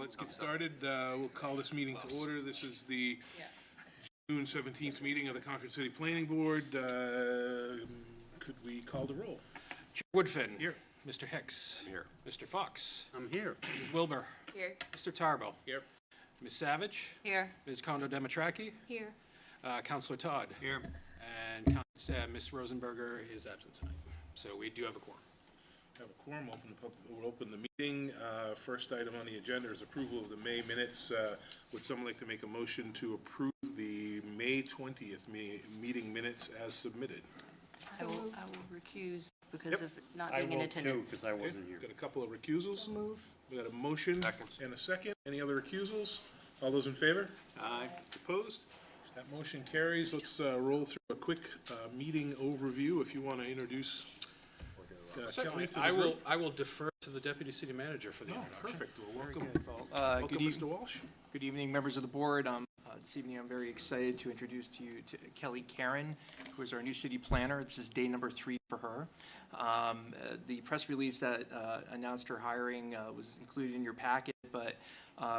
let's get started. We'll call this meeting to order. This is the June 17th meeting of the Concord City Planning Board. Could we call the roll? Chair Woodfin. Here. Mr. Hicks. I'm here. Mr. Fox. I'm here. Ms. Wilbur. Here. Mr. Tarbo. Here. Ms. Savage. Here. Ms. Kondo-Demitraki. Here. Councilor Todd. Here. And Ms. Rosenberger is absent tonight. So we do have a quorum. Have a quorum. We'll open the meeting. First item on the agenda is approval of the May minutes. Would someone like to make a motion to approve the May 20th meeting minutes as submitted? I will recuse because of not being in attendance. Because I wasn't here. Got a couple of recusals. Move. We got a motion Second. and a second. Any other recusals? All those in favor? Aye. Opposed? That motion carries. Let's roll through a quick meeting overview. If you want to introduce Kelly to the group. I will defer to the Deputy City Manager for the Oh, introduction. perfect. Well, welcome. Good, Welcome, Mr. Walsh. good evening, members of the board. This evening, I'm very excited to introduce to you to Kelly Karen, who is our new city planner. This is day number 3 for her. The press release that announced her hiring was included in your packet, but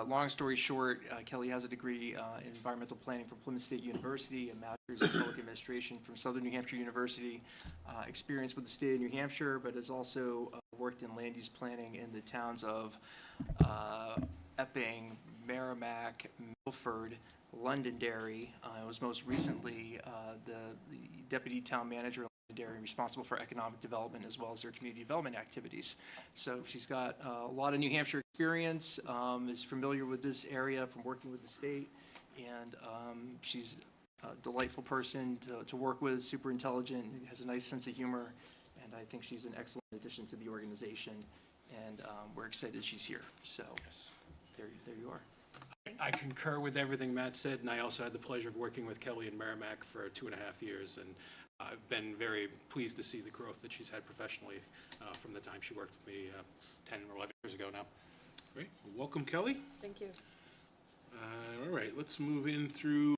long story short, Kelly has a degree in environmental planning from Plymouth State University, a master's in public administration from Southern New Hampshire University, experience with the state of New Hampshire, but has also worked in land use planning in the towns of Epping, Merrimack, Milford, Londonderry. Was most recently the deputy town manager in Londonderry, responsible for economic development as well as their community development activities. So she's got a lot of New Hampshire experience, is familiar with this area from working with the state, and she's a delightful person to work with, super intelligent, has a nice sense of humor, and I think she's an excellent addition to the organization, and we're excited she's here. So there you are. I concur with everything Matt said, and I also had the pleasure of working with Kelly in Merrimack for 2.5 years, and I've been very pleased to see the growth that she's had professionally from the time she worked with me 10 or 11 years ago now. Great. Well, welcome, Kelly. Thank you. All right, let's move in through.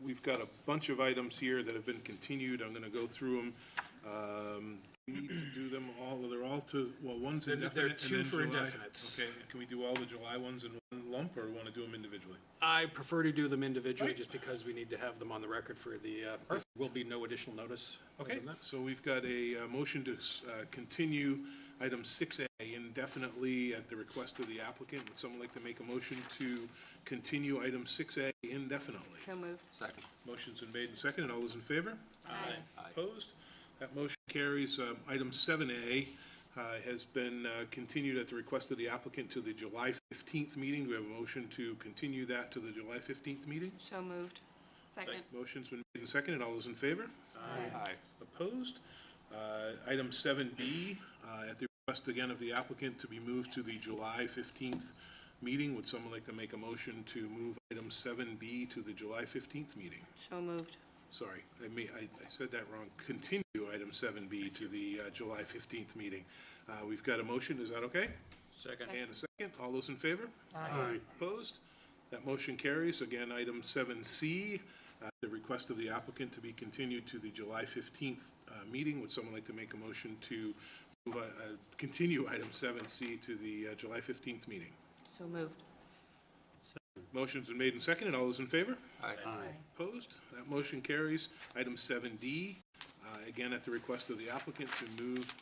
We've got a bunch of items here that have been continued. I'm going to go through them. We need to do them all. They're all to, well, one's indefinite. There are 2 and then for July. indefinites. Okay, can we do all the July ones in one lump, or want to do them individually? I prefer to do them individually, Right. just because we need to have them on the record for the, there will be no additional notice. Okay, other than that. so we've got a motion to continue item 6A indefinitely at the request of the applicant. Would someone like to make a motion to continue item 6A indefinitely? So moved. Second. Motion's been made and seconded. All those in favor? Aye. Opposed? That motion carries. Item 7A has been continued at the request of the applicant to the July 15th meeting. Do we have a motion to continue that to the July 15th meeting? So moved. Second. Motion's been made and seconded. All those in favor? Aye. Opposed? Item 7B, at the request again of the applicant to be moved to the July 15th meeting. Would someone like to make a motion to move item 7B to the July 15th meeting? So moved. Sorry, I said that wrong. Continue item 7B to the July 15th meeting. We've got a motion. Is that okay? Second. And a second. All those in favor? Aye. Opposed? That motion carries. Again, item 7C, the request of the applicant to be continued to the July 15th meeting. Would someone like to make a motion to move, continue item 7C to the July 15th meeting? So moved. Motion's been made and seconded. All those in favor? Aye. Opposed? That motion carries. Item 7D, again at the request of the applicant to move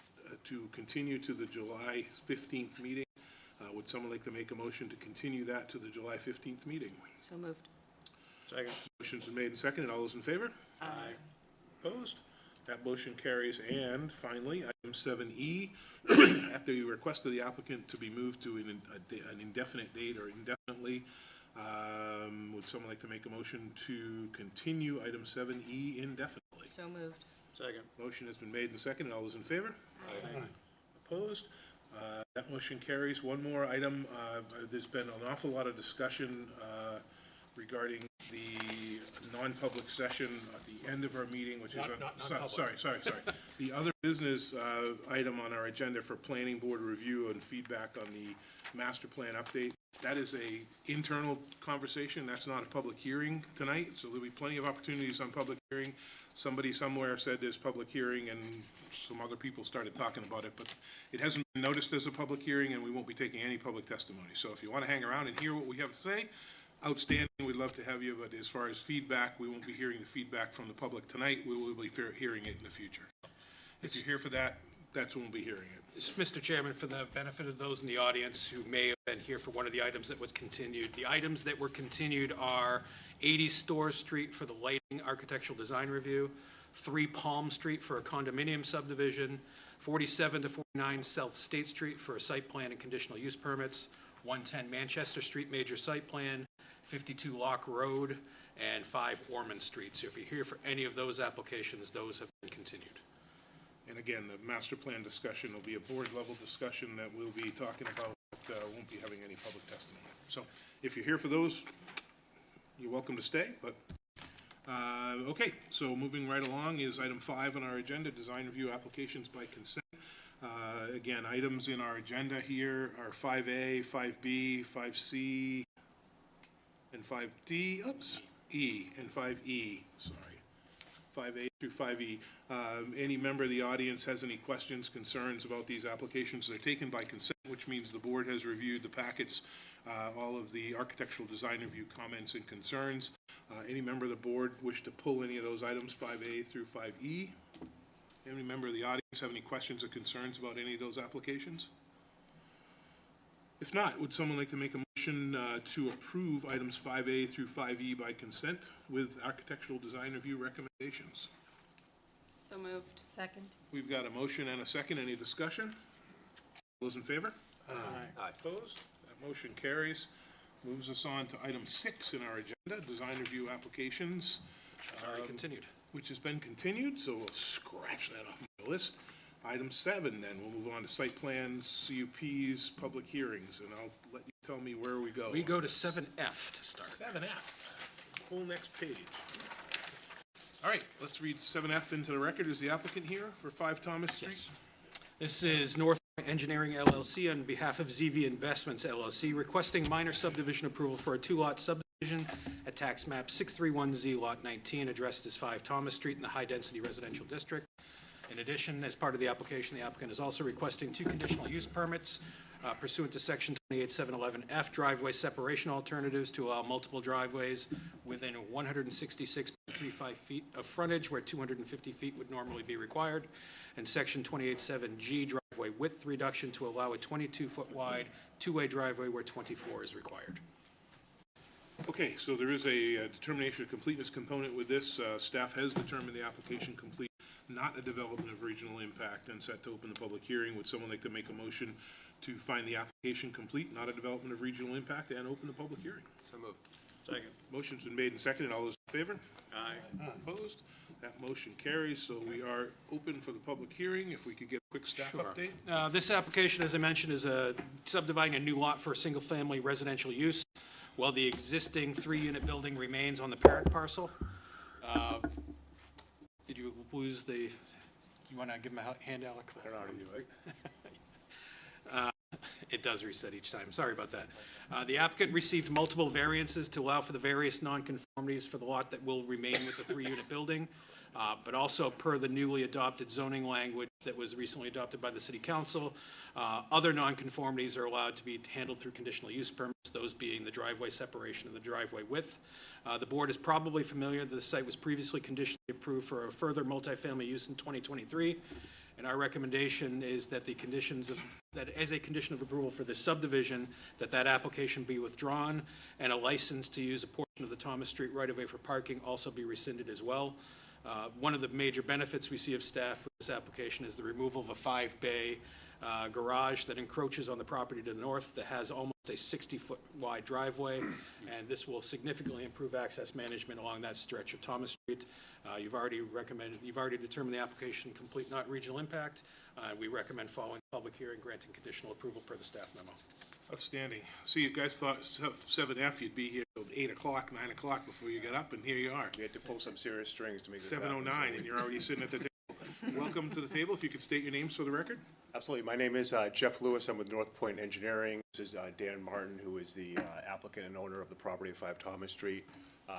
to continue to the July 15th meeting. Would someone like to make a motion to continue that to the July 15th meeting? So moved. Second. Motion's been made and seconded. All those in favor? Aye. Opposed? That motion carries. And finally, item 7E, at the request of the applicant to be moved to an indefinite date or indefinitely, would someone like to make a motion to continue item 7E indefinitely? So moved. Second. Motion has been made and seconded. All those in favor? Aye. Opposed? That motion carries. One more item. There's been an awful lot of discussion regarding the non-public session at the end of our meeting, which is non-public. sorry. The other business item on our agenda for planning board review and feedback on the master plan update. That is a internal conversation. That's not a public hearing tonight, so there'll be plenty of opportunities on public hearing. Somebody somewhere said there's public hearing, and some other people started talking about it, but it hasn't been noticed as a public hearing, and we won't be taking any public testimony. So if you want to hang around and hear what we have to say, outstanding, we'd love to have you, but as far as feedback, we won't be hearing the feedback from the public tonight. We will be hearing it in the future. If you're here for that, that's when we'll be hearing it. Mr. Chairman, for the benefit of those in the audience who may have been here for one of the items that was continued, the items that were continued are 80 Store Street for the lighting architectural design review, 3 Palm Street for a condominium subdivision, 47 to 49 South State Street for a site plan and conditional use permits, 110 Manchester Street major site plan, 52 Lock Road, and 5 Ormond Street. So if you're here for any of those applications, those have been continued. And again, the master plan discussion will be a board-level discussion that we'll be talking about, but won't be having any public testimony. So if you're here for those, you're welcome to stay, but, okay. So moving right along is item 5 on our agenda, design review applications by consent. Again, items in our agenda here are 5A, 5B, 5C, and 5D, oops, E, and 5E, sorry. 5A through 5E. Any member of the audience has any questions, concerns about these applications? They're taken by consent, which means the board has reviewed the packets, all of the architectural design review comments and concerns. Any member of the board wish to pull any of those items, 5A through 5E? Any member of the audience have any questions or concerns about any of those applications? If not, would someone like to make a motion to approve items 5A through 5E by consent with architectural design review recommendations? So moved. Second. We've got a motion and a second. Any discussion? All those in favor? Aye. Opposed? That motion carries. Moves us on to item 6 in our agenda, design review applications. It's already continued. Which has been continued, so we'll scratch that off my list. Item 7, then, we'll move on to site plans, CUPs, public hearings, and I'll let you tell me where we go. We go to 7F to start. 7F, whole next page. All right, let's read 7F into the record. Is the applicant here for 5 Thomas Street? Yes. This is North Engineering LLC on behalf of ZV Investments LLC requesting minor subdivision approval for a 2-lot subdivision at tax map 631Z Lot 19 addressed as 5 Thomas Street in the High Density Residential District. In addition, as part of the application, the applicant is also requesting 2 conditional use permits pursuant to section 28711F driveway separation alternatives to allow multiple driveways within 166.35 feet of frontage where 250 feet would normally be required, and section 287G driveway width reduction to allow a 22-foot wide 2-way driveway where 24 is required. Okay, so there is a determination of completeness component with this. Staff has determined the application complete, not a development of regional impact, and set to open the public hearing. Would someone like to make a motion to find the application complete, not a development of regional impact, and open the public hearing? So moved. Second. Motion's been made and seconded. All those in favor? Aye. Opposed? That motion carries, so we are open for the public hearing. If we could get a quick staff update. This application, as I mentioned, is subdividing a new lot for a single-family residential use, while the existing 3-unit building remains on the parent parcel. Did you lose the, you want to give him a hand, Alec? I don't know how to do it. It does reset each time. Sorry about that. The applicant received multiple variances to allow for the various nonconformities for the lot that will remain with the 3-unit building, but also per the newly adopted zoning language that was recently adopted by the City Council, other nonconformities are allowed to be handled through conditional use permits, those being the driveway separation and the driveway width. The board is probably familiar that the site was previously conditionally approved for a further multifamily use in 2023. And our recommendation is that the conditions of, that as a condition of approval for this subdivision, that application be withdrawn and a license to use a portion of the Thomas Street right-of-way for parking also be rescinded as well. One of the major benefits we see of staff with this application is the removal of a 5-bay garage that encroaches on the property to the north that has almost a 60-foot wide driveway, and this will significantly improve access management along that stretch of Thomas Street. You've already determined the application complete, not regional impact. We recommend following the public hearing, granting conditional approval per the staff memo. Outstanding. See, you guys thought 7F, you'd be here till 8 o'clock, 9 o'clock before you get up, and here you are. We had to pull some serious strings to make this happen. 7:09, and you're already sitting at the table. welcome to the table. If you could state your names for the record. Absolutely. My name is Jeff Lewis. I'm with North Point Engineering. This is Dan Martin, who is the applicant and owner of the property at 5 Thomas Street.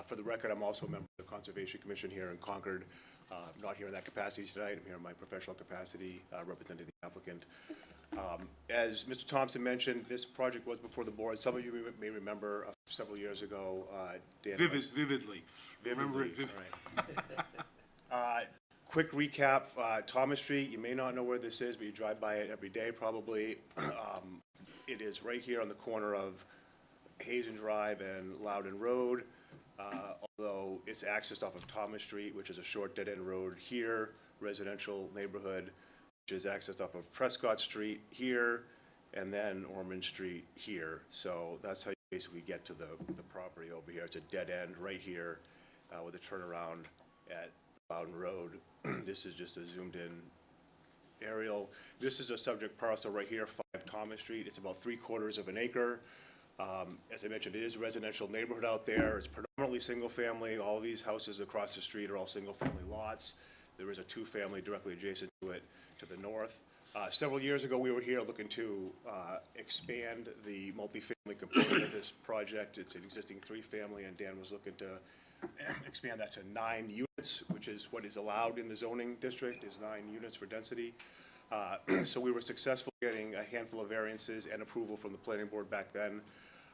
For the record, I'm also a member of the Conservation Commission here in Concord. I'm not here in that capacity tonight. I'm here in my professional capacity representing the applicant. As Mr. Thompson mentioned, this project was before the board. Some of you may remember several years ago, Dan. Vividly. Remember it vividly. Right. Quick recap, Thomas Street, you may not know where this is, but you drive by it every day probably. It is right here on the corner of Hazen Drive and Loudon Road, although it's accessed off of Thomas Street, which is a short dead-end road here, residential neighborhood, which is accessed off of Prescott Street here, and then Ormond Street here. So that's how you basically get to the property over here. It's a dead end right here with a turnaround at Loudon Road. This is just a zoomed in aerial. This is a subject parcel right here, 5 Thomas Street. It's about 3/4 of an acre. As I mentioned, it is a residential neighborhood out there. It's predominantly single family. All these houses across the street are all single family lots. There is a 2-family directly adjacent to it to the north. Several years ago, we were here looking to expand the multifamily component of this project. It's an existing 3-family, and Dan was looking to expand that to 9 units, which is what is allowed in the zoning district, is 9 units for density. So we were successful getting a handful of variances and approval from the planning board back then.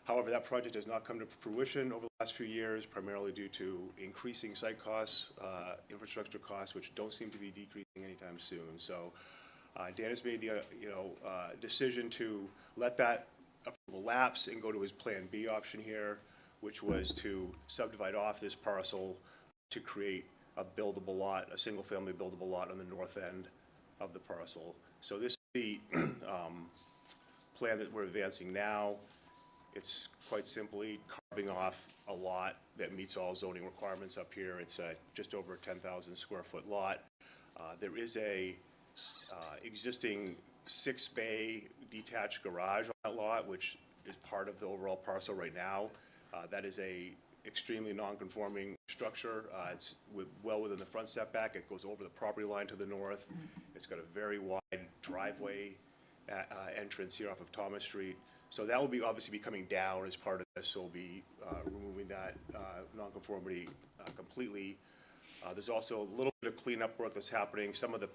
However, that project has not come to fruition over the last few years, primarily due to increasing site costs, infrastructure costs, which don't seem to be decreasing anytime soon. So Dan has made the decision to let that approval lapse and go to his Plan B option here, which was to subdivide off this parcel to create a buildable lot, a single-family buildable lot on the north end of the parcel. So this is the plan that we're advancing now. It's quite simply carving off a lot that meets all zoning requirements up here. It's just over a 10,000 square foot lot. There is a existing 6-bay detached garage on that lot, which is part of the overall parcel right now. That is a extremely non-conforming structure. It's well within the front setback. It goes over the property line to the north. It's got a very wide driveway entrance here off of Thomas Street. So that will be obviously be coming down as part of this. So we'll be removing that non-conformity completely. There's also a little bit of cleanup work that's happening. Some of the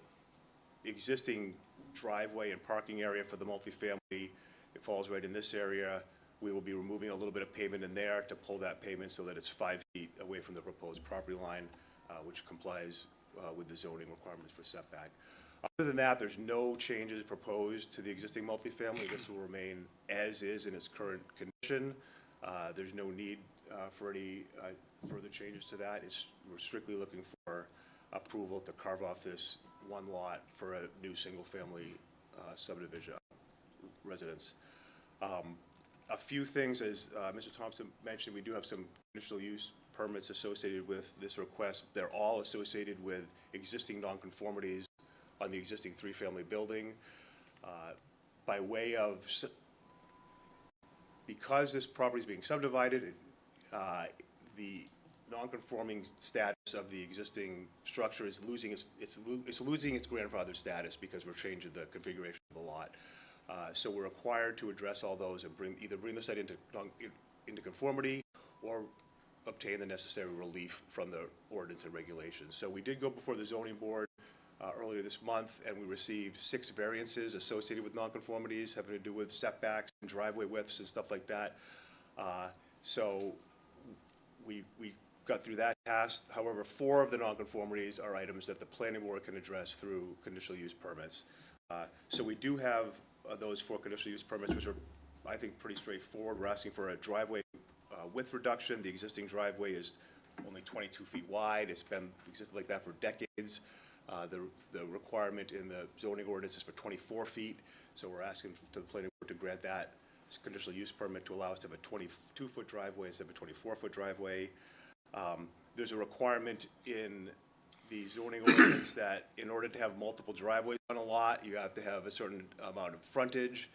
existing driveway and parking area for the multifamily, it falls right in this area. We will be removing a little bit of pavement in there to pull that pavement so that it's 5 feet away from the proposed property line, which complies with the zoning requirements for setback. Other than that, there's no changes proposed to the existing multifamily. This will remain as is in its current condition. There's no need for any further changes to that. We're strictly looking for approval to carve off this one lot for a new single-family subdivision residence. A few things, as Mr. Thompson mentioned, we do have some conditional use permits associated with this request. They're all associated with existing nonconformities on the existing 3-family building. By way of, because this property is being subdivided, the non-conforming status of the existing structure is losing it's losing its grandfather status because we're changing the configuration of the lot. So we're required to address all those and either bring the site into conformity or obtain the necessary relief from the ordinance and regulations. So we did go before the zoning board earlier this month, and we received 6 variances associated with nonconformities having to do with setbacks and driveway widths and stuff like that. So we got through that task. However, 4 of the nonconformities are items that the planning board can address through conditional use permits. So we do have those 4 conditional use permits, which are, I think, pretty straightforward. We're asking for a driveway width reduction. The existing driveway is only 22 feet wide. It's been existed like that for decades. The requirement in the zoning ordinance is for 24 feet. So we're asking to the planning board to grant that conditional use permit to allow us to have a 22-foot driveway instead of a 24-foot driveway. There's a requirement in the zoning ordinance that in order to have multiple driveways on a lot, you have to have a certain amount of frontage.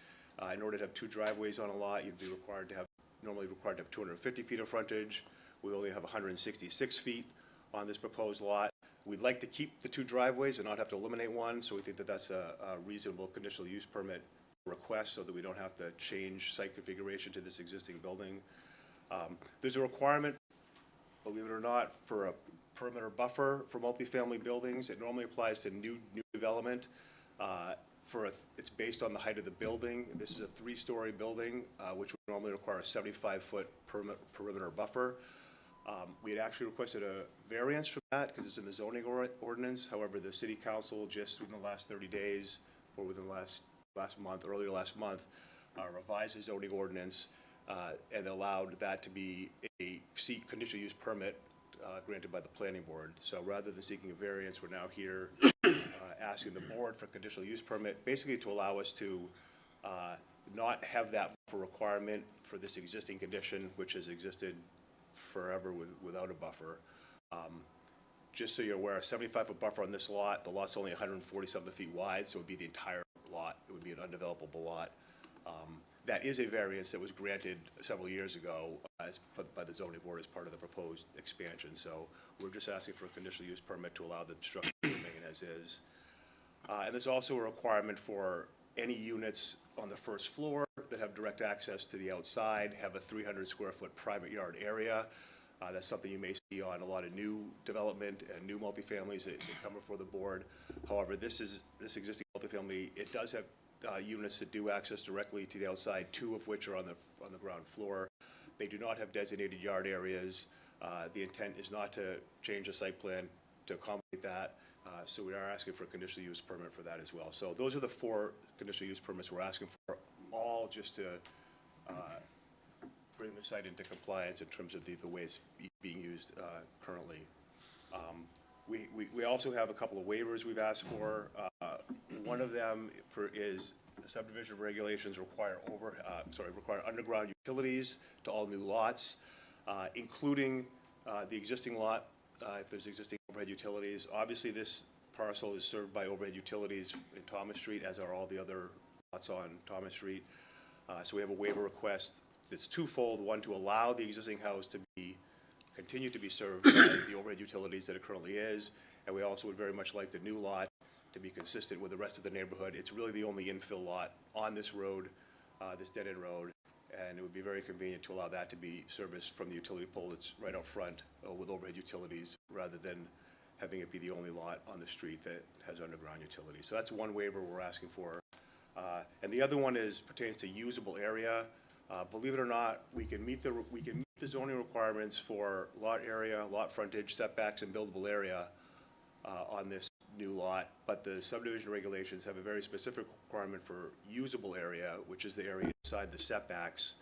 In order to have 2 driveways on a lot, you'd be normally required to have 250 feet of frontage. We only have 166 feet on this proposed lot. We'd like to keep the 2 driveways and not have to eliminate one, so we think that that's a reasonable conditional use permit request so that we don't have to change site configuration to this existing building. There's a requirement, believe it or not, for a perimeter buffer for multifamily buildings. It normally applies to new development. It's based on the height of the building. This is a 3-story building, which would normally require a 75-foot perimeter buffer. We had actually requested a variance from that because it's in the zoning ordinance. However, the city council just within the last 30 days or within the last month, earlier last month, revised the zoning ordinance and allowed that to be a conditional use permit granted by the planning board. So rather than seeking a variance, we're now here asking the board for a conditional use permit, basically to allow us to not have that buffer requirement for this existing condition, which has existed forever without a buffer. Just so you're aware, a 75-foot buffer on this lot, the lot's only 140-something feet wide, so it would be the entire lot. It would be an undevelopable lot. That is a variance that was granted several years ago by the zoning board as part of the proposed expansion. So we're just asking for a conditional use permit to allow the structure to remain as is. And there's also a requirement for any units on the first floor that have direct access to the outside have a 300-square-foot private yard area. That's something you may see on a lot of new development and new multifamilies that come before the board. However, this existing multifamily, it does have units that do access directly to the outside, 2 of which are on the ground floor. They do not have designated yard areas. The intent is not to change the site plan to accommodate that. So we are asking for a conditional use permit for that as well. So those are the 4 conditional use permits we're asking for, all just to bring the site into compliance in terms of the way it's being used currently. We also have a couple of waivers we've asked for. One of them is the subdivision regulations require underground utilities to all new lots, including the existing lot, if there's existing overhead utilities. Obviously, this parcel is served by overhead utilities in Thomas Street, as are all the other lots on Thomas Street. So we have a waiver request that's twofold: one, to allow the existing house to continue to be served by the overhead utilities that it currently is, and we also would very much like the new lot to be consistent with the rest of the neighborhood. It's really the only infill lot on this road, this dead-end road, and it would be very convenient to allow that to be serviced from the utility pole that's right out front with overhead utilities, rather than having it be the only lot on the street that has underground utilities. So that's one waiver we're asking for. And the other one pertains to usable area. Believe it or not, we can meet the zoning requirements for lot area, lot frontage, setbacks, and buildable area on this new lot, but the subdivision regulations have a very specific requirement for usable area, which is the area inside the setbacks,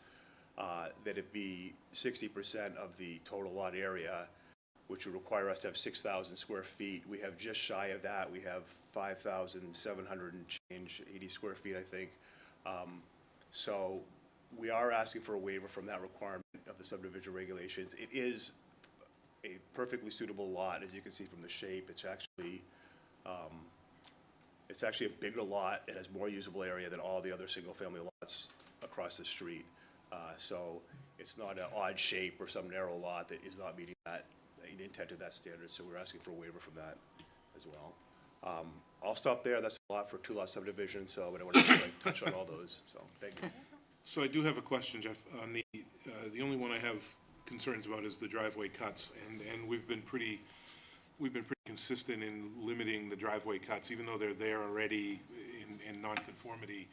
that it be 60% of the total lot area, which would require us to have 6,000 square feet. We have just shy of that. We have 5,700 and change, 80 square feet, I think. So we are asking for a waiver from that requirement of the subdivision regulations. It is a perfectly suitable lot, as you can see from the shape. It's actually a bigger lot. It has more usable area than all the other single-family lots across the street. So it's not an odd shape or some narrow lot that is not meeting the intent of that standard. So we're asking for a waiver from that as well. I'll stop there. That's a lot for a 2-lot subdivision, so I don't want to touch on all those. So thank you. So I do have a question, Jeff. On the only one I have concerns about is the driveway cuts, and we've been pretty consistent in limiting the driveway cuts, even though they're there already in nonconformity,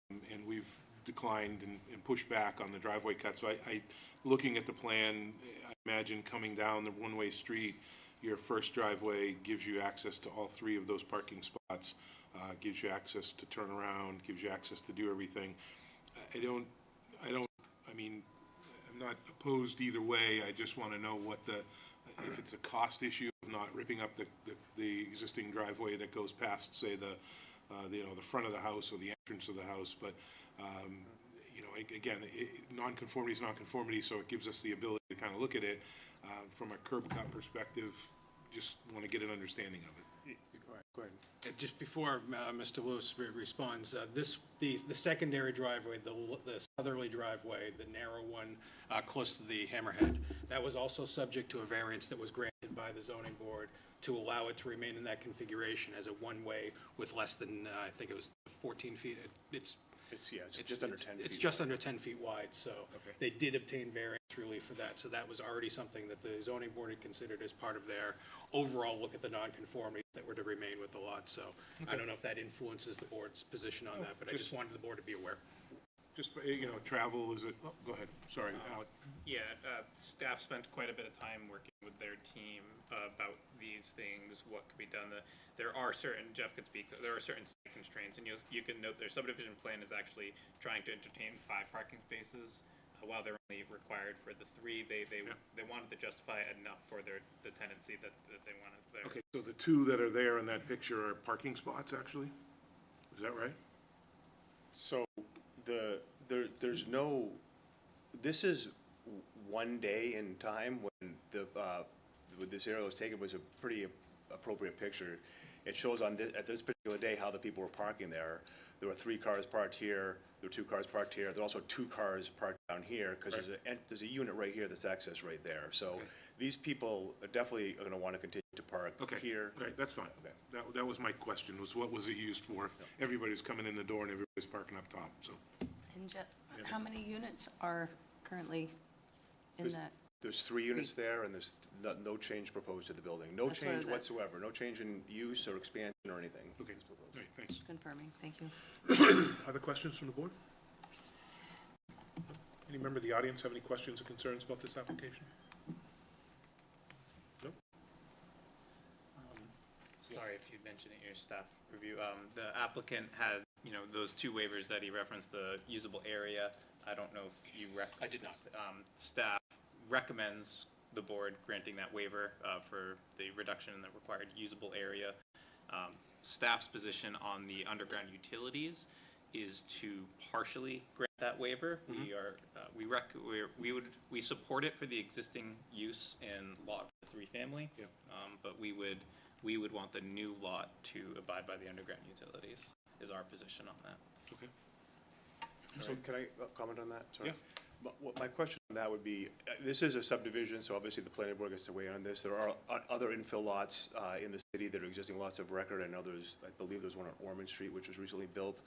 and we've declined and pushed back on the driveway cuts. So looking at the plan, I imagine coming down the one-way street, your first driveway gives you access to all 3 of those parking spots, gives you access to turn around, gives you access to do everything. I mean, I'm not opposed either way. I just want to know if it's a cost issue of not ripping up the existing driveway that goes past, say, the front of the house or the entrance of the house. But again, nonconformity is nonconformity, so it gives us the ability to kind of look at it from a curb cut perspective. Just want to get an understanding of it. Go ahead. Just before Mr. Lewis responds, the secondary driveway, the southerly driveway, the narrow one close to the hammerhead, that was also subject to a variance that was granted by the zoning board to allow it to remain in that configuration as a one-way with less than, I think it was 14 feet. It's It's just under 10 feet. It's just under 10 feet wide, so Okay. they did obtain variance relief for that. So that was already something that the zoning board had considered as part of their overall look at the nonconformities that were to remain with the lot. So I don't know if that influences the board's position on that, but I just wanted the board to be aware. Just, travel, is it, oh, go ahead, sorry, Alec. Yeah, staff spent quite a bit of time working with their team about these things, what could be done. There are certain, Jeff could speak, there are certain site constraints, and you can note their subdivision plan is actually trying to entertain 5 parking spaces, while they're only required for the 3. They wanted to justify enough for the tenancy that they wanted there. Okay, so the 2 that are there in that picture are parking spots, actually? Is that right? So there's no, this is one day in time when when this area was taken was a pretty appropriate picture. It shows at this particular day how the people were parking there. There were 3 cars parked here, there were 2 cars parked here, there are also 2 cars parked down here, because there's a unit right here that's accessed right there. So these people are definitely going to want to continue to park here. Right, that's fine. Okay. That was my question, was what was it used for? If everybody's coming in the door and everybody's parking up top, so. And Jeff, how many units are currently in that? There's 3 units there, and there's no change proposed to the building. No That's what change it is. whatsoever, no change in use or expansion or anything. Okay, great, thanks. Confirming, thank you. Other questions from the board? Any member of the audience have any questions or concerns about this application? No? Sorry if you mentioned it in your staff review. The applicant had, those 2 waivers that he referenced, the usable area. I don't know if you I did not. Staff recommends the board granting that waiver for the reduction in the required usable area. Staff's position on the underground utilities is to partially grant that waiver. We support it for the existing use in lot 3 family. Yeah. But we would want the new lot to abide by the underground utilities, is our position on that. Okay. So can I comment on that? Sorry. Yeah. My question on that would be, this is a subdivision, so obviously the planning board gets to weigh in on this. There are other infill lots in the city that are existing lots of record. I know I believe there's one on Ormond Street, which was recently built.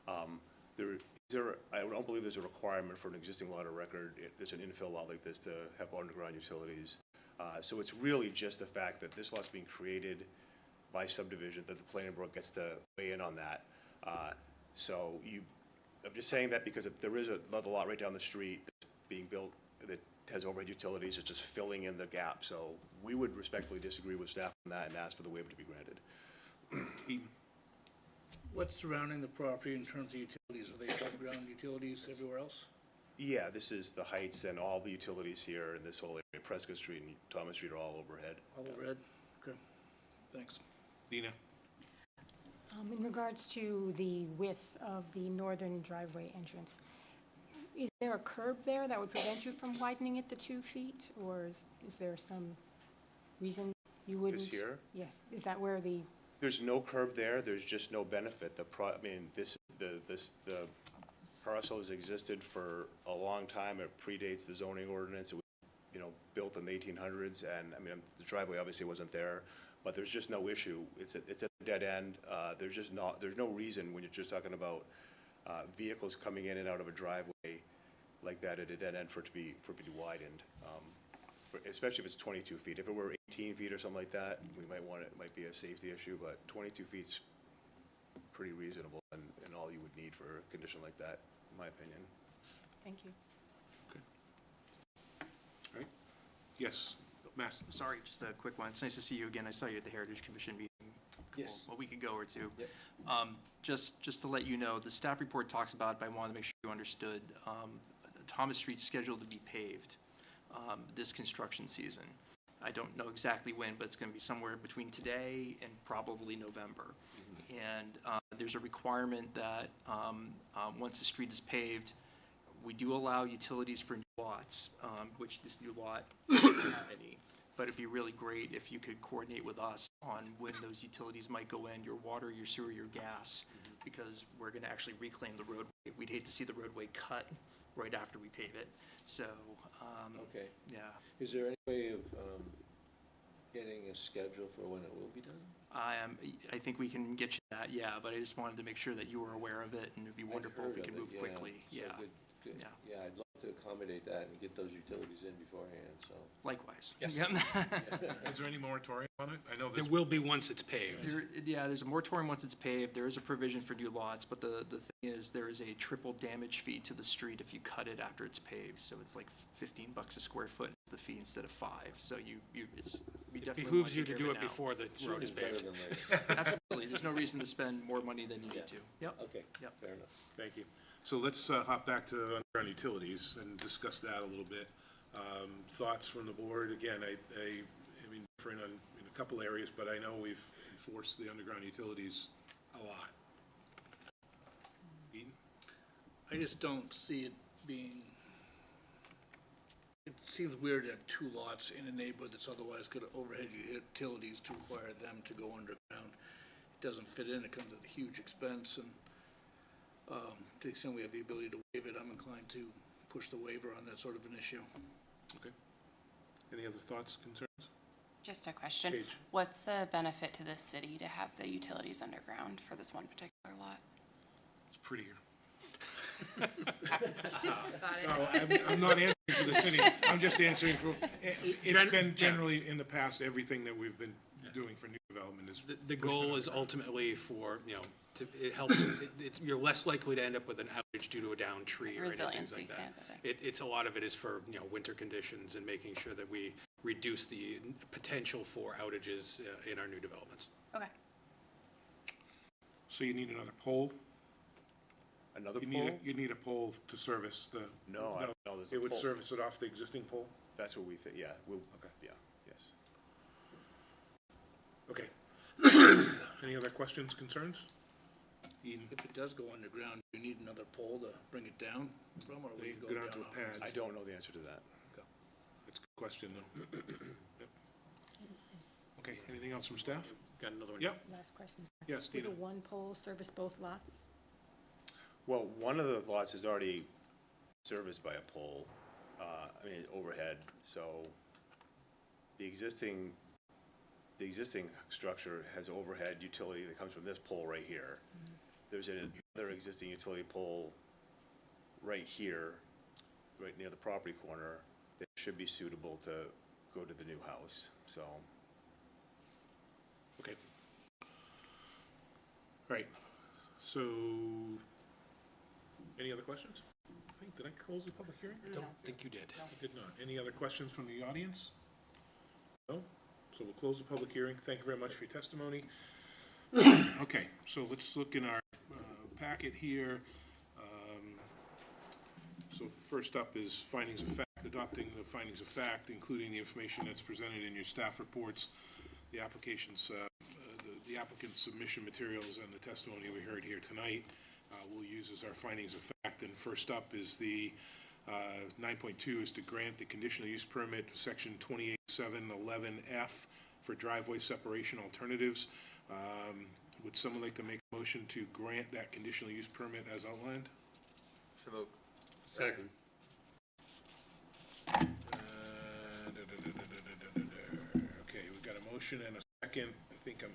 I don't believe there's a requirement for an existing lot of record. There's an infill lot like this to have underground utilities. So it's really just the fact that this lot's being created by subdivision that the planning board gets to weigh in on that. I'm just saying that because if there is another lot right down the street that's being built that has overhead utilities, it's just filling in the gap. So we would respectfully disagree with staff on that and ask for the waiver to be granted. What's surrounding the property in terms of utilities? Are they underground utilities everywhere else? Yeah, this is the Heights, and all the utilities here in this whole area, Prescott Street and Thomas Street, are all overhead. All overhead? Okay, thanks. Dina? In regards to the width of the northern driveway entrance, is there a curb there that would prevent you from widening it to 2 feet? Or is there some reason you wouldn't? This here? Yes. Is that where the... There's no curb there. There's just no benefit. The parcel has existed for a long time. It predates the zoning ordinance. It was, built in the 1800s, and the driveway obviously wasn't there. But there's just no issue. It's at the dead end. There's no reason when you're just talking about vehicles coming in and out of a driveway like that at a dead end for it to be widened. Especially if it's 22 feet. If it were 18 feet or something like that, we might want it might be a safety issue. But 22 feet's pretty reasonable and all you would need for a condition like that, in my opinion. Thank you. All right. Yes, Matt? Sorry, just a quick one. It's nice to see you again. I saw you at the Heritage Commission meeting a week ago or 2. Yep. Just to let you know, the staff report talks about, but I wanted to make sure you understood, Thomas Street's scheduled to be paved this construction season. I don't know exactly when, but it's going to be somewhere between today and probably November. And there's a requirement that once the street is paved, we do allow utilities for new lots, which this new lot doesn't have any. But it'd be really great if you could coordinate with us on when those utilities might go in, your water, your sewer, your gas, because we're going to actually reclaim the roadway. We'd hate to see the roadway cut right after we pave it. So, Okay. yeah. Is there any way of getting a schedule for when it will be done? I think we can get you that, yeah, but I just wanted to make sure that you were aware of it, and it'd be I'd wonderful if heard we of could it, move quickly, So yeah. good. Yeah. Yeah, I'd love to accommodate that and get those utilities in beforehand, so. Likewise. Yes. Yep. Is there any moratorium on it? I know There this, will be once it's paved. Yeah, there's a moratorium once it's paved. There is a provision for new lots, but the thing is, there is a triple damage fee to the street if you cut it after it's paved. So it's like $15 a square foot is the fee instead of $5. So we definitely want Behooves you take to care do of it now. before the road is Sooner is paved. better than later. Absolutely. There's no reason to spend more money than you need to. Yep. Okay, Yep. fair enough. thank you. So let's hop back to underground utilities and discuss that a little bit. Thoughts from the board? Again, I mean, different in a couple areas, but I know we've enforced the underground utilities a lot. Eden? I just don't see it being, it seems weird to have two lots in a neighborhood that's otherwise got overhead utilities to require them to go underground. It doesn't fit in, it comes at a huge expense, and to the extent we have the ability to waive it, I'm inclined to push the waiver on that sort of an issue. Okay. Any other thoughts, concerns? Just a question. Paige. What's the benefit to the city to have the utilities underground for this one particular lot? It's prettier. No, I'm not answering for the city. I'm just answering for, it's been generally in the past, everything that we've been doing for new development is. The goal is ultimately for, it helps, you're less likely to end up with an outage due to a downed tree or anything Resiliency like that. kind of a thing. It's a lot of it is for, winter conditions and making sure that we reduce the potential for outages in our new developments. Okay. So you need another pole? Another You need pole? you need a pole to service the. No, I don't know there's a It would pole. service it off the existing pole? That's what we think, yeah, yeah, yes. Okay. Any other questions, concerns? Eden? If it does go underground, do you need another pole to bring it down from, or will You you go go down? down to a off? pad. I don't know the answer to that. That's a good question, though. Yep. Okay, anything else from staff? Got another one? Yep, Last question. sir. yes, Would Tina. the one pole service both lots? Well, one of the lots is already serviced by a pole, overhead, so the existing structure has overhead utility that comes from this pole right here. There's another existing utility pole right here, right near the property corner, that should be suitable to go to the new house, so. Okay. All right, so, any other questions? Did I close the public hearing? I don't think you did. I did not. Any other questions from the audience? No? So we'll close the public hearing. Thank you very much for your testimony. Okay, so let's look in our packet here. So first up is findings of fact, adopting the findings of fact, including the information that's presented in your staff reports, the applications, the applicant's submission materials, and the testimony we heard here tonight. We'll use as our findings of fact. And first up is the 9.2 is to grant the conditional use permit, section 28711F for driveway separation alternatives. Would someone like to make a motion to grant that conditional use permit as outlined? So moved. Second. Okay, we've got a motion and a second. I think I'm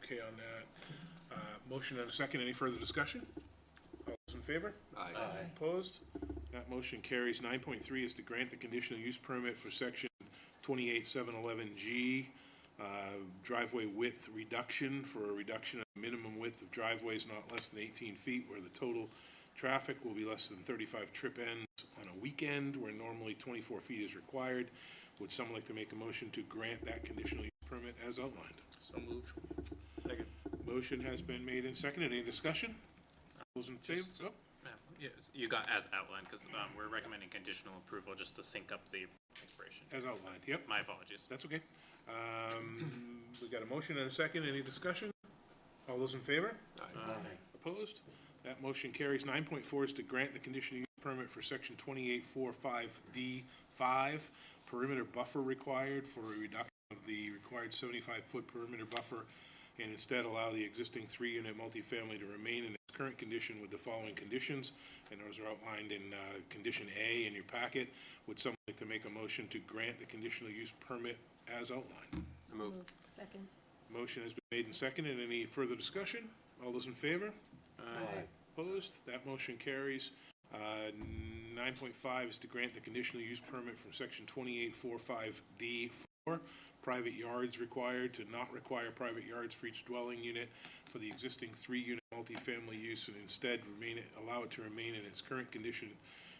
okay on that. Motion and a second. Any further discussion? All those in favor? Aye. Opposed? That motion carries. 9.3 is to grant the conditional use permit for section 28711G, driveway width reduction for a reduction of minimum width of driveways not less than 18 feet where the total traffic will be less than 35 trip ends on a weekend where normally 24 feet is required. Would someone like to make a motion to grant that conditional use permit as outlined? So moved. Second. Motion has been made and seconded. Any discussion? Those in favor? Oh, Yes, you got as outlined, because we're recommending conditional approval just to sync up the expiration. as outlined. Yep, My apologies. that's okay. We got a motion and a second. Any discussion? All those in favor? Opposed? That motion carries. 9.4 is to grant the conditional use permit for section 2845D5, perimeter buffer required for a reduction of the required 75-foot perimeter buffer, and instead allow the existing 3-unit multifamily to remain in its current condition with the following conditions, and those are outlined in condition A in your packet. Would someone like to make a motion to grant the conditional use permit as outlined? So move. Second. Motion has been made and seconded. Any further discussion? All those in favor? Aye. Opposed? That motion carries. 9.5 is to grant the conditional use permit from section 2845D4, private yards required, to not require private yards for each dwelling unit for the existing 3-unit multifamily use, and instead allow it to remain in its current condition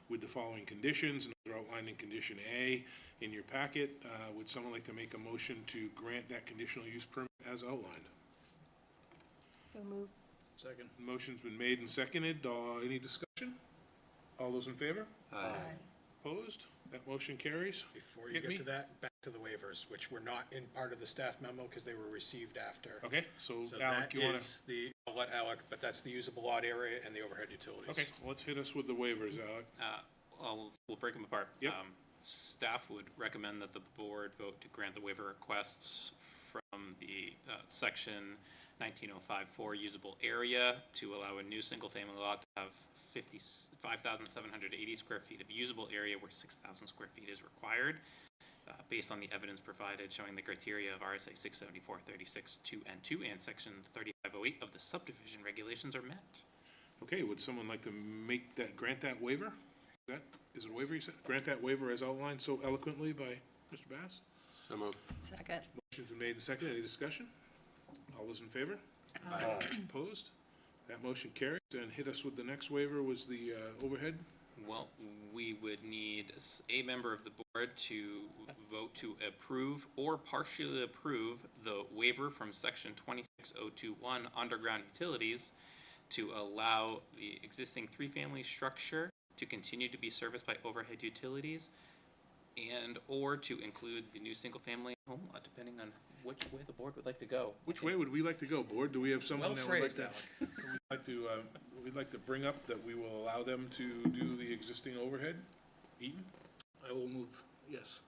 with the following conditions, and those are outlined in condition A in your packet. Would someone like to make a motion to grant that conditional use permit as outlined? So moved. Second. Motion's been made and seconded. Any discussion? All those in favor? Aye. Opposed? That motion carries. Before you Hit get me. to that, back to the waivers, which were not in part of the staff memo because they were received after. Okay, so So Alec, that you want to? is the, I'll let Alec, but that's the usable lot area and the overhead utilities. Okay, let's hit us with the waivers, Alec. We'll break them apart. Yep. Staff would recommend that the board vote to grant the waiver requests from the section 19054 usable area to allow a new single-family lot to have 5,780 square feet of usable area where 6,000 square feet is required, based on the evidence provided showing the criteria of RSA 674-36(2) and section 3508 of the subdivision regulations are met. Okay, would someone like to grant that waiver? Is it a waiver you said? Grant that waiver as outlined so eloquently by Mr. Bass? So moved. Second. Motion's been made and seconded. Any discussion? All those in favor? Opposed? That motion carries. And hit us with the next waiver was the overhead. Well, we would need a member of the board to vote to approve or partially approve the waiver from section 26021 underground utilities to allow the existing 3-family structure to continue to be serviced by overhead utilities, and or to include the new single-family home lot, depending on which way the board would like to go. Which way would we like to go, board? Do we have someone Well that would like phrased, to? Alec. We'd like to bring up that we will allow them to do the existing overhead? Eaton? I will move, yes.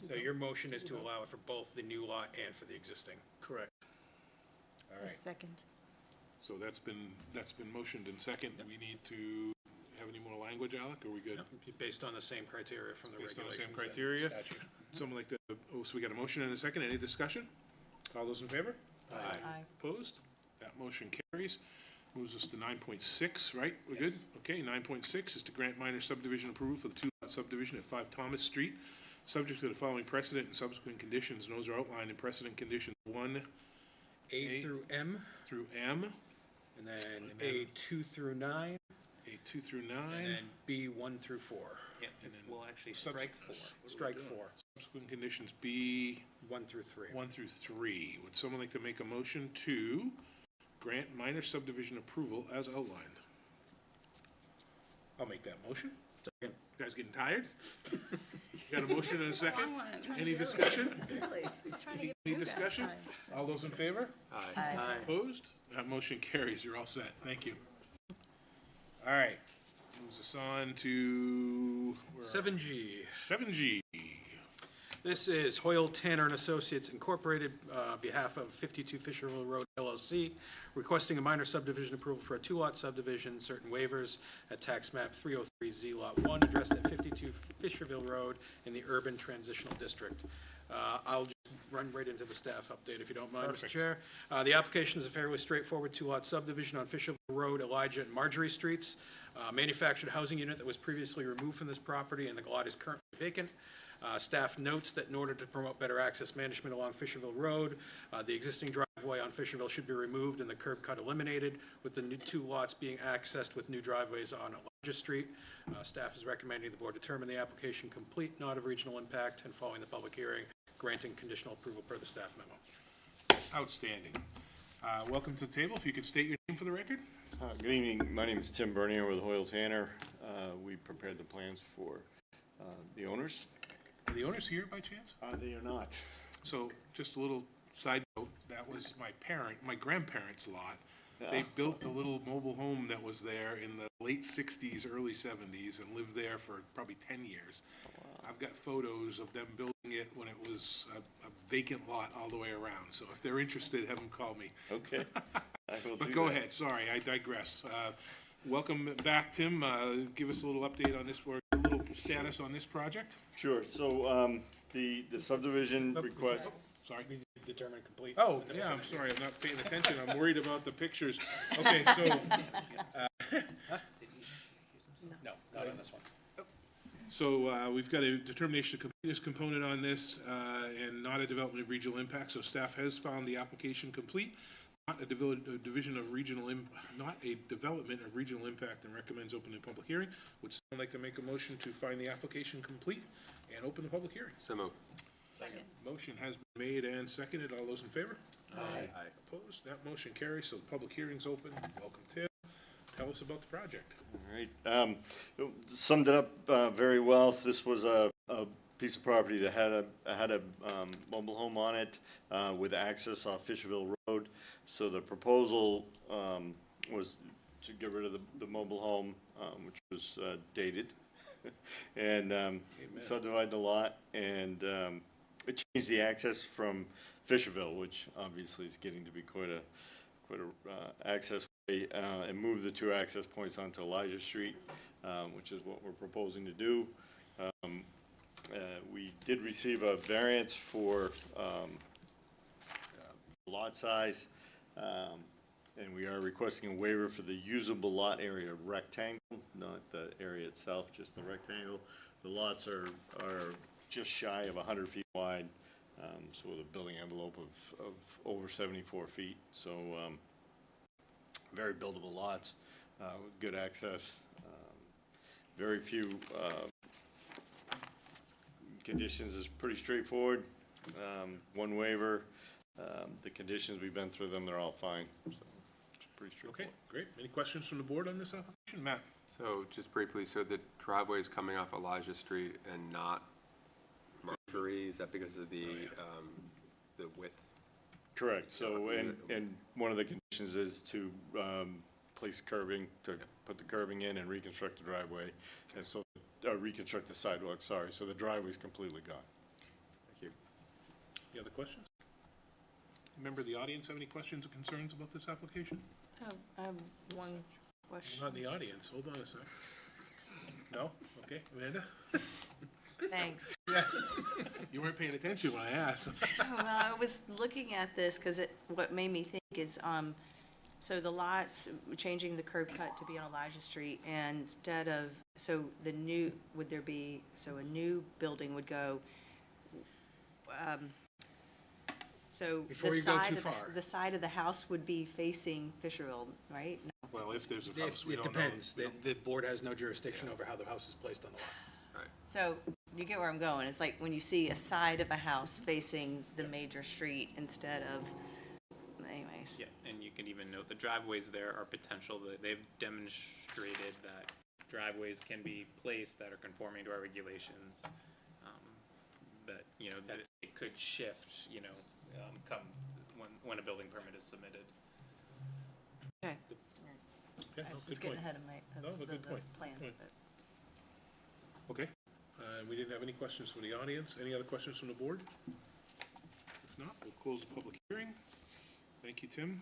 So your motion is to allow it for both the new lot and for the existing. Correct. All right. Second. So that's been motioned in second. Do we need to have any more language, Alec? Are we good? Based on the same criteria from the Based on the regulations. same and criteria? statute. Someone like to, so we got a motion and a second. Any discussion? All those in favor? Aye. Opposed? That motion carries. Moves us to 9.6, right? We're good? Okay, 9.6 is to grant minor subdivision approval for the 2-lot subdivision at 5 Thomas Street, subject to the following precedent and subsequent conditions, and those are outlined in precedent conditions 1 A through M, through M, and then A2 through 9, A2 through 9. and then B1 through 4. Yeah, And then we'll actually strike 4. Strike 4, Subsequent conditions B 1 through 3. 1 through 3. Would someone like to make a motion to grant minor subdivision approval as outlined? I'll make that motion. You guys getting tired? Got a motion and a second? Any discussion? Really? Any discussion? All those in favor? Aye. Opposed? That motion carries. You're all set. Thank you. All right. Moves us on to where are we? 7G. 7G. This is Hoyle Tanner and Associates Incorporated, behalf of 52 Fisherville Road LLC, requesting a minor subdivision approval for a 2-lot subdivision, certain waivers at tax map 303Z Lot 1, addressed at 52 Fisherville Road in the Urban Transitional District. I'll just run right into the staff update if you don't mind, Mr. Perfect. Chair. The application is a fairly straightforward 2-lot subdivision on Fisherville Road, Elijah and Marjorie Streets. Manufactured housing unit that was previously removed from this property, and the lot is currently vacant. Staff notes that in order to promote better access management along Fisherville Road, the existing driveway on Fisherville should be removed and the curb cut eliminated, with the new 2 lots being accessed with new driveways on Elijah Street. Staff is recommending the board determine the application complete, not of regional impact, and following the public hearing, granting conditional approval per the staff memo. Outstanding. Welcome to the table. If you could state your name for the record. Good evening. My name is Tim Bernier with Hoyle Tanner. We prepared the plans for the owners. Are the owners here by chance? They are not. So just a little side note, that was my grandparents' lot. They built the little mobile home that was there in the late 60s, early 70s, and lived there for probably 10 years. Wow. I've got photos of them building it when it was a vacant lot all the way around. So if they're interested, have them call me. Okay. I will But do go that. ahead. Sorry, I digress. Welcome back, Tim. Give us a little update on this, or a little status on this project. Sure. So the subdivision request. Sorry. determine complete. Oh, yeah, I'm sorry, I'm not paying attention, I'm worried about the pictures. Okay, so, No, not on this one. so we've got a determination of completeness component on this, and not a development of regional impact, so staff has found the application complete, not a division of regional, not a development of regional impact, and recommends opening public hearing. Would someone like to make a motion to find the application complete and open the public hearing? So moved. Motion has been made and seconded. All those in favor? Aye. Opposed? That motion carries, so the public hearing's open. Welcome, Tim. Tell us about the project. All right. Summed it up very well. This was a piece of property that had a mobile home on it with access off Fisherville Road. So the proposal was to get rid of the mobile home, which was dated, and subdivide the lot, and it changed the access from Fisherville, which obviously is getting to be quite a access way, and move the two access points onto Elijah Street, which is what we're proposing to do. We did receive a variance for lot size, and we are requesting a waiver for the usable lot area rectangle, not the area itself, just the rectangle. The lots are just shy of 100 feet wide, so with a building envelope of over 74 feet. So very buildable lots, with good access, very few conditions. Is pretty straightforward. One waiver. The conditions, we've been through them, they're all fine. So it's pretty straightforward. Okay, great. Any questions from the board on this application? Matt? So just briefly, so the driveway is coming off Elijah Street and not Marjorie, is that because of the width? Correct. So, and one of the conditions is to place curbing, to put the curbing in and reconstruct the driveway, and so, reconstruct the sidewalk, sorry. So the driveway's completely gone. Thank you. Any other questions? Member of the audience have any questions or concerns about this application? I have one question. Not in the audience. Hold on a sec. No? Okay. Amanda? Thanks. Yeah. You weren't paying attention when I asked. Oh, well, I was looking at this because what made me think is, so the lots, changing the curb cut to be on Elijah Street, and instead of, so the new, would there be, so a new building would go, so Before the you go side too of far. the side of the house would be facing Fisherville, right? No. Well, if there's a house, we It don't know. depends. The board has no jurisdiction over how the house is placed on the lot. So you get where I'm going. It's like when you see a side of a house facing the major street instead of, anyways. Yeah, and you can even note the driveways there are potential, that they've demonstrated that driveways can be placed that are conforming to our regulations. That, you know, that it could shift, you know, come when a building permit is submitted. Okay. Okay, I no, was good getting point. ahead of No, but good point. plan. Good point. but- Okay. We didn't have any questions from the audience. Any other questions from the board? If not, we'll close the public hearing. Thank you, Tim.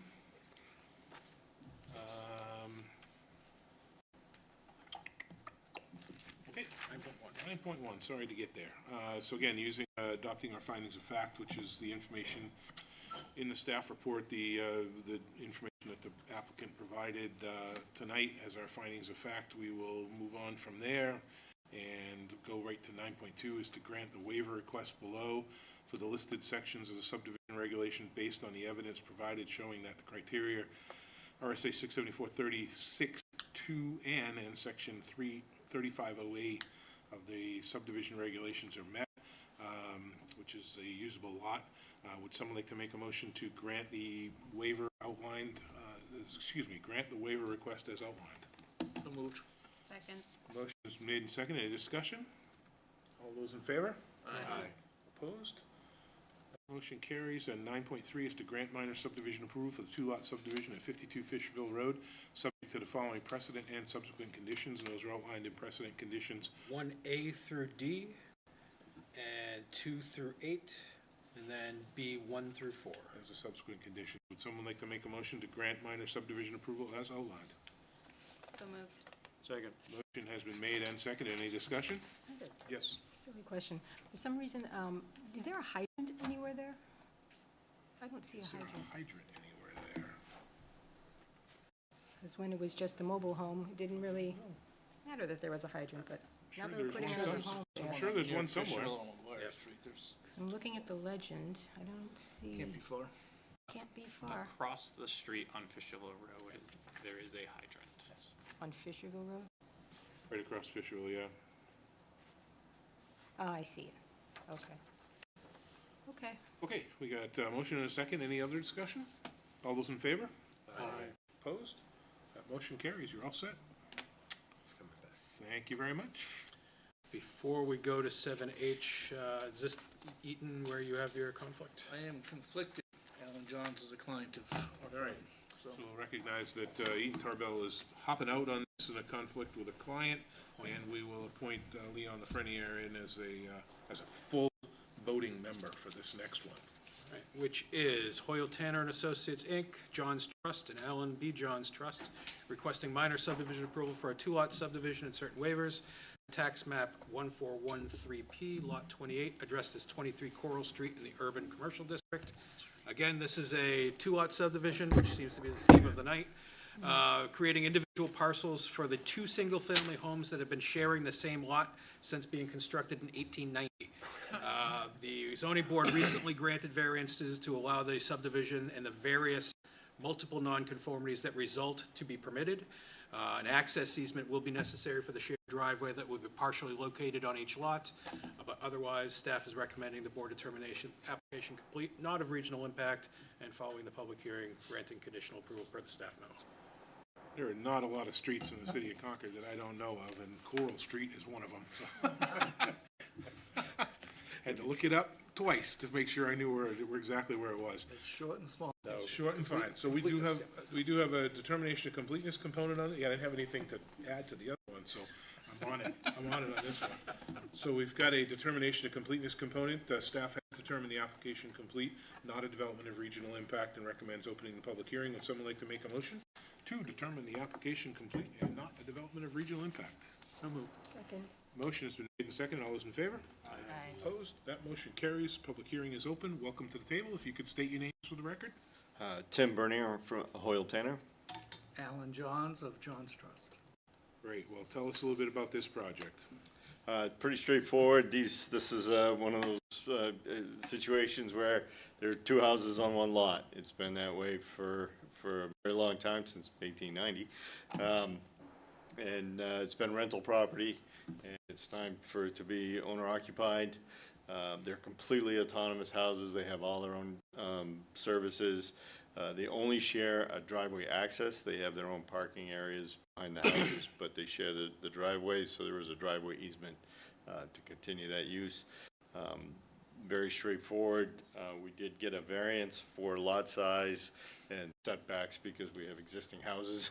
Okay, 9.1, sorry to get there. So again, adopting our findings of fact, which is the information in the staff report, the information that the applicant provided tonight as our findings of fact. We will move on from there and go right to 9.2, is to grant the waiver request below for the listed sections of the subdivision regulation based on the evidence provided showing that the criteria RSA 674-36-2N and section 3508 of the subdivision regulations are met, which is a usable lot. Would someone like to make a motion to grant the waiver outlined, grant the waiver request as outlined? So moved. Second. Motion is made and seconded. Any discussion? All those in favor? Aye. Opposed? Motion carries. And 9.3 is to grant minor subdivision approval for the two-lot subdivision at 52 Fisherville Road, subject to the following precedent and subsequent conditions, and those are outlined in precedent conditions. 1A through D, and 2 through 8, and then B 1 through 4. As a subsequent condition. Would someone like to make a motion to grant minor subdivision approval as outlined? So moved. Second. Motion has been made and seconded. Any discussion? I have a Yes. silly question. For some reason, is there a hydrant anywhere there? I don't see a Is there hydrant. a hydrant anywhere there? Because when it was just the mobile home, it didn't really matter that there was a hydrant, but now Sure they're there's putting one another somewhere. home I'm there. sure there's Near one Fish somewhere. Hill on Water Street, there's, I'm looking at the legend. I don't see, can't be far. can't be far. Across the street on Fishville Road, there is a hydrant. On Fisherville Road? Right across Fisherville, yeah. Oh, I see it. Okay. Okay. Okay, we got a motion and a second. Any other discussion? All those in favor? Aye. Opposed? That motion carries. You're all set. Thank you very much. Before we go to 7H, is this Eaton where you have your conflict? I am conflicted. Alan Johns is a client of our All right. firm, so. So we'll recognize that Eaton Tarbell is hopping out on this in a conflict with a client, and we will appoint Leon Lafreniere as a full voting member for this next one. All right, which is Hoyle Tanner and Associates, Inc., Johns Trust, and Allen B. Johns Trust, requesting minor subdivision approval for a two-lot subdivision and certain waivers. Tax map 1413P, Lot 28, addressed as 23 Coral Street in the Urban Commercial District. Again, this is a two-lot subdivision, which seems to be the theme of the night, creating individual parcels for the two single-family homes that have been sharing the same lot since being constructed in 1890. The zoning board recently granted variances to allow the subdivision and the various multiple nonconformities that result to be permitted. An access easement will be necessary for the shared driveway that will be partially located on each lot, but otherwise, staff is recommending the board determination application complete, not of regional impact, and following the public hearing, granting conditional approval per the staff memo. There are not a lot of streets in the city of Concord that I don't know of, and Coral Street is one of them. So. Had to look it up twice to make sure I knew where exactly where it was. It's short and small. Short and fine. So we do have a determination of completeness component on it. Yeah, I didn't have anything to add to the other one, so I'm on it. I'm on it on this one. So we've got a determination of completeness component. Staff has determined the application complete, not a development of regional impact, and recommends opening the public hearing. Would someone like to make a motion to determine the application complete and not a development of regional impact? So moved. Second. Motion has been made and seconded. All those in favor? Aye. Opposed? That motion carries. Public hearing is open. Welcome to the table. If you could state your names for the record. Tim Bernier from Hoyle Tanner. Alan Johns of Johns Trust. Great. Well, tell us a little bit about this project. Pretty straightforward. This is one of those situations where there are two houses on one lot. It's been that way for a very long time, since 1890. And it's been rental property, and it's time for it to be owner occupied. They're completely autonomous houses. They have all their own services. They only share a driveway access. They have their own parking areas behind the houses, but they share the driveway, so there was a driveway easement to continue that use. Very straightforward. We did get a variance for lot size and setbacks because we have existing houses.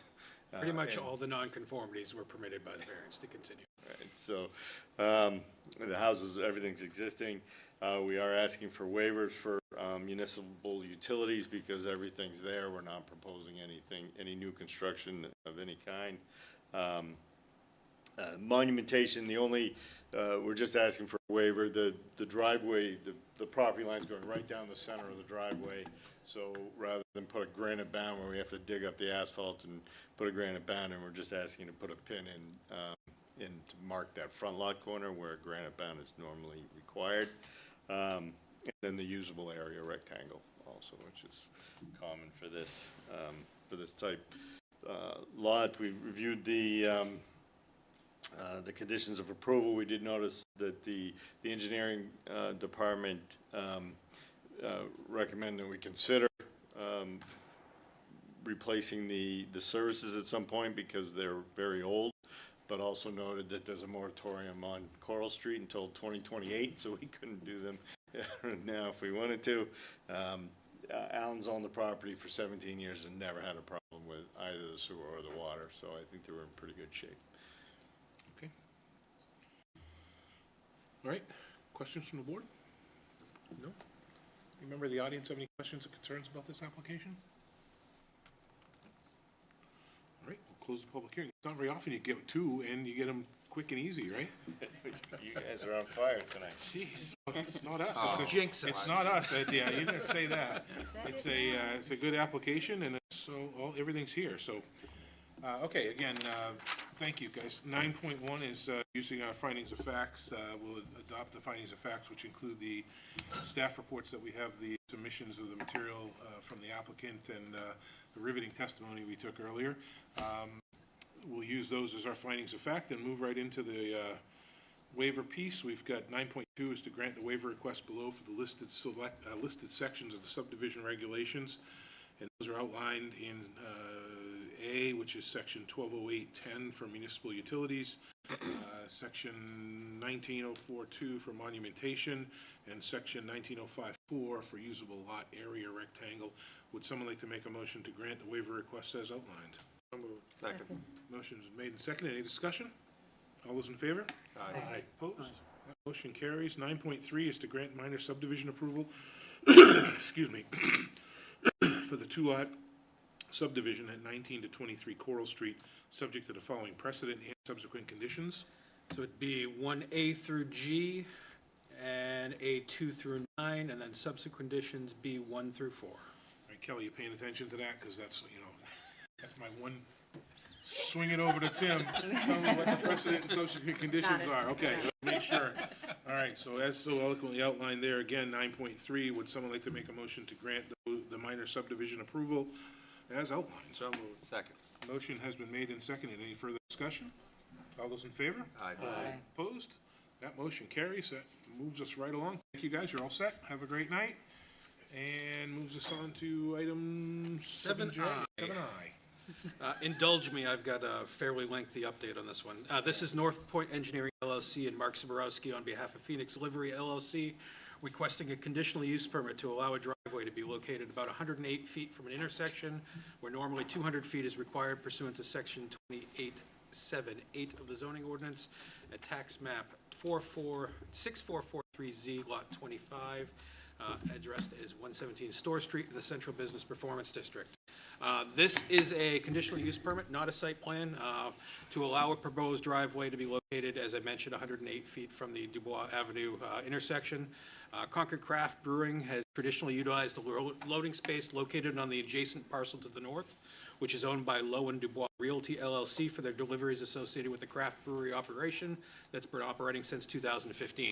Pretty much and- all the nonconformities were permitted by the variance to continue. Right, so the houses, everything's existing. We are asking for waivers for municipal utilities because everything's there. We're not proposing any new construction of any kind. Monumentation, we're just asking for a waiver. The driveway, the property line's going right down the center of the driveway. So rather than put a granite bound where we have to dig up the asphalt and put a granite bound, and we're just asking to put a pin in to mark that front lot corner where a granite bound is normally required. And then the usable area rectangle also, which is common for this type lot. We reviewed the conditions of approval. We did notice that the engineering department recommend that we consider replacing the services at some point because they're very old, but also noted that there's a moratorium on Coral Street until 2028, so we couldn't do them now if we wanted to. Alan's owned the property for 17 years and never had a problem with either the sewer or the water, so I think they were in pretty good shape. Okay. All right. Questions from the board? No? Any member of the audience have any questions or concerns about this application? All right, we'll close the public hearing. It's not very often you get two and you get them quick and easy, right? You guys are on fire tonight. Jeez, it's not us. Oh. Jinx it. It's not us. Yeah, you didn't say that. It's a good application, and it's everything's here. So, okay, again, thank you, guys. 9.1 is using our findings of facts. We'll adopt the findings of facts, which include the staff reports that we have, the submissions of the material from the applicant, and the riveting testimony we took earlier. We'll use those as our findings of fact and move right into the waiver piece. We've got 9.2 is to grant the waiver request below for the listed sections of the subdivision regulations. And those are outlined in A, which is section 120810 for municipal utilities, section 19042 for monumentation, and section 19054 for usable lot area rectangle. Would someone like to make a motion to grant the waiver request as outlined? So moved. Second. Motion is made and seconded. Any discussion? All those in favor? Aye. Opposed? That motion carries. 9.3 is to grant minor subdivision approval, excuse me, for the two-lot subdivision at 19 to 23 Coral Street, subject to the following precedent and subsequent conditions. So it'd be 1A through G, and A2 through 9, and then subsequent conditions B1 through 4. All right, Kelly, you paying attention to that? Because that's, that's my one. Swing it over to Tim. Tell me what the precedent and subsequent conditions are. Okay, make sure. All right, so as so eloquently outlined there, again, 9.3, would someone like to make a motion to grant the minor subdivision approval as outlined? So moved. Second. Motion has been made and seconded. Any further discussion? All those in favor? Aye. Opposed? That motion carries. That moves us right along. Thank you, guys. You're all set. Have a great night. And moves us on to item 7J. 7I. Indulge me, I've got a fairly lengthy update on this one. This is North Point Engineering LLC and Mark Zaborowski on behalf of Phoenix Livery LLC, requesting a conditional use permit to allow a driveway to be located about 108 feet from an intersection where normally 200 feet is required pursuant to section 2878 of the zoning ordinance at tax map 6443Z lot 25, addressed as 117 Store Street in the Central Business Performance District. This is a conditional use permit, not a site plan, to allow a proposed driveway to be located, as I mentioned, 108 feet from the Dubois Avenue intersection. Concord Craft Brewing has traditionally utilized a loading space located on the adjacent parcel to the north, which is owned by Lowe and Dubois Realty LLC for their deliveries associated with the craft brewery operation that's been operating since 2015.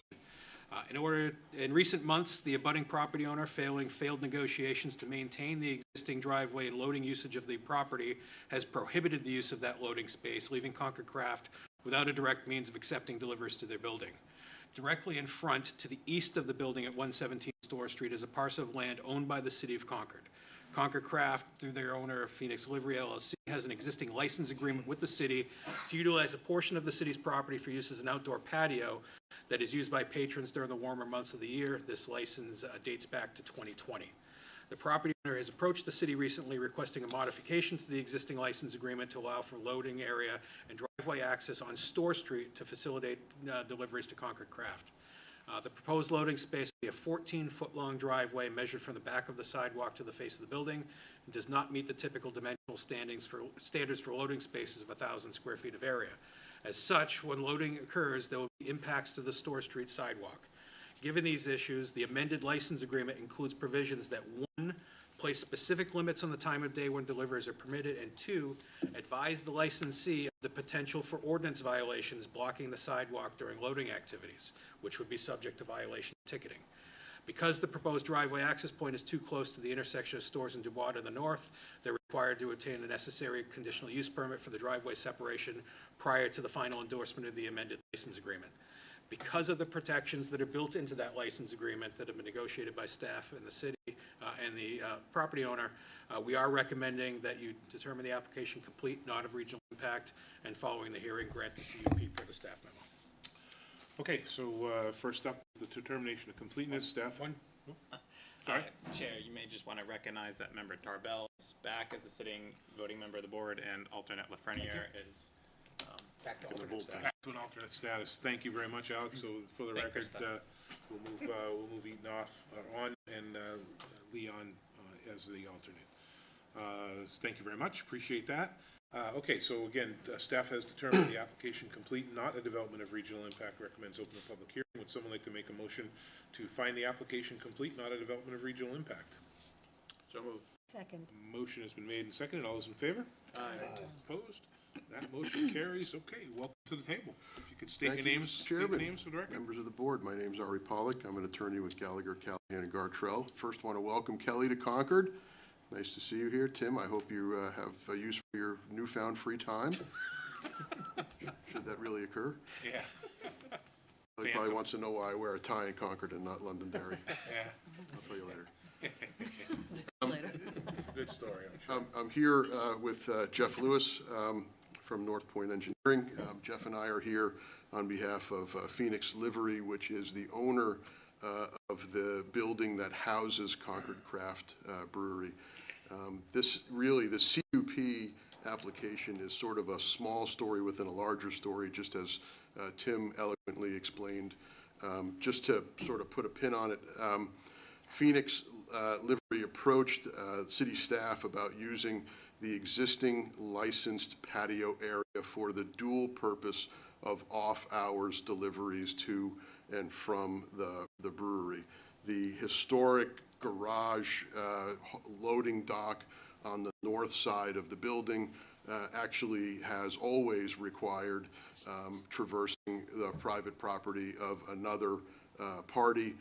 In recent months, the abutting property owner, failed negotiations to maintain the existing driveway and loading usage of the property, has prohibited the use of that loading space, leaving Concord Craft without a direct means of accepting deliveries to their building. Directly in front, to the east of the building at 117 Store Street, is a parcel of land owned by the City of Concord. Concord Craft, through their owner, Phoenix Livery LLC, has an existing license agreement with the city to utilize a portion of the city's property for use as an outdoor patio that is used by patrons during the warmer months of the year. This license dates back to 2020. The property owner has approached the city recently requesting a modification to the existing license agreement to allow for loading area and driveway access on Store Street to facilitate deliveries to Concord Craft. The proposed loading space will be a 14-foot-long driveway measured from the back of the sidewalk to the face of the building and does not meet the typical dimensional standards for loading spaces of 1,000 square feet of area. As such, when loading occurs, there will be impacts to the Store Street sidewalk. Given these issues, the amended license agreement includes provisions that, 1, place specific limits on the time of day when deliveries are permitted, and 2, advise the licensee of the potential for ordinance violations blocking the sidewalk during loading activities, which would be subject to violation ticketing. Because the proposed driveway access point is too close to the intersection of Stores and Dubois to the north, they're required to obtain the necessary conditional use permit for the driveway separation prior to the final endorsement of the amended license agreement. Because of the protections that are built into that license agreement that have been negotiated by staff and the city and the property owner, we are recommending that you determine the application complete, not of regional impact, and following the hearing, grant the CUP per the staff memo. Okay, so first up is the determination of completeness. Staff one. Sorry. Chair, you may just want to recognize that member Tarbell is back as a sitting voting member of the board, and alternate Lafreniere is Back to alternate status. Back to an alternate status. Thank you very much, Alex. So for the record, we'll move Eaton on and Leon as the alternate. Thank you very much. Appreciate that. Okay, so again, staff has determined the application complete, not a development of regional impact, recommends open a public hearing. Would someone like to make a motion to find the application complete, not a development of regional impact? So moved. Second. Motion has been made and seconded. All those in favor? Aye. Opposed? That motion carries. Okay, welcome to the table. If you could state your Thank you, names, Mr. state your Chairman. names for the record. Members of the board, my name's Ari Pollock. I'm an attorney with Gallagher, Callahan, and Gartrell. First, want to welcome Kelly to Concord. Nice to see you here. Tim, I hope you have a use for your newfound free time. Should that really occur? Yeah. He probably wants to know why I wear a tie in Concord and not Londonderry. Yeah. I'll tell you later. Later. It's a good story, I'm sure. I'm here with Jeff Lewis from North Point Engineering. Jeff and I are here on behalf of Phoenix Livery, which is the owner of the building that houses Concord Craft Brewery. This really, the CUP application is sort of a small story within a larger story, just as Tim eloquently explained. Just to sort of put a pin on it, Phoenix Livery approached city staff about using the existing licensed patio area for the dual purpose of off-hours deliveries to and from the brewery. The historic garage loading dock on the north side of the building actually has always required traversing the private property of another party,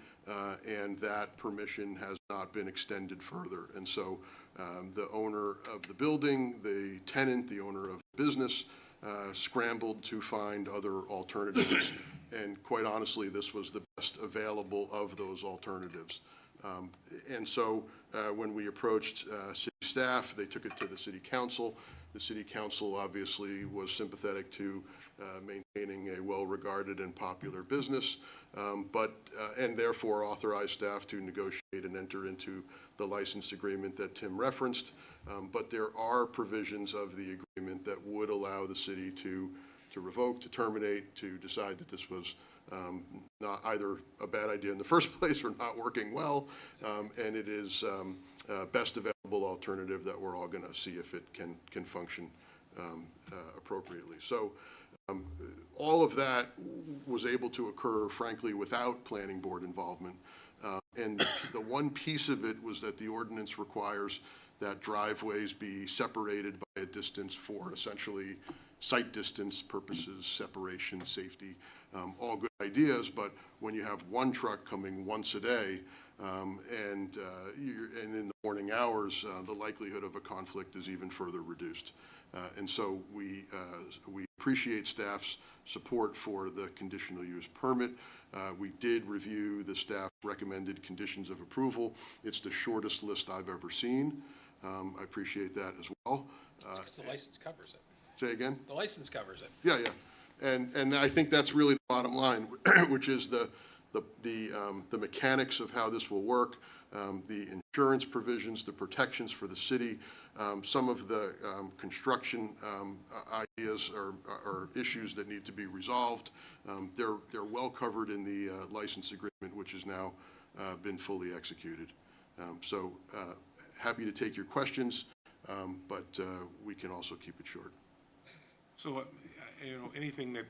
and that permission has not been extended further. And so the owner of the building, the tenant, the owner of the business scrambled to find other alternatives. And quite honestly, this was the best available of those alternatives. And so when we approached city staff, they took it to the city council. The city council obviously was sympathetic to maintaining a well-regarded and popular business, and therefore authorized staff to negotiate and enter into the license agreement that Tim referenced. But there are provisions of the agreement that would allow the city to revoke, to terminate, to decide that this was not either a bad idea in the first place or not working well, and it is best available alternative that we're all going to see if it can function appropriately. So all of that was able to occur, frankly, without planning board involvement. And the one piece of it was that the ordinance requires that driveways be separated by a distance for essentially sight distance purposes, separation, safety, all good ideas, but when you have one truck coming once a day, and in the morning hours, the likelihood of a conflict is even further reduced. And so we appreciate staff's support for the conditional use permit. We did review the staff recommended conditions of approval. It's the shortest list I've ever seen. I appreciate that as well. Because the license covers it. Say again? The license covers it. Yeah, yeah. And I think that's really the bottom line, which is the mechanics of how this will work, the insurance provisions, the protections for the city, some of the construction ideas or issues that need to be resolved. They're well covered in the license agreement, which has now been fully executed. So happy to take your questions, but we can also keep it short. So, anything that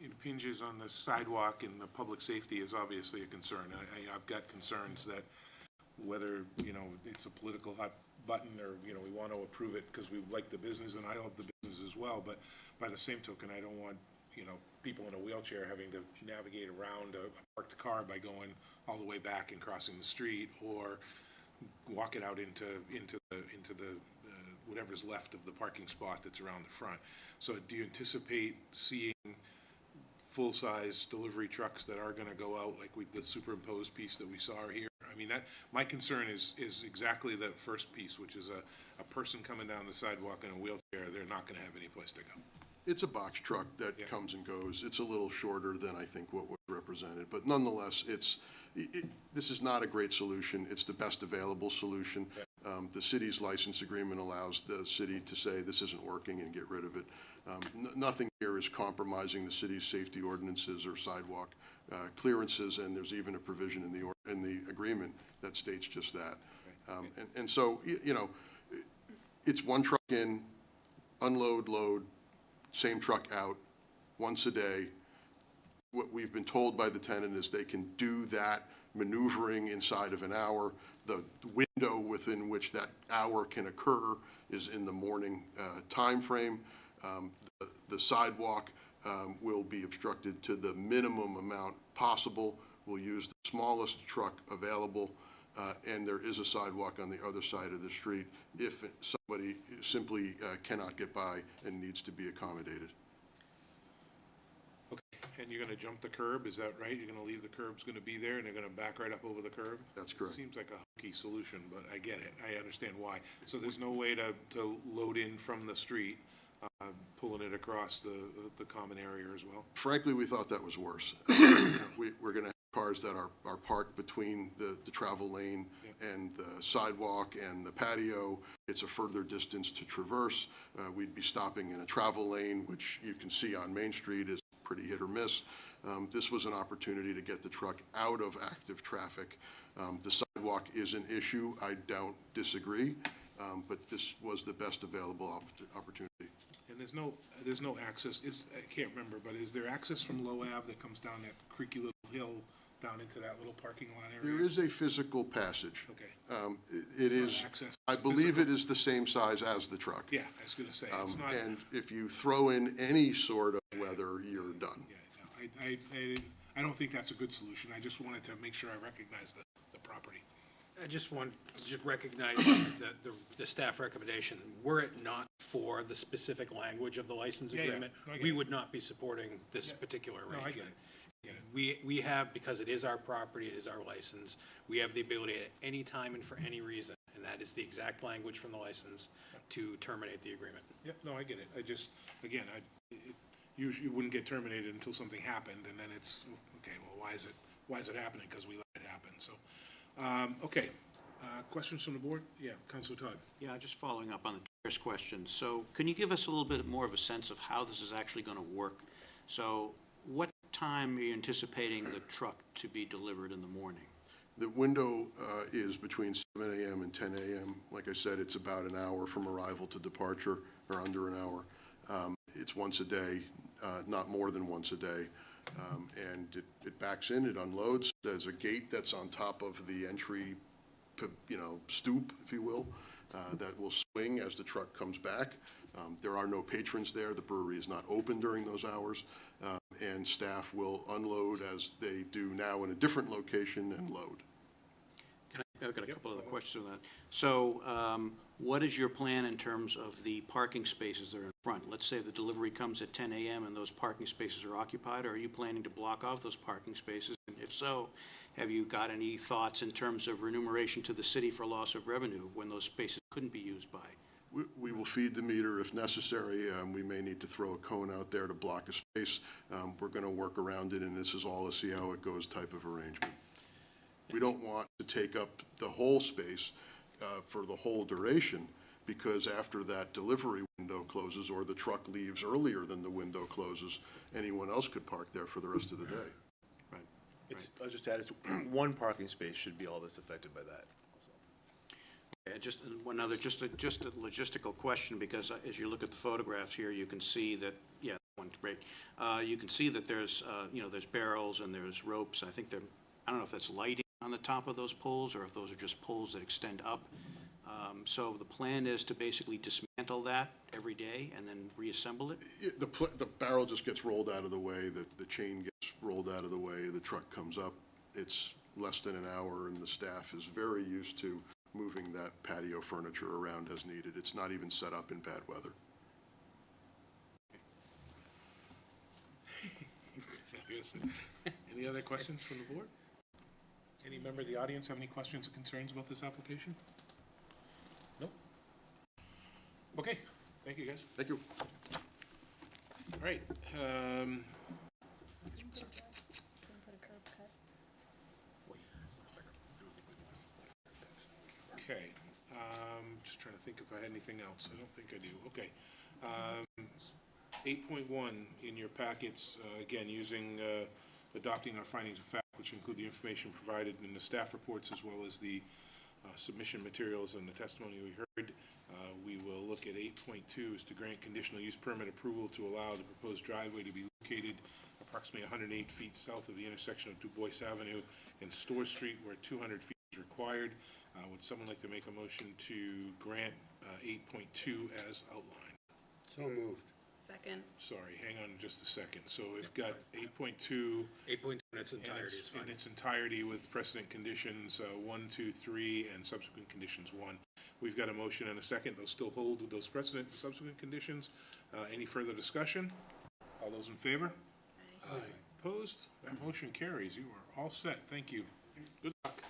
impinges on the sidewalk and the public safety is obviously a concern. I've got concerns that whether, it's a political hot button or, we want to approve it because we like the business, and I love the business as well, but by the same token, I don't want, people in a wheelchair having to navigate around a parked car by going all the way back and crossing the street, or walking out into the whatever's left of the parking spot that's around the front. So do you anticipate seeing full-size delivery trucks that are going to go out like the superimposed piece that we saw here? I mean, my concern is exactly the first piece, which is a person coming down the sidewalk in a wheelchair. They're not going to have any place to go. It's a box truck that comes and goes. It's a little shorter than I think what was represented, but nonetheless, this is not a great solution. It's the best available solution. The city's license agreement allows the city to say this isn't working and get rid of it. Nothing here is compromising the city's safety ordinances or sidewalk clearances, and there's even a provision in the agreement that states just that. And so, it's one truck in, unload, load, same truck out, once a day. What we've been told by the tenant is they can do that maneuvering inside of an hour. The window within which that hour can occur is in the morning time frame. The sidewalk will be obstructed to the minimum amount possible. We'll use the smallest truck available, and there is a sidewalk on the other side of the street if somebody simply cannot get by and needs to be accommodated. Okay, and you're gonna jump the curb, is that right? You're gonna leave the curb's gonna be there and they're gonna back right up over the curb? That's correct. Seems like a hokey solution, but I get it. I understand why. So there's no way to load in from the street, pulling it across the common area as well? Frankly, we thought that was worse. We're going to have cars that are parked between the travel lane and the sidewalk and the patio. It's a further distance to traverse. We'd be stopping in a travel lane, which you can see on Main Street is pretty hit or miss. This was an opportunity to get the truck out of active traffic. The sidewalk is an issue. I don't disagree, but this was the best available opportunity. And there's no access, I can't remember, but is there access from Low Ave that comes down that creaky little hill down into that little parking lot area? There is a physical passage. Okay. It is, access, I believe it is the same size as the truck. Yeah, I was gonna say, it's not. And if you throw in any sort of weather, you're done. Yeah, no, I don't think that's a good solution. I just wanted to make sure I recognize the property. I just want to just recognize the staff recommendation. Were it not for the specific language of the license agreement, we would not be supporting this particular arrangement. No, I get it. We have, because it is our property, it is our license, we have the ability at any time and for any reason, and that is the exact language from the license, to terminate the agreement. Yep, no, I get it. I just, again, usually wouldn't get terminated until something happened, and then it's, okay, well, why is it happening? Because we let it happen, so. Okay, questions from the board? Yeah, Councilor Todd. Yeah, just following up on the chair's question. So can you give us a little bit more of a sense of how this is actually going to work? So what time are you anticipating the truck to be delivered in the morning? The window is between 7 a.m. and 10 a.m. Like I said, it's about an hour from arrival to departure, or under an hour. It's once a day, not more than once a day. And it backs in, it unloads. There's a gate that's on top of the entry, stoop, if you will, that will swing as the truck comes back. There are no patrons there. The brewery is not open during those hours. And staff will unload as they do now in a different location and load. I've got a couple other questions on that. So what is your plan in terms of the parking spaces that are in front? Let's say the delivery comes at 10 a.m. and those parking spaces are occupied. Are you planning to block off those parking spaces? And if so, have you got any thoughts in terms of remuneration to the city for loss of revenue when those spaces couldn't be used by? We will feed the meter if necessary. We may need to throw a cone out there to block a space. We're going to work around it, and this is all a see how it goes type of arrangement. We don't want to take up the whole space for the whole duration, because after that delivery window closes or the truck leaves earlier than the window closes, anyone else could park there for the rest of the day. Right. I'll just add, one parking space should be all that's affected by that. Okay, just one other, just a logistical question, because as you look at the photographs here, you can see that, yeah, that one's great. You can see that there's, there's barrels and there's ropes. I think I don't know if that's lighting on the top of those poles or if those are just poles that extend up. So the plan is to basically dismantle that every day and then reassemble it? The barrel just gets rolled out of the way, the chain gets rolled out of the way, the truck comes up. It's less than an hour, and the staff is very used to moving that patio furniture around as needed. It's not even set up in bad weather. Any other questions from the board? Any member of the audience have any questions or concerns about this application? Nope. Okay, thank you, guys. Thank you. All right. Okay, just trying to think if I had anything else. I don't think I do. Okay. 8.1 in your packets, again, using, adopting our findings of fact, which include the information provided in the staff reports as well as the submission materials and the testimony we heard, we will look at 8.2 is to grant conditional use permit approval to allow the proposed driveway to be located approximately 108 feet south of the intersection of Du Bois Avenue and Store Street, where 200 feet is required. Would someone like to make a motion to grant 8.2 as outlined? So moved. Second. Sorry, hang on just a second. So we've got 8.2 8.2 in its entirety is fine. in its entirety with precedent conditions 1, 2, 3, and subsequent conditions 1. We've got a motion and a second. Those still hold with those precedent and subsequent conditions. Any further discussion? All those in favor? Aye. Opposed? That motion carries. You are all set. Thank you. Good luck.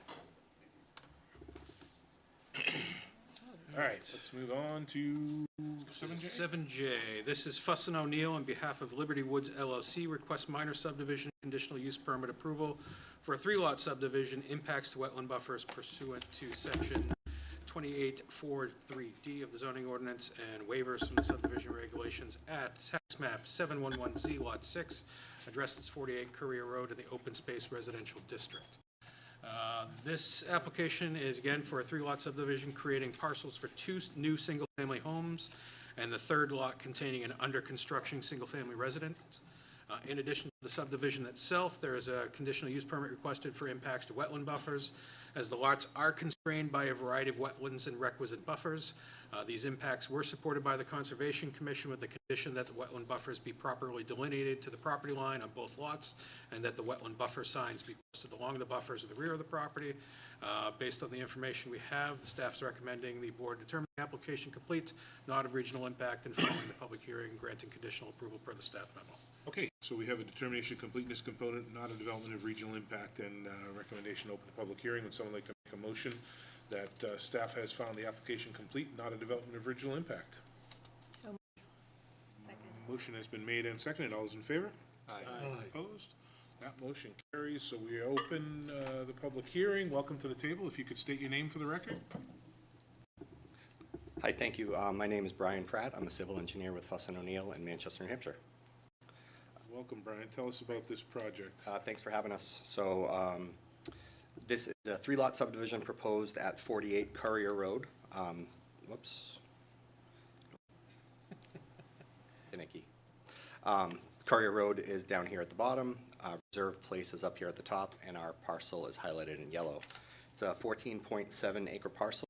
All right, let's move on to 7J. 7J, this is Fussin O'Neill on behalf of Liberty Woods LLC, requests minor subdivision conditional use permit approval for a 3-lot subdivision, impacts to wetland buffers pursuant to section 2843D of the zoning ordinance, and waivers from the subdivision regulations at tax map 711Z Lot 6, address is 48 Courier Road in the open space residential district. This application is again for a 3-lot subdivision creating parcels for 2 new single-family homes and the 3rd lot containing an under-construction single-family residence. In addition to the subdivision itself, there is a conditional use permit requested for impacts to wetland buffers, as the lots are constrained by a variety of wetlands and requisite buffers. These impacts were supported by the Conservation Commission with the condition that the wetland buffers be properly delineated to the property line on both lots, and that the wetland buffer signs be posted along the buffers of the rear of the property. Based on the information we have, the staff is recommending the board determine the application complete, not of regional impact, and following the public hearing, granting conditional approval per the staff memo. Okay, so we have a determination of completeness component, not a development of regional impact, and recommendation to open the public hearing. Would someone like to make a motion that staff has found the application complete, not a development of regional impact? So, Motion has been made and seconded. All those in favor? Aye. Opposed? That motion carries. So we open the public hearing. Welcome to the table. If you could state your name for the record. Hi, thank you. My name is Brian Pratt. I'm a civil engineer with Fussin O'Neill in Manchester, New Hampshire. Welcome, Brian. Tell us about this project. Thanks for having us. So this is a 3-lot subdivision proposed at 48 Courier Road. Whoops. Finicky. Courier Road is down here at the bottom. Reserved place is up here at the top, and our parcel is highlighted in yellow. It's a 14.7 acre parcel.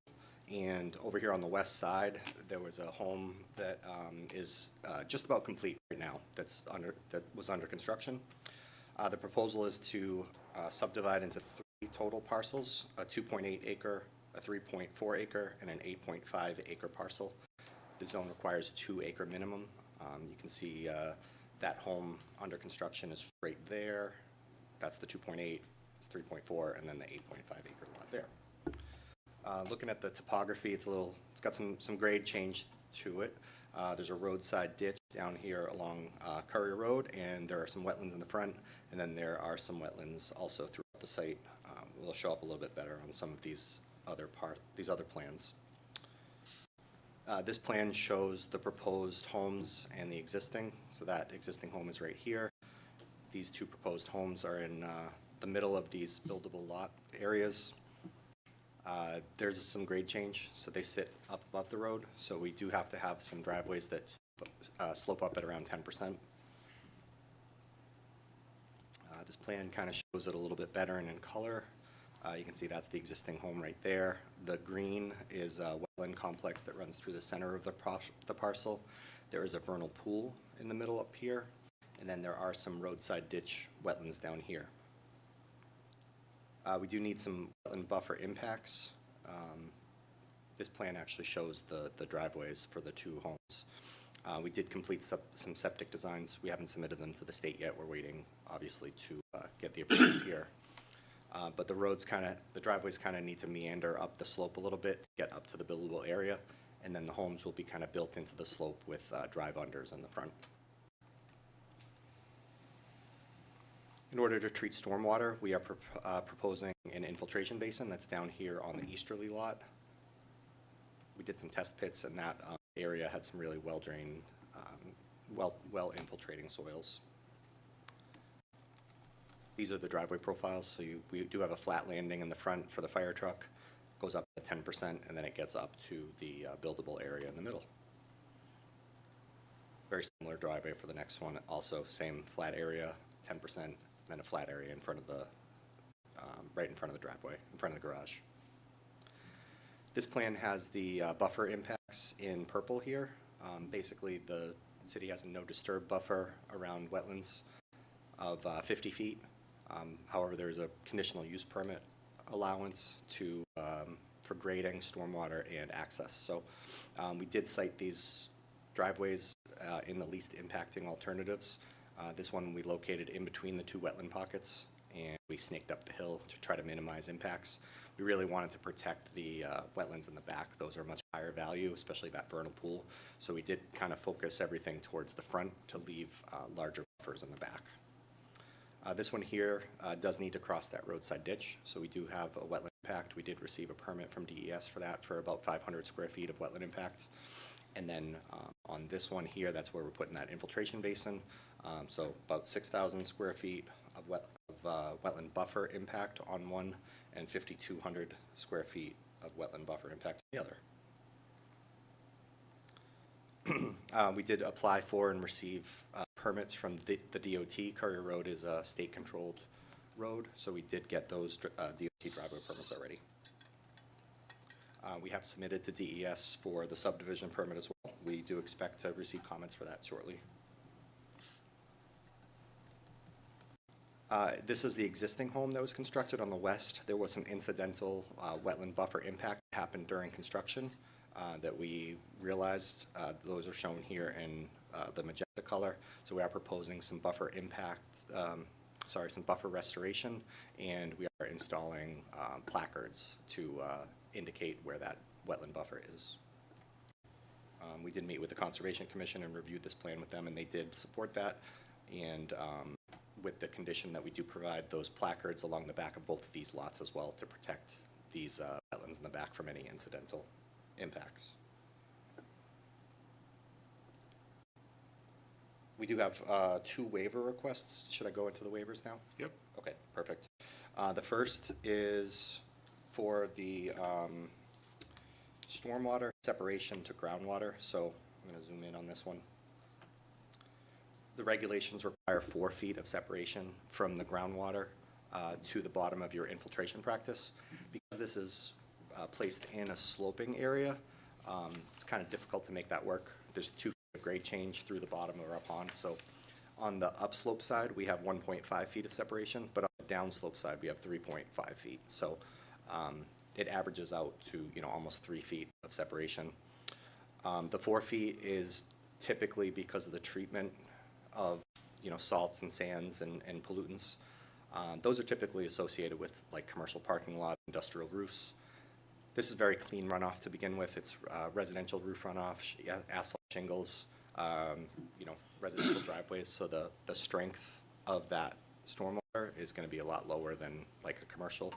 And over here on the west side, there was a home that is just about complete right now. That was under construction. The proposal is to subdivide into 3 total parcels: a 2.8 acre, a 3.4 acre, and an 8.5 acre parcel. The zone requires 2 acre minimum. You can see that home under construction is right there. That's the 2.8, 3.4, and then the 8.5 acre lot there. Looking at the topography, it's got some grade change to it. There's a roadside ditch down here along Courier Road, and there are some wetlands in the front, and then there are some wetlands also throughout the site. Will show up a little bit better on some of these other plans. This plan shows the proposed homes and the existing. So that existing home is right here. These 2 proposed homes are in the middle of these buildable lot areas. There's some grade change, so they sit up above the road. So we do have to have some driveways that slope up at around 10%. This plan kind of shows it a little bit better and in color. You can see that's the existing home right there. The green is a wetland complex that runs through the center of the parcel. There is a vernal pool in the middle up here, and then there are some roadside ditch wetlands down here. We do need some wetland buffer impacts. This plan actually shows the driveways for the 2 homes. We did complete some septic designs. We haven't submitted them to the state yet. We're waiting, obviously, to get the approvals here. But the driveways kind of need to meander up the slope a little bit to get up to the buildable area, and then the homes will be kind of built into the slope with drive-unders in the front. In order to treat stormwater, we are proposing an infiltration basin that's down here on the easterly lot. We did some test pits, and that area had some really well-drained, well-infiltrating soils. These are the driveway profiles. So we do have a flat landing in the front for the fire truck. goes up to 10%, and then it gets up to the buildable area in the middle. Very similar driveway for the next one, also same flat area, 10%, then a flat area in front of the, right in front of the driveway, in front of the garage. This plan has the buffer impacts in purple here. Basically, the city has a no disturb buffer around wetlands of 50 feet. However, there's a conditional use permit allowance to for grading, stormwater, and access. So we did cite these driveways in the least impacting alternatives. This one we located in between the two wetland pockets, and we snaked up the hill to try to minimize impacts. We really wanted to protect the wetlands in the back. Those are much higher value, especially that vernal pool. So we did kind of focus everything towards the front to leave larger buffers in the back. This one here does need to cross that roadside ditch, so we do have a wetland impact. We did receive a permit from DES for that for about 500 square feet of wetland impact. And then on this one here, that's where we're putting that infiltration basin. So about 6,000 square feet of wetland buffer impact on one, and 5,200 square feet of wetland buffer impact on the other. We did apply for and receive permits from the DOT. Courier Road is a state-controlled road, so we did get those DOT driveway permits already. We have submitted to DES for the subdivision permit as well. We do expect to receive comments for that shortly. This is the existing home that was constructed on the west. There was some incidental wetland buffer impact that happened during construction that we realized. Those are shown here in the magenta color. So we are proposing some buffer impact, some buffer restoration, and we are installing placards to indicate where that wetland buffer is. We did meet with the Conservation Commission and reviewed this plan with them, and they did support that. And with the condition that we do provide those placards along the back of both of these lots as well to protect these wetlands in the back from any incidental impacts. We do have 2 waiver requests. Should I go into the waivers now? Yep. Okay, perfect. The first is for the stormwater separation to groundwater. So I'm going to zoom in on this one. The regulations require 4 feet of separation from the groundwater to the bottom of your infiltration practice. Because this is placed in a sloping area, it's kind of difficult to make that work. There's 2 feet of grade change through the bottom of our pond. So on the upslope side, we have 1.5 feet of separation, but on the downslope side, we have 3.5 feet. So it averages out to almost 3 feet of separation. The 4 feet is typically because of the treatment of salts and sands and pollutants. Those are typically associated with like commercial parking lots, industrial roofs. This is very clean runoff to begin with. It's residential roof runoff, asphalt shingles, residential driveways. So the strength of that stormwater is going to be a lot lower than like a commercial.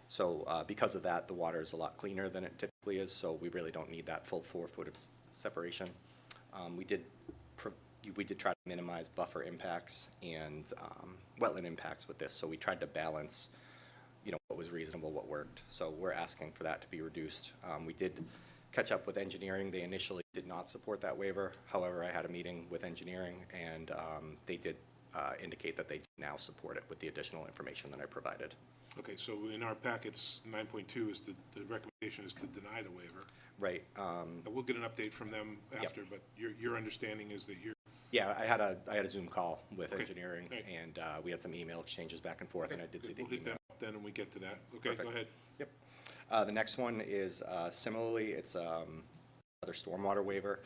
So because of that, the water is a lot cleaner than it typically is. So we really don't need that full 4 foot of separation. We did try to minimize buffer impacts and wetland impacts with this. So we tried to balance, what was reasonable, what worked. So we're asking for that to be reduced. We did catch up with engineering. They initially did not support that waiver. However, I had a meeting with engineering, and they did indicate that they do now support it with the additional information that I provided. Okay, so in our packets, 9.2 is the recommendation is to deny the waiver. Right. We'll get an update from them after, but your understanding is that you're... Yeah, I had a Zoom call with Okay. engineering, Right. and we had some email exchanges back and forth, and I did see the We'll hit email. that up then when we get to that. Okay, Perfect. go ahead. Yep. The next one is similarly, it's another stormwater waiver.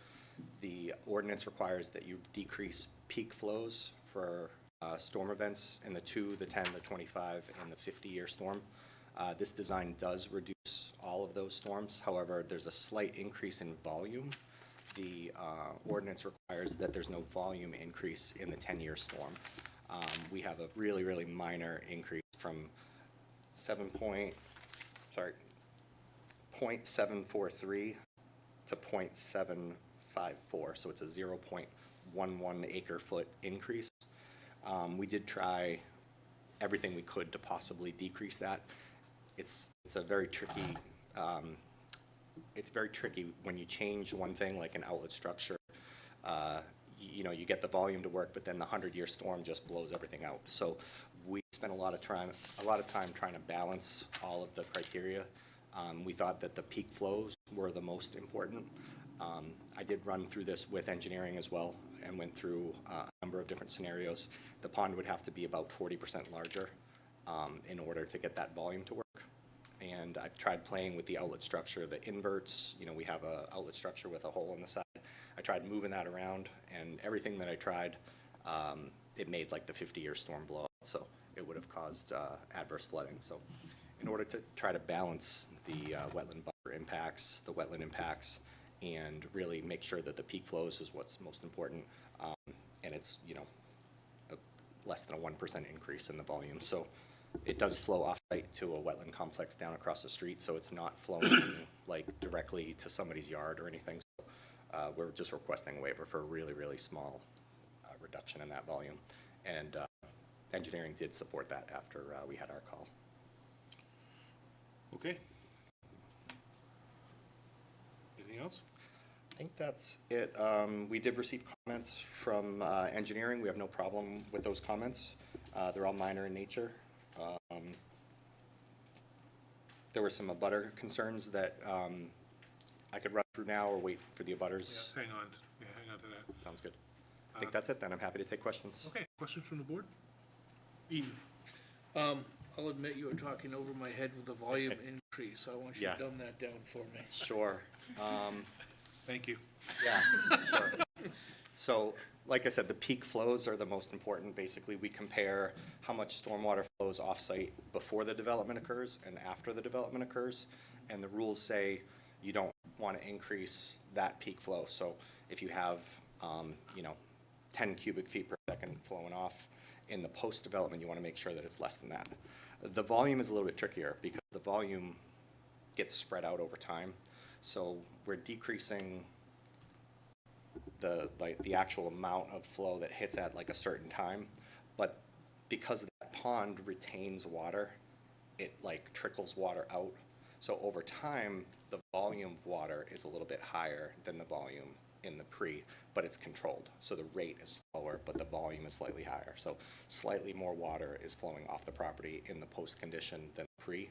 The ordinance requires that you decrease peak flows for storm events in the 2, the 10, the 25, and the 50-year storm. This design does reduce all of those storms. However, there's a slight increase in volume. The ordinance requires that there's no volume increase in the 10-year storm. We have a really, really minor increase from 0.743 to 0.754, so it's a 0.11 acre foot increase. We did try everything we could to possibly decrease that. It's a very tricky it's very tricky when you change one thing like an outlet structure. You get the volume to work, but then the 100-year storm just blows everything out. So we spent a lot of time trying to balance all of the criteria. We thought that the peak flows were the most important. I did run through this with engineering as well and went through a number of different scenarios. The pond would have to be about 40% larger in order to get that volume to work. And I tried playing with the outlet structure, the inverts. We have an outlet structure with a hole in the side. I tried moving that around, and everything that I tried, it made like the 50-year storm blow out, so it would have caused adverse flooding. So in order to try to balance the wetland buffer impacts, the wetland impacts, and really make sure that the peak flows is what's most important, and it's less than a 1% increase in the volume. So it does flow off-site to a wetland complex down across the street, so it's not flowing like directly to somebody's yard or anything. So we're just requesting a waiver for a really, really small reduction in that volume. And engineering did support that after we had our call. Okay. Anything else? I think that's it. We did receive comments from engineering. We have no problem with those comments. They're all minor in nature. There were some abutter concerns that I could run through now or wait for the abutters. Yeah, hang on to that. Sounds good. I think that's it then. I'm happy to take questions. Okay, questions from the board? Eden? I'll admit you were talking over my head with the volume increase. I want you to dumb that down for me. Sure. Thank you. Yeah, sure. So, like I said, the peak flows are the most important. Basically, we compare how much stormwater flows off-site before the development occurs and after the development occurs. And the rules say you don't want to increase that peak flow. So if you have, 10 cubic feet per second flowing off, in the post-development, you want to make sure that it's less than that. The volume is a little bit trickier because the volume gets spread out over time. So we're decreasing the actual amount of flow that hits at like a certain time, but because that pond retains water, it like trickles water out. So over time, the volume of water is a little bit higher than the volume in the pre, but it's controlled. So the rate is slower, but the volume is slightly higher. So slightly more water is flowing off the property in the post condition than pre,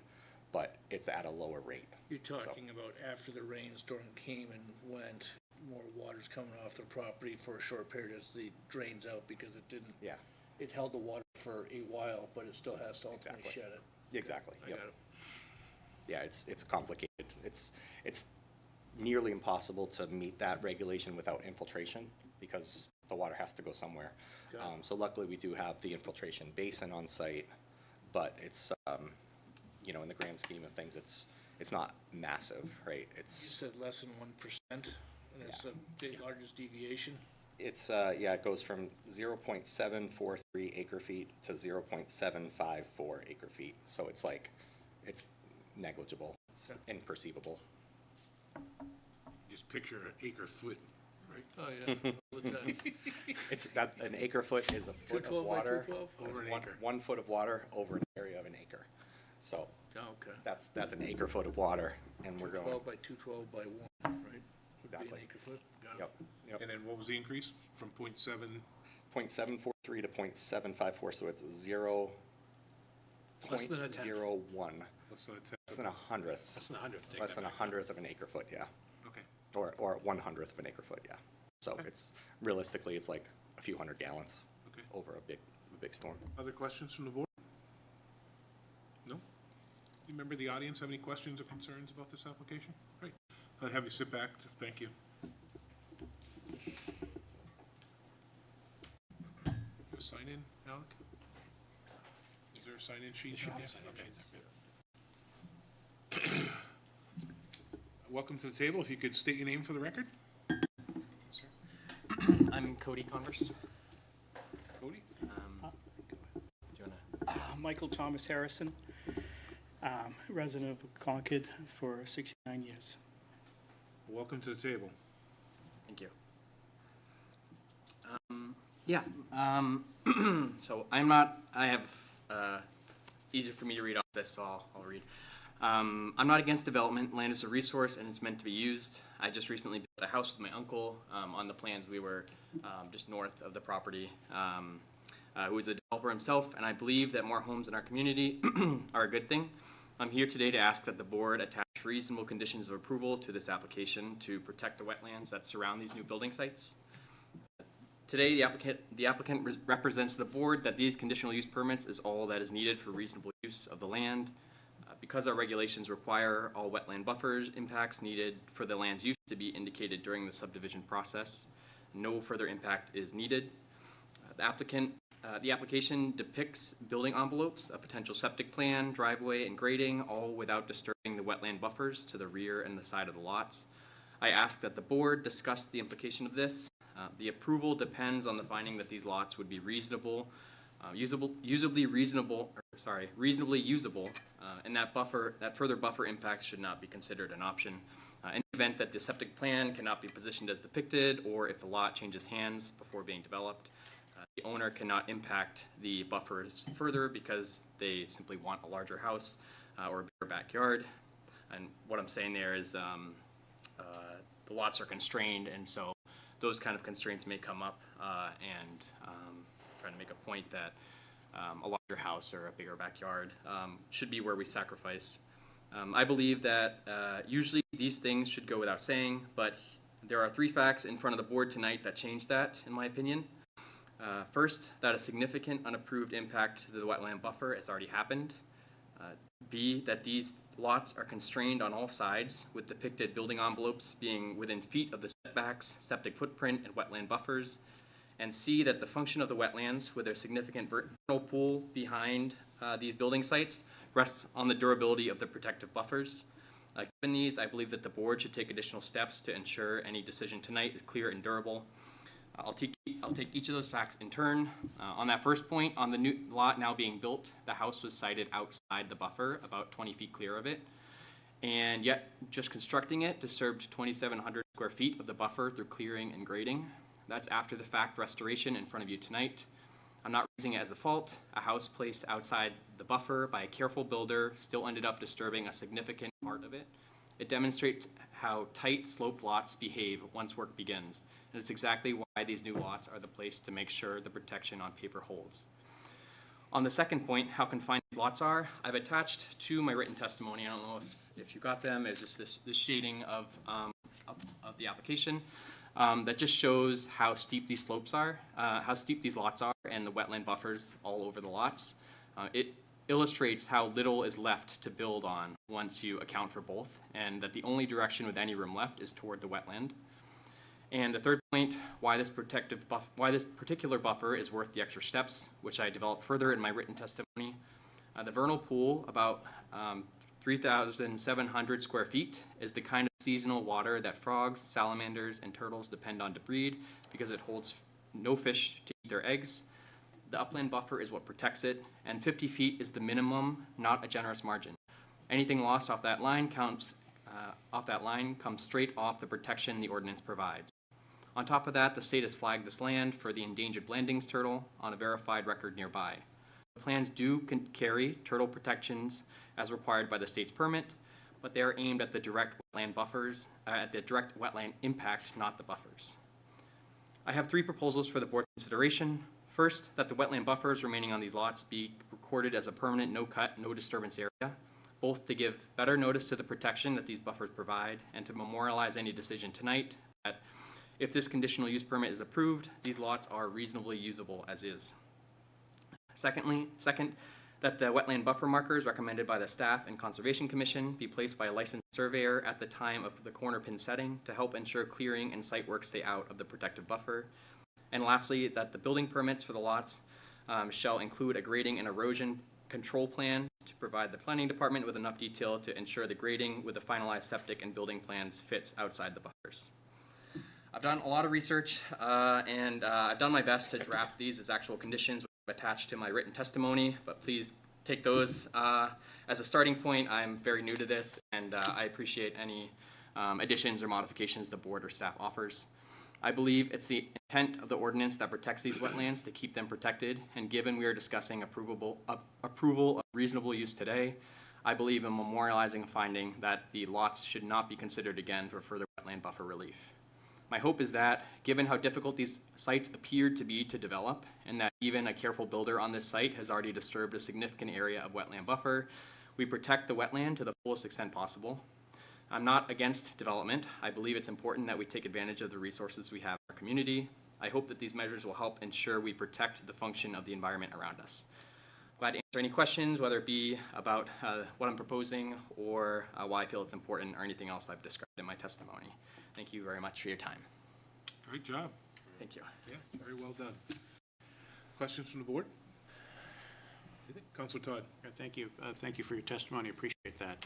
but it's at a lower rate. You're talking about after the rainstorm came and went, more water's coming off the property for a short period as the drains out because it didn't. Yeah. It held the water for a while, but it still has to ultimately shed it. Exactly. I Yep. got it. Yeah, it's complicated. It's nearly impossible to meet that regulation without infiltration because the water has to go somewhere. So luckily we do have the infiltration basin on site, but it's in the grand scheme of things, it's not massive, right? You said less than 1%, and that's the largest deviation. It's it goes from 0.743 acre feet to 0.754 acre feet. So it's negligible. It's imperceivable. Just picture an acre foot, right? Oh, yeah. All the time. It's that an acre foot is a foot of 212 by water 212? Over an acre. 1 foot of water over an area of an acre. So Okay. that's an acre foot of water, and we're going 12 by 212 by 1, right? Would be Exactly. an acre foot. Got it. Yep. And then what was the increase from 0.7? 0.743 to 0.754, so it's 0. Less than a tenth. 0.01. Less than a tenth. Less than a hundredth. Less than a hundredth. Take Less that than a back. hundredth of an acre foot, yeah. Okay. Or 1/100th of an acre foot, yeah. So it's realistically it's like a few hundred gallons Okay. over a big storm. Other questions from the board? No? You member of the audience have any questions or concerns about this application? Great. I'll have you sit back. Thank you. You have a sign-in, Alec? Is there a sign-in sheet? There should be a Okay. sign-in sheet. Welcome to the table. If you could state your name for the record. I'm Cody Converse. Cody? Do you wanna? Michael Thomas Harrison, resident of Concord for 69 years. Welcome to the table. Thank you. So I have, easier for me to read off this, so I'll read. I'm not against development. Land is a resource and it's meant to be used. I just recently built a house with my uncle. On the plans, we were just north of the property, who is a developer himself, and I believe that more homes in our community are a good thing. I'm here today to ask that the board attach reasonable conditions of approval to this application to protect the wetlands that surround these new building sites. Today, the applicant represents to the board that these conditional use permits is all that is needed for reasonable use of the land. Because our regulations require all wetland buffers impacts needed for the land's use to be indicated during the subdivision process, no further impact is needed. The application depicts building envelopes, a potential septic plan, driveway, and grading, all without disturbing the wetland buffers to the rear and the side of the lots. I ask that the board discuss the implication of this. The approval depends on the finding that these lots would be reasonably usable, and that further buffer impact should not be considered an option. In the event that the septic plan cannot be positioned as depicted, or if the lot changes hands before being developed, the owner cannot impact the buffers further because they simply want a larger house or a bigger backyard. And what I'm saying there is the lots are constrained, and so those kind of constraints may come up, and trying to make a point that a larger house or a bigger backyard should be where we sacrifice. I believe that usually these things should go without saying, but there are 3 facts in front of the board tonight that change that, in my opinion. First, that a significant unapproved impact to the wetland buffer has already happened. B, that these lots are constrained on all sides, with depicted building envelopes being within feet of the setbacks, septic footprint, and wetland buffers. And C, that the function of the wetlands, with their significant vernal pool behind these building sites, rests on the durability of the protective buffers. Given these, I believe that the board should take additional steps to ensure any decision tonight is clear and durable. I'll take each of those facts in turn. On that first point, on the new lot now being built, the house was sited outside the buffer, about 20 feet clear of it. And yet, just constructing it disturbed 2,700 square feet of the buffer through clearing and grading. That's after the fact restoration in front of you tonight. I'm not raising it as a fault. A house placed outside the buffer by a careful builder still ended up disturbing a significant part of it. It demonstrates how tight sloped lots behave once work begins. And it's exactly why these new lots are the place to make sure the protection on paper holds. On the second point, how confined these lots are, I've attached to my written testimony. I don't know if you got them. It's just this shading of the application that just shows how steep these slopes are, how steep these lots are, and the wetland buffers all over the lots. It illustrates how little is left to build on once you account for both, and that the only direction with any room left is toward the wetland. And the third point, why this particular buffer is worth the extra steps, which I developed further in my written testimony. The vernal pool, about 3,700 square feet, is the kind of seasonal water that frogs, salamanders, and turtles depend on to breed because it holds no fish to eat their eggs. The upland buffer is what protects it, and 50 feet is the minimum, not a generous margin. Anything lost off that line comes straight off the protection the ordinance provides. On top of that, the state has flagged this land for the endangered Blanding's turtle on a verified record nearby. The plans do carry turtle protections as required by the state's permit, but they are aimed at the direct wetland buffers, at the direct wetland impact, not the buffers. I have 3 proposals for the board's consideration. First, that the wetland buffers remaining on these lots be recorded as a permanent no-cut, no-disturbance area, both to give better notice to the protection that these buffers provide and to memorialize any decision tonight that if this conditional use permit is approved, these lots are reasonably usable as is. Second, that the wetland buffer markers recommended by the staff and Conservation Commission be placed by a licensed surveyor at the time of the corner pin setting to help ensure clearing and site work stay out of the protective buffer. And lastly, that the building permits for the lots shall include a grading and erosion control plan to provide the planning department with enough detail to ensure the grading with the finalized septic and building plans fits outside the buffers. I've done a lot of research and I've done my best to draft these as actual conditions, which I've attached to my written testimony, but please take those as a starting point. I'm very new to this, and I appreciate any additions or modifications the board or staff offers. I believe it's the intent of the ordinance that protects these wetlands to keep them protected, and given we are discussing approval of reasonable use today, I believe in memorializing a finding that the lots should not be considered again for further wetland buffer relief. My hope is that, given how difficult these sites appeared to be to develop, and that even a careful builder on this site has already disturbed a significant area of wetland buffer, we protect the wetland to the fullest extent possible. I'm not against development. I believe it's important that we take advantage of the resources we have in our community. I hope that these measures will help ensure we protect the function of the environment around us. Glad to answer any questions, whether it be about what I'm proposing or why I feel it's important or anything else I've described in my testimony. Thank you very much for your time. Great job. Thank you. Yeah, very well done. Questions from the board? Councilor Todd. Thank you. Thank you for your testimony. Appreciate that.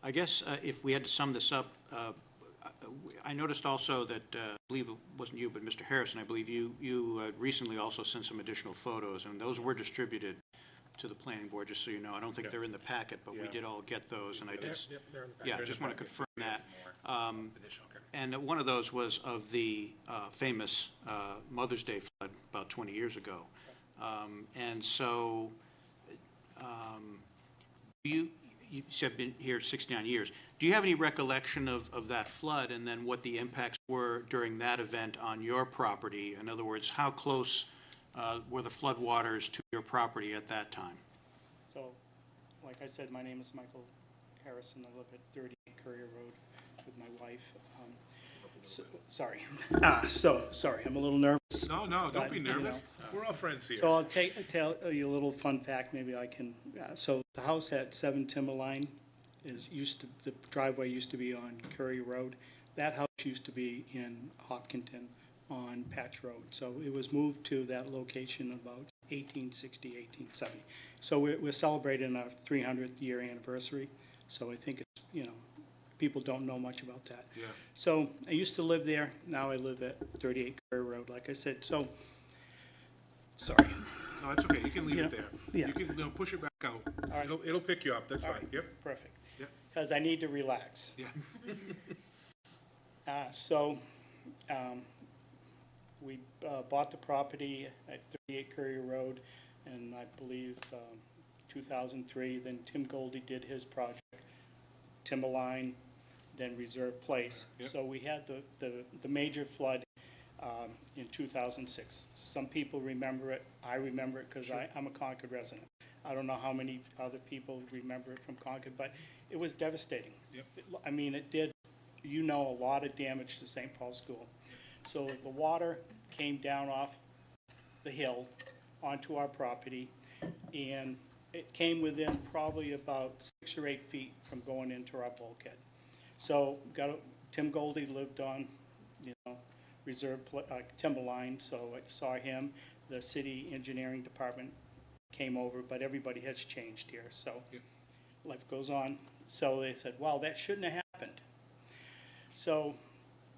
I guess if we had to sum this up, I noticed also that, I believe it wasn't you, but Mr. Harrison, I believe you recently also sent some additional photos, and those were distributed to the planning board, just so you know. I don't think they're in the packet, but we did all get those, and I did. They're in the packet. Yeah, just want to confirm that. And one of those was of the famous Mother's Day flood about 20 years ago. And so you said been here 69 years. Do you have any recollection of that flood and then what the impacts were during that event on your property? In other words, how close were the floodwaters to your property at that time? So, like I said, my name is Michael Harrison. I live at 38 Courier Road with my wife. Sorry. Sorry, I'm a little nervous. No, don't but, be nervous. You know, we're all friends here. So I'll tell you a little fun fact. Maybe I can. So the house at 7 Timberline the driveway used to be on Curry Road. That house used to be in Hopkinton on Patch Road. So it was moved to that location about 1860, 1870. So we're celebrating our 300th year anniversary. So I think it's, you know, people don't know much about that. Yeah. So I used to live there. Now I live at 38 Curry Road, like I said. So, sorry. No, that's okay. You can leave Yeah. it there. Yeah. You can push it back out. All right. It'll pick you up. That's All fine. right. Yep. Perfect. Yep. Because I need to relax. Yeah. We bought the property at 38 Courier Road, and I believe 2003. Then Tim Goldie did his project, Timberline, then Reserve Place. Yep. So we had the major flood in 2006. Some people remember it. I remember it because Sure. I'm a Concord resident. I don't know how many other people remember it from Concord, but it was devastating. Yep. I mean, it did, a lot of damage to St. Paul School. So the water came down off the hill onto our property, and it came within probably about 6 or 8 feet from going into our bulkhead. So Tim Goldie lived on, Reserve Timberline, so I saw him. The city engineering department came over, but everybody has changed here, so life goes on. So they said, well, that shouldn't have happened. So,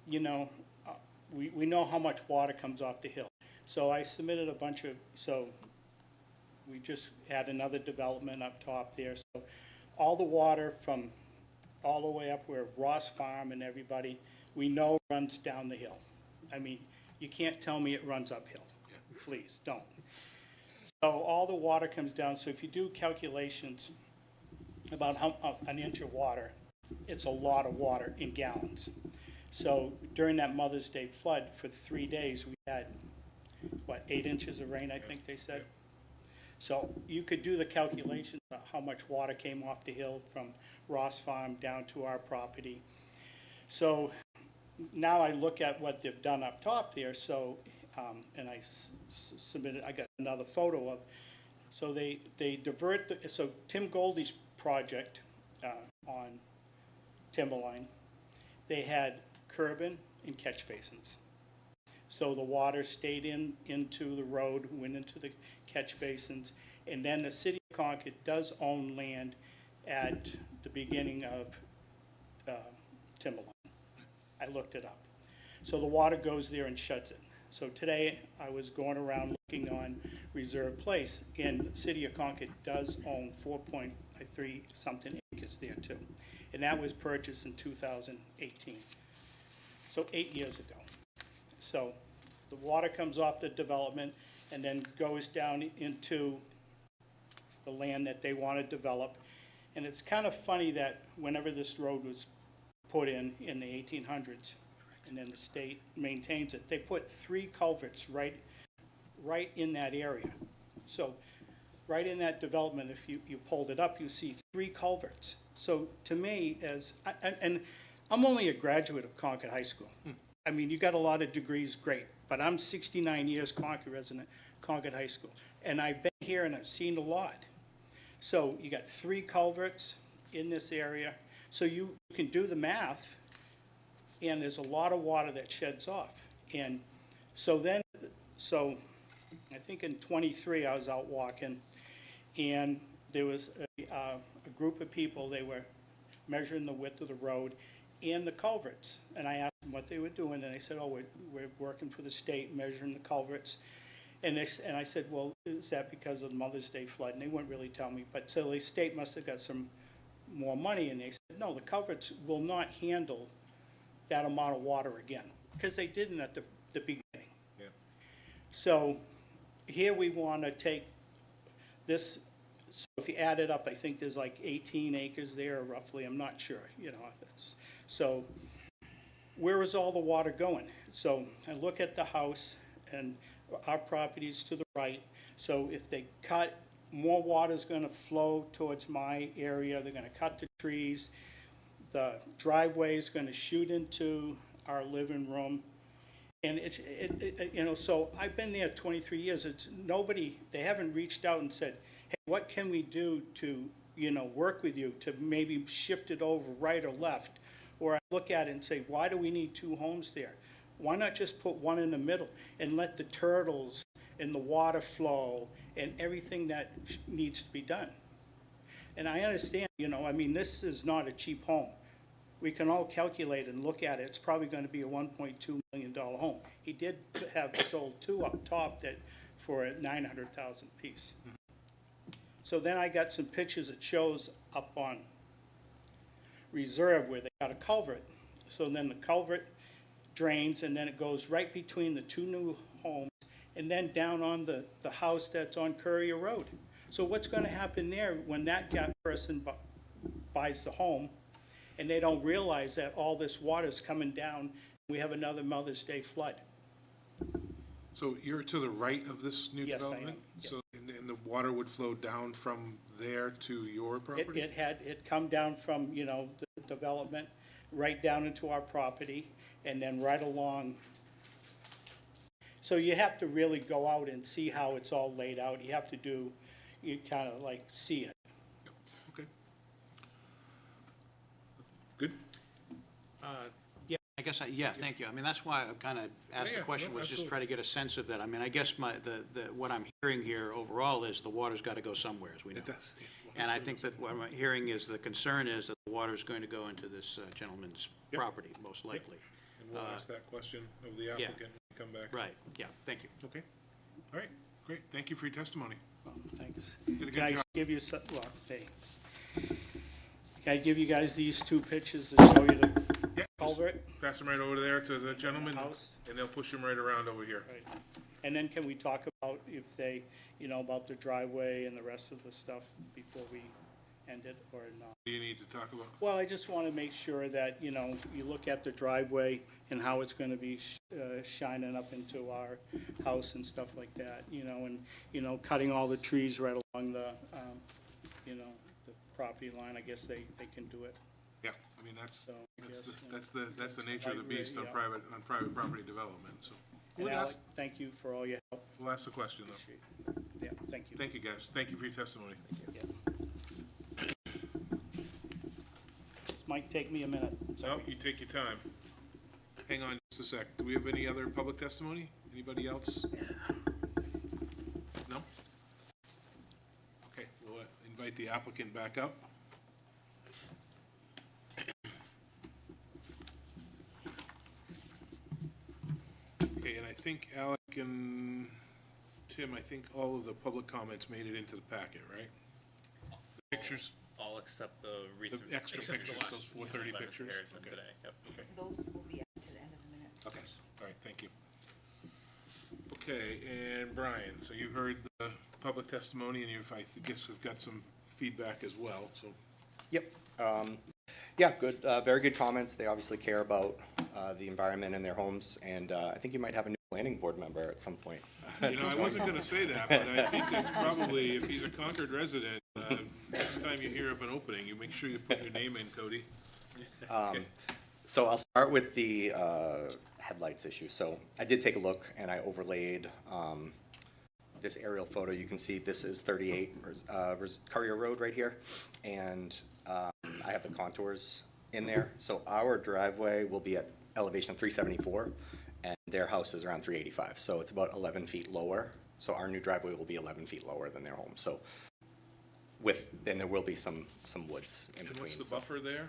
we know how much water comes off the hill. So I submitted so we just had another development up top there. So all the water from all the way up where Ross Farm and everybody, we know runs down the hill. I mean, you can't tell me it runs uphill. Please, don't. So all the water comes down. So if you do calculations about an inch of water, it's a lot of water in gallons. So during that Mother's Day flood for 3 days, we had, 8 inches of rain, I think they said. So you could do the calculations of how much water came off the hill from Ross Farm down to our property. So now I look at what they've done up top there. So, and I submitted, I got another photo of, so they divert, so Tim Goldie's project on Timberline, they had curbing and catch basins. So the water stayed into the road, went into the catch basins, and then the city of Concord does own land at the beginning of Timberline. I looked it up. So the water goes there and shuts it. So today I was going around looking on Reserve Place, and the city of Concord does own 4.3 something acres there too. And that was purchased in 2018. So 8 years ago. So the water comes off the development and then goes down into the land that they want to develop. And it's kind of funny that whenever this road was put in the 1800s, and then the state maintains it, they put 3 culverts right in that area. So right in that development, if you pulled it up, you see 3 culverts. So to me, and I'm only a graduate of Concord High School. I mean, you got a lot of degrees, great, but I'm 69 years Concord resident, Concord High School. And I've been here and I've seen a lot. So you got 3 culverts in this area. So you can do the math, and there's a lot of water that sheds off. And so I think in 23 I was out walking, and there was a group of people. They were measuring the width of the road and the culverts. And I asked them what they were doing, and they said, oh, we're working for the state, measuring the culverts. And I said, well, is that because of the Mother's Day flood? And they wouldn't really tell me. But so the state must have got some more money. And they said, no, the culverts will not handle that amount of water again, because they didn't at the beginning. Yeah. So here we want to take this. So if you add it up, I think there's like 18 acres there, roughly. I'm not sure. So where is all the water going? So I look at the house, and our property's to the right. So if they cut, more water's going to flow towards my area. They're going to cut the trees. The driveway is going to shoot into our living room. And so I've been there 23 years. They haven't reached out and said, hey, what can we do to, work with you to maybe shift it over right or left? Or I look at it and say, why do we need 2 homes there? Why not just put one in the middle and let the turtles and the water flow and everything that needs to be done? And I understand, this is not a cheap home. We can all calculate and look at it. It's probably going to be a $1.2 million home. He did have sold 2 up top that for a $900,000 piece. So then I got some pictures that shows up on Reserve where they got a culvert. So then the culvert drains, and then it goes right between the 2 new homes and then down on the house that's on Courier Road. So what's going to happen there when that person buys the home and they don't realize that all this water is coming down, we have another Mother's Day flood? So you're to the right of this new Yes, I am. development? Yes. So, and the water would flow down from there to your property? It come down from, the development right down into our property and then right along. So you have to really go out and see how it's all laid out. You have to you kind of like see it. Okay. Good? Yeah, I guess, thank you. I mean, that's why I kind of asked the question, was just try to get a sense of that. I mean, I guess what I'm hearing here overall is the water's got to go somewhere, as we know. It does. And I think that what I'm hearing is the concern is that the water's going to go into this gentleman's property, most likely. And we'll ask that question of the applicant when we come back. Right, yeah, thank you. Okay. All right, great. Thank you for your testimony. Thanks. Did a good Can I job. give you some, can I give you guys these 2 pictures to show you the culvert? Pass them right over there to the gentleman, House. and they'll push them right around over here. Right. And then can we talk about if they, about the driveway and the rest of the stuff before we end it, or not? What do you need to talk about? Well, I just want to make sure that, you look at the driveway and how it's going to be shining up into our house and stuff like that, and, cutting all the trees right along the property line. I guess they can do it. Yeah, I mean, that's the nature of the Right, beast on yeah. private property development, so. And We'll Alec, ask, thank you for all your help. we'll ask the question, though. Yeah, thank you. Thank you, guys. Thank you for your testimony. Yeah. This might take me a minute. No, you take your time. Hang on just a sec. Do we have any other public testimony? Anybody else? No? Okay, we'll invite the applicant back up. Okay, and I think Alec and Tim, I think all of the public comments made it into the packet, right? The pictures? All except the recent. extra except pictures, the last those 430 letters pictures? comparison Okay. Today, yep. Okay. Those will be added to the end of the minutes. Okay, all right, thank you. Okay, and Brian, so you heard the public testimony, and I guess we've got some feedback as well, so Yep. Yeah, good, very good comments. They obviously care about the environment in their homes, and I think you might have a new planning board member at some point. You know, I wasn't going to say that, but I think it's probably, if he's a Concord resident, next time you hear of an opening, you make sure you put your name in, Cody. So I'll start with the headlights issue. So I did take a look, and I overlaid this aerial photo. You can see this is 38 Courier Road right here, and I have the contours in there. So our driveway will be at elevation 374, and their house is around 385. So it's about 11 feet lower. So our new driveway will be 11 feet lower than their home. So then there will be some woods in between. And what's the buffer there?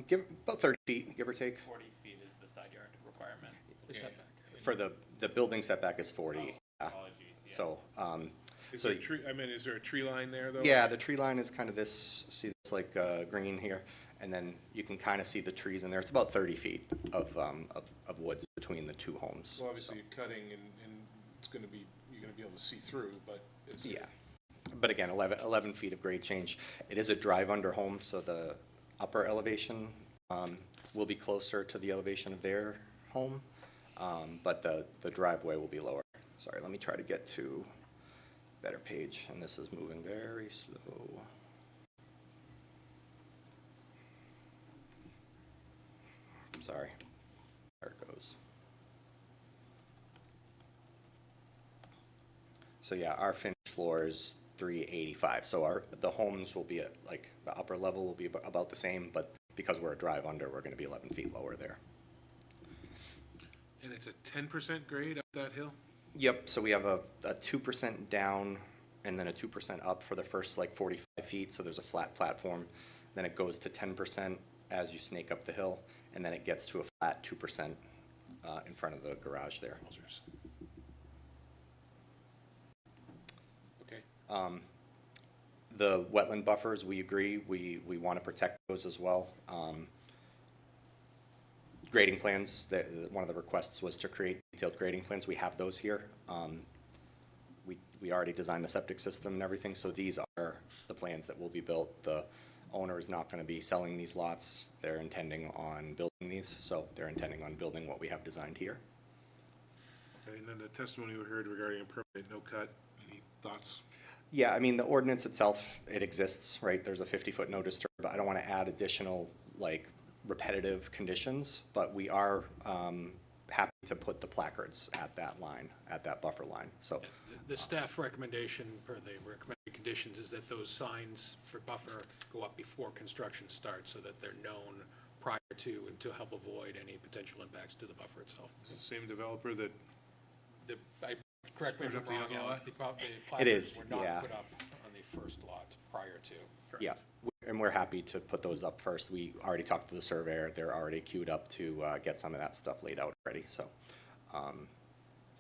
Give about 30 feet, give or take. 40 feet is the side yard requirement. For the building setback is 40. Yeah. Apologies, yeah. So, Is there a tree line there, though? yeah, the tree line is kind of this, see this like green here, and then you can kind of see the trees in there. It's about 30 feet of woods between the two homes. Well, obviously, you're cutting, and it's going to be, you're going to be able to see through, but is it? Yeah. But again, 11 feet of grade change. It is a drive-under home, so the upper elevation will be closer to the elevation of their home, but the driveway will be lower. Sorry, let me try to get to a better page, and this is moving very slow. I'm sorry. There it goes. So yeah, our finished floor is 385. So the homes will be at, like, the upper level will be about the same, but because we're a drive under, we're going to be 11 feet lower there. And it's a 10% grade up that hill? Yep, so we have a 2% down and then a 2% up for the first like 45 feet. So there's a flat platform. Then it goes to 10% as you snake up the hill, and then it gets to a flat 2% in front of the garage there. Okay. The wetland buffers, we agree, we want to protect those as well. Grading plans, one of the requests was to create detailed grading plans. We have those here. We already designed the septic system and everything, so these are the plans that will be built. The owner is not going to be selling these lots. They're intending on building these, so they're intending on building what we have designed here. Okay, and then the testimony we heard regarding a permanent no-cut, any thoughts? Yeah, I mean, the ordinance itself, it exists, right? There's a 50-foot no disturb. I don't want to add additional, like, repetitive conditions, but we are happy to put the placards at that line, at that buffer line. So The staff recommendation per the recommended conditions is that those signs for buffer go up before construction starts so that they're known prior to and to help avoid any potential impacts to the buffer itself. Is it the same developer that? Correct me if I'm Put up wrong, the other lot? the It placards is, were not yeah. put up on the first lot prior to. yeah, and we're happy to put those up first. We already talked to the surveyor. They're already queued up to get some of that stuff laid out already. So,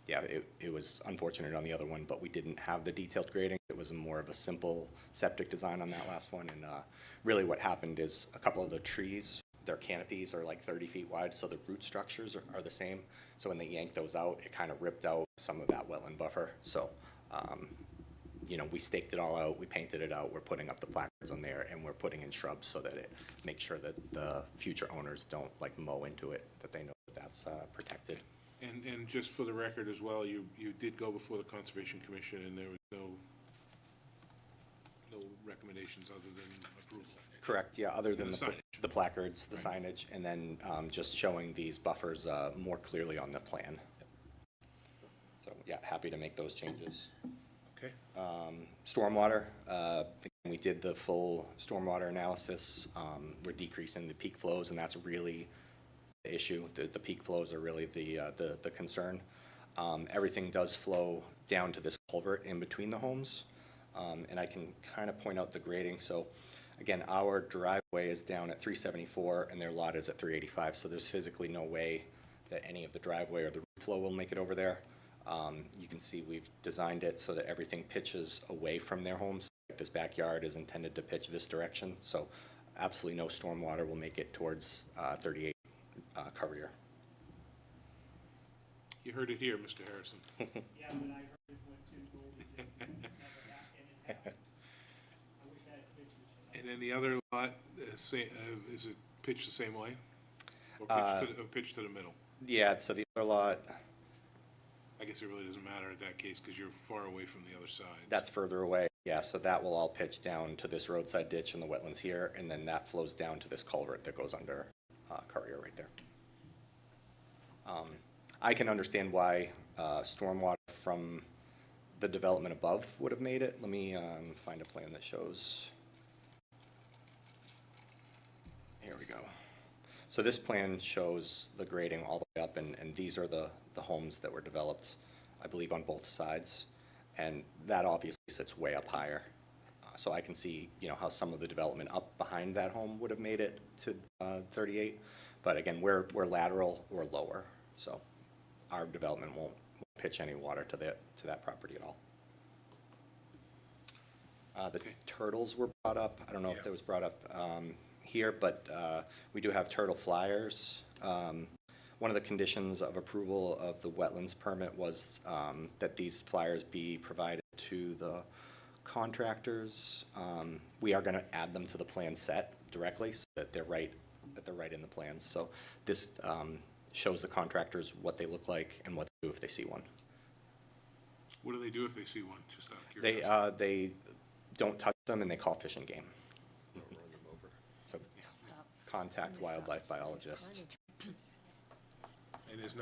yeah, it was unfortunate on the other one, but we didn't have the detailed grading. It was more of a simple septic design on that last one. And really what happened is a couple of the trees, their canopies are like 30 feet wide, so the root structures are the same. So when they yanked those out, it kind of ripped out some of that wetland buffer. So, you know, we staked it all out, we painted it out, we're putting up the placards on there, and we're putting in shrubs so that it makes sure that the future owners don't like mow into it, that they know that that's protected. And just for the record as well, you did go before the Conservation Commission, and there was no recommendations other than approval. Correct, yeah, other than And the signage. the placards, the signage, and then just showing these buffers more clearly on the plan. So, yeah, happy to make those changes. Okay. Stormwater, we did the full stormwater analysis. We're decreasing the peak flows, and that's really the issue. The peak flows are really the concern. Everything does flow down to this culvert in between the homes, and I can kind of point out the grading. So, again, our driveway is down at 374, and their lot is at 385, so there's physically no way that any of the driveway or the root flow will make it over there. You can see we've designed it so that everything pitches away from their homes. This backyard is intended to pitch this direction, so absolutely no stormwater will make it towards 38 Courier. You heard it here, Mr. Harrison. Yeah, when I heard it went to Goldie, never happened. I wish I had pictures. And then the other lot, is it pitched the same way? Or pitched to the middle? Yeah, so the other lot, I guess it really doesn't matter in that case because you're far away from the other side. that's further away. Yeah, so that will all pitch down to this roadside ditch in the wetlands here, and then that flows down to this culvert that goes under Courier right there. I can understand why stormwater from the development above would have made it. Let me find a plan that shows. Here we go. So this plan shows the grading all the way up, and these are the homes that were developed, I believe, on both sides. And that obviously sits way up higher. So I can see, how some of the development up behind that home would have made it to 38. But again, we're lateral or lower. So our development won't pitch any water to that property at all. The turtles were brought up. I don't know if that was brought up here, but we do have turtle flyers. One of the conditions of approval of the wetlands permit was that these flyers be provided to the contractors. We are going to add them to the plan set directly so that they're right in the plans. So this shows the contractors what they look like and what to do if they see one. What do they do if they see one? Just out of curiosity. They don't touch them and they call Fish and Game. So contact wildlife biologists. And there's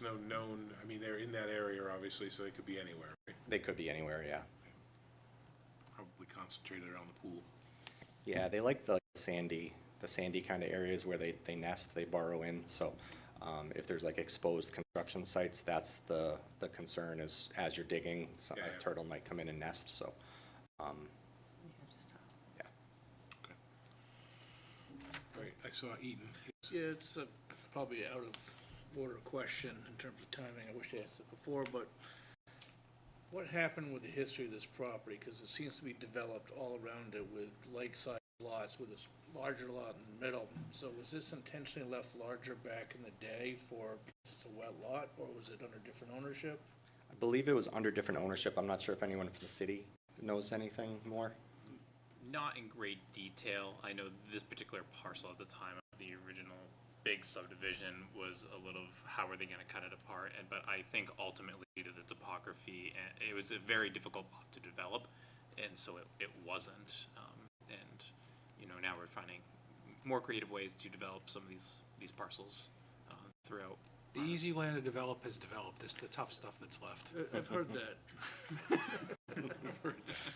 no known, I mean, they're in that area obviously, so they could be anywhere, right? They could be anywhere, yeah. Probably concentrated around the pool. Yeah, they like the sandy kind of areas where they nest, they burrow in. So if there's like exposed construction sites, that's the concern is as you're digging, a turtle might come in and nest. So yeah. Okay. Great. I saw Eaton. Yeah, it's probably out of order question in terms of timing. I wish I asked it before, but what happened with the history of this property? Because it seems to be developed all around it with lakeside lots with this larger lot in the middle. So was this intentionally left larger back in the day because it's a wet lot, or was it under different ownership? I believe it was under different ownership. I'm not sure if anyone from the city knows anything more. Not in great detail. I know this particular parcel at the time of the original big subdivision was a little of how are they going to cut it apart, but I think ultimately due to the topography, it was a very difficult lot to develop, and so it wasn't. And now we're finding more creative ways to develop some of these parcels throughout. The easy land to develop has developed. It's the tough stuff that's left. I've heard that. I've heard that.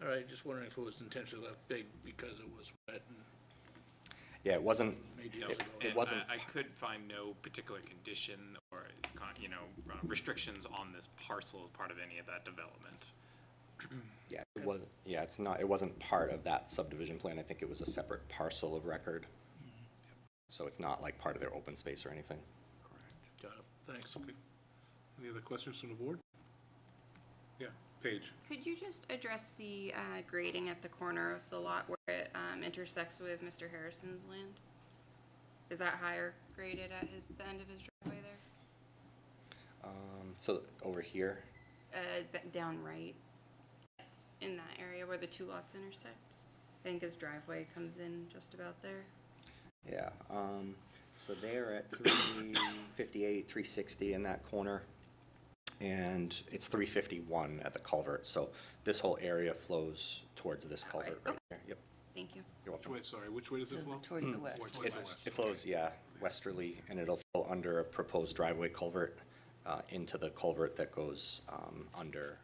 All right, just wondering if it was intentionally left big because it was wet and yeah, it wasn't. It wasn't. I could find no particular condition or restrictions on this parcel as part of any of that development. Yeah, it was. Yeah, it's not. It wasn't part of that subdivision plan. I think it was a separate parcel of record. So it's not like part of their open space or anything. Correct. Got it. Thanks. Okay. Any other questions from the board? Yeah, Paige. Could you just address the grading at the corner of the lot where it intersects with Mr. Harrison's land? Is that higher graded at the end of his driveway there? So over here. Down right, in that area where the two lots intersect. I think his driveway comes in just about there. Yeah. So they're at 358, 360 in that corner. And it's 351 at the culvert. So this whole area flows towards this culvert right here. Yep. Thank you. You're welcome. Which way does it flow? Towards the west. It flows, yeah, westerly, and it'll flow under a proposed driveway culvert into the culvert that goes under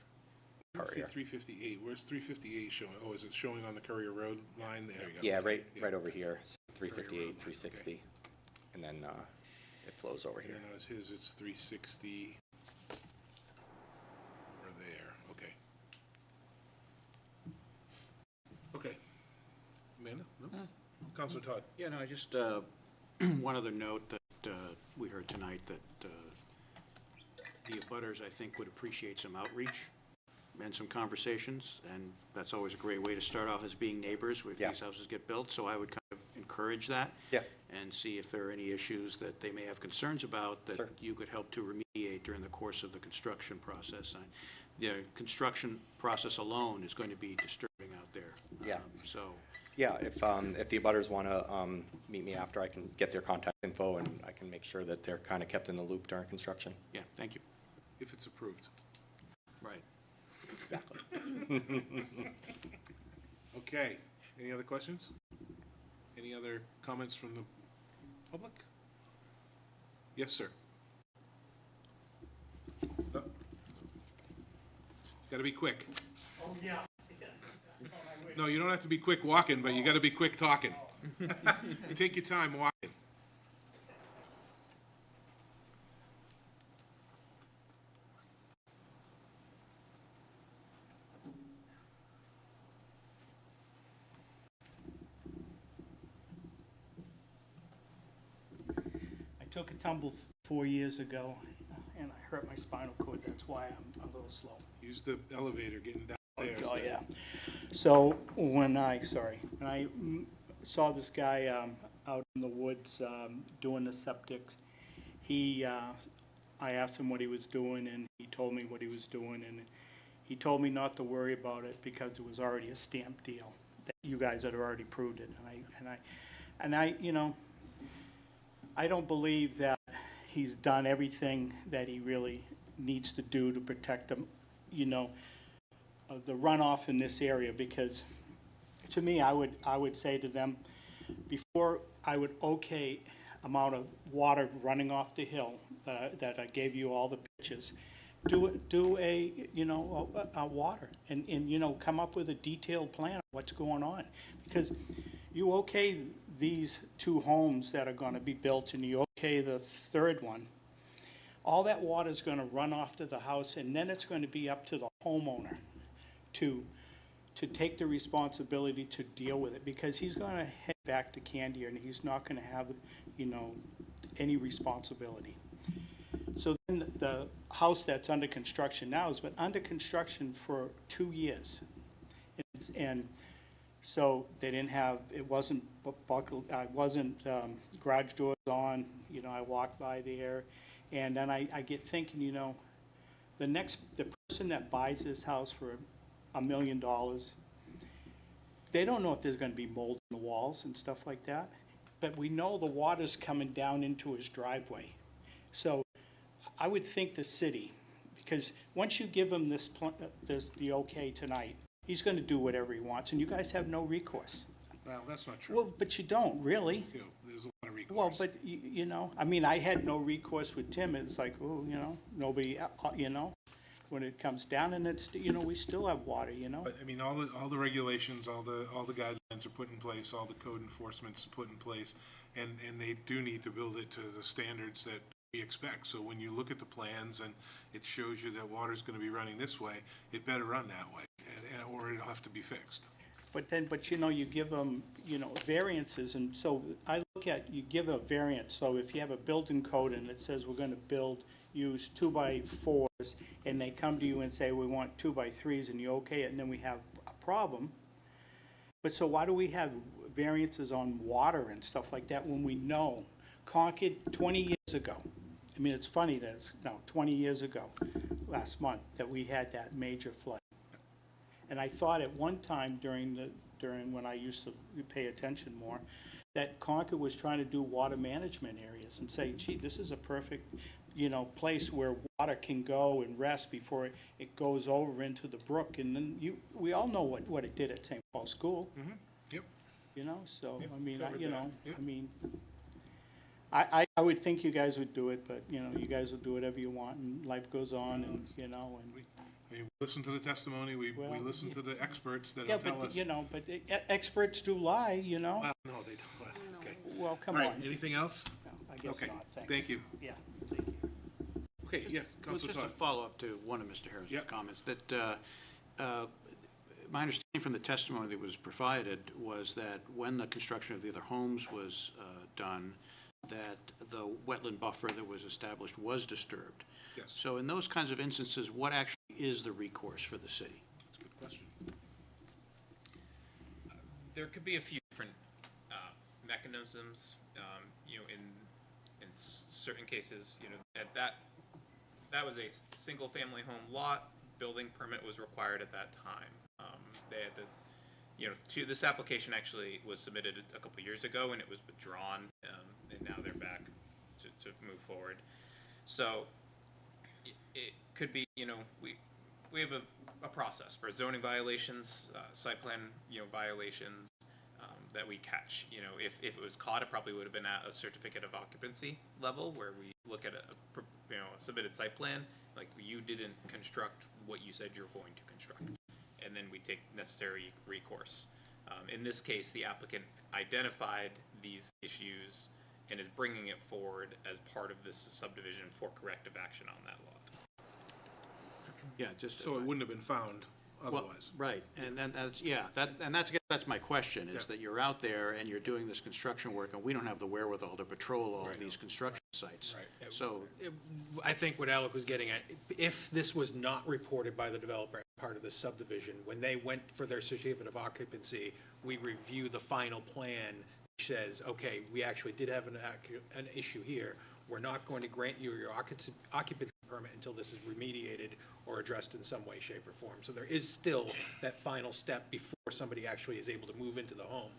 I see Courier. 358. Where's 358 showing? Oh, is it showing on the Courier Road line? There you go. Yeah, right over here. So 358, 360, okay. And then it flows over here. Now it's 360. Okay. Okay. Amanda? No? Councilor Todd? Yeah, no, just one other note that we heard tonight that the abutters, I think, would appreciate some outreach and some conversations, and that's always a great way to start off as being neighbors if these houses get built, so I would kind of encourage that and see if there are any issues that they may have concerns about that you could help to remediate during the course of the construction process. The construction process alone is going to be disturbing out there. Yeah. So, Yeah, if the abutters want to meet me after, I can get their contact info, and I can make sure that they're kind of kept in the loop during construction. yeah, thank you. If it's approved. Right. Exactly. Okay, any other questions? Any other comments from the public? Yes, sir. Oh. Gotta be quick. Oh, yeah. No, you don't have to be quick walking, but you gotta be quick talking. You take your time walking. I took a tumble 4 years ago, and I hurt my spinal cord. That's why I'm a little slow. Use the elevator getting downstairs. Oh, yeah. So when I saw this guy out in the woods doing the septics, I asked him what he was doing, and he told me what he was doing, and he told me not to worry about it because it was already a stamp deal, that you guys had already proved it. And I, you know, I don't believe that he's done everything that he really needs to do to protect them, you know, the runoff in this area, because to me, I would say to them, before I would okay amount of water running off the hill that I gave you all the pictures, do a, you know, a water and, you know, come up with a detailed plan of what's going on. Because you okay these 2 homes that are going to be built, and you okay the 3rd one, all that water is going to run off to the house, and then it's going to be up to the homeowner to take the responsibility to deal with it, because he's going to head back to Candia and he's not going to have, you know, any responsibility. So then the house that's under construction now has been under construction for 2 years. And so they didn't have, it wasn't buckled, garage doors on, you know, I walked by there, and then I get thinking, you know, the person that buys this house for $1 million, they don't know if there's going to be mold in the walls and stuff like that, but we know the water's coming down into his driveway. So I would think the city, because once you give him the okay tonight, he's going to do whatever he wants, and you guys have no recourse. Well, that's not true. Well, but you don't, really. You know, there's a lot of recourse. Well, but, you know, I mean, I had no recourse with Tim. It's like, oh, you know, nobody, you know, when it comes down, and it's, you know, we still have water, you know. But I mean, all the regulations, all the guidelines are put in place, all the code enforcement's put in place, and they do need to build it to the standards that we expect. So when you look at the plans and it shows you that water's going to be running this way, it better run that way, or it'll have to be fixed. But you know, you give them, you know, variances, and so I look at, you give a variance. So if you have a building code and it says we're going to use 2x4s, and they come to you and say we want 2x3s, and you okay it, and then we have a problem. But so why do we have variances on water and stuff like that when we know Concord 20 years ago? I mean, it's funny that it's 20 years ago, last month, that we had that major flood. And I thought at one time during when I used to pay attention more, that Concord was trying to do water management areas and say, gee, this is a perfect, you know, place where water can go and rest before it goes over into the brook. And then we all know what it did at St. Paul School. Mm-hmm. Yep. You know, so yep. I mean, Covered you that. know, Yep. I mean, I would think you guys would do it, but you know, you guys will do whatever you want, and life goes on, and you know, and. I mean, we listen to the testimony, we listen to the experts that Yeah, tell but, us. you know, but experts do lie, you know? Well, no, they don't. Well, okay. Well, come All on. right, anything else? No, I guess Okay, not, thanks. thank you. Yeah, thank you. Okay, yes, Well, Councilor just a Todd. follow-up to one of Mr. Harris's comments, that my understanding from the testimony that was provided was that when the construction of the other homes was done, that the wetland buffer that was established was disturbed. Yes. So in those kinds of instances, what actually is the recourse for the city? That's a good question. There could be a few different mechanisms. You know, in certain cases, you know, that was a single-family home lot. Building permit was required at that time. They had to, this application actually was submitted a couple years ago and it was withdrawn, and now they're back to move forward. So it could be, we have a process for zoning violations, site plan, violations that we catch. If it was caught, it probably would have been at a certificate of occupancy level where we look at a submitted site plan, like you didn't construct what you said you're going to construct, and then we take necessary recourse. In this case, the applicant identified these issues and is bringing it forward as part of this subdivision for corrective action on that lot. Yeah, just. So it wouldn't have been found otherwise. Well, right, and then that's my question, is that you're out there and you're doing this construction work, and we don't have the wherewithal to patrol all of these construction sites. Right. So, I think what Alec was getting at, if this was not reported by the developer as part of the subdivision, when they went for their certificate of occupancy, we review the final plan, which says, okay, we actually did have an issue here. We're not going to grant you your occupancy permit until this is remediated or addressed in some way, shape, or form. So there is still that final step before somebody actually is able to move into the home,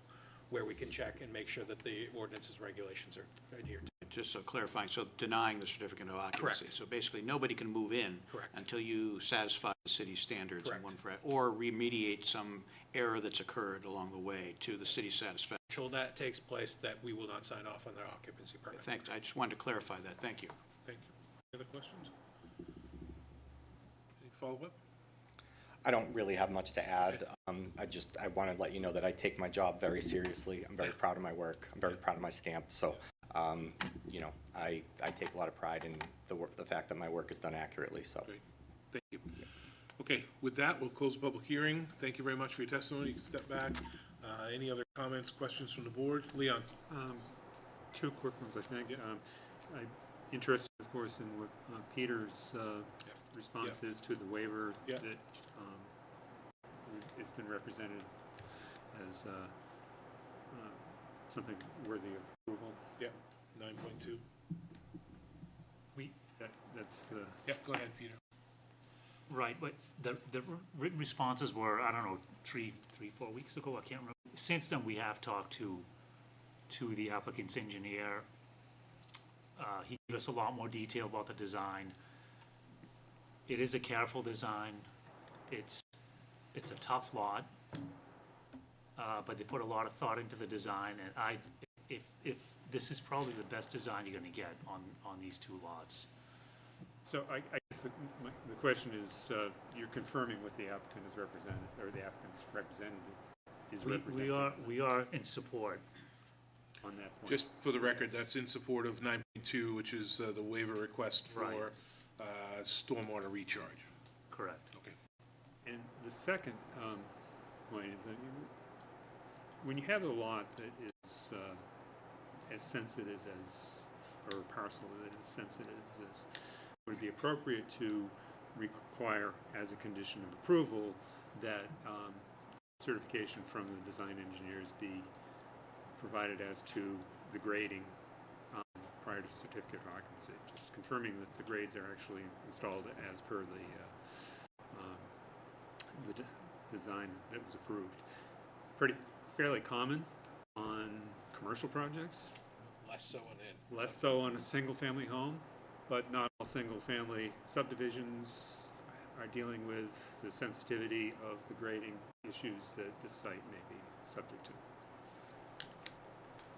where we can check and make sure that the ordinances and regulations are adhered to. just so clarifying, so denying the certificate of occupancy. Correct. So basically, nobody can move in. Correct. Until you satisfy the city standards in Correct. one or remediate some error that's occurred along the way to the city's satisfaction. Until that takes place, that we will not sign off on their occupancy permit. Thanks, I just wanted to clarify that, thank you. Thank you. Any other questions? Any follow-up? I don't really have much to add. I want to let you know that I take my job very seriously. I'm very proud of my work. I'm very proud of my stamp. So, I take a lot of pride in the fact that my work is done accurately. So, Great. Thank you. Okay, with that, we'll close the public hearing. Thank you very much for your testimony. You can step back. Any other comments, questions from the board? Leon? Two quick ones, I think. I'm interested, of course, in what Peter's response is to the waiver that it's been represented as something worthy of approval. Yeah, 9.2. That's the... Yeah, go ahead, Peter. Right, but the written responses were, I don't know, 4 weeks ago, I can't remember. Since then, we have talked to the applicant's engineer. He gave us a lot more detail about the design. It is a careful design. It's a tough lot, but they put a lot of thought into the design, and if this is probably the best design you're going to get on these two lots. So I guess the question is, you're confirming what the applicant is represented, or the applicant's representative is representing. We are in support on that point. Just for the record, that's in support of 9.2, which is the waiver request for stormwater recharge. Correct. Okay. And the second point is that when you have a lot that is as sensitive as, or a parcel that is sensitive as this, it would be appropriate to require as a condition of approval that certification from the design engineers be provided as to the grading prior to certificate of occupancy, just confirming that the grades are actually installed as per the design that was approved. Fairly common on commercial projects. Less so on a single-family home, but not all single-family subdivisions are dealing with the sensitivity of the grading issues that this site may be subject to.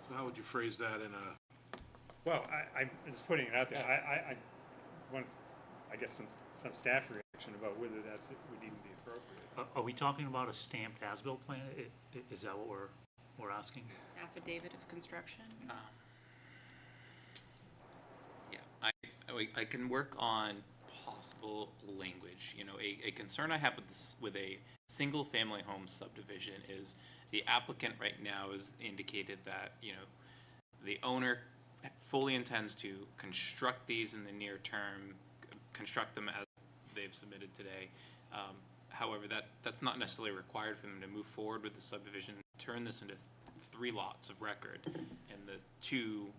So how would you phrase that in a... Well, I'm just putting it out there. I want, I guess, some staff reaction about whether that's would even be appropriate. Are we talking about a stamped as-built plan? Is that what we're asking? Affidavit of construction? Yeah, I can work on possible language. A concern I have with a single-family home subdivision is the applicant right now has indicated that the owner fully intends to construct these in the near term, construct them as they've submitted today. However, that's not necessarily required for them to move forward with the subdivision, turn this into 3 lots of record, and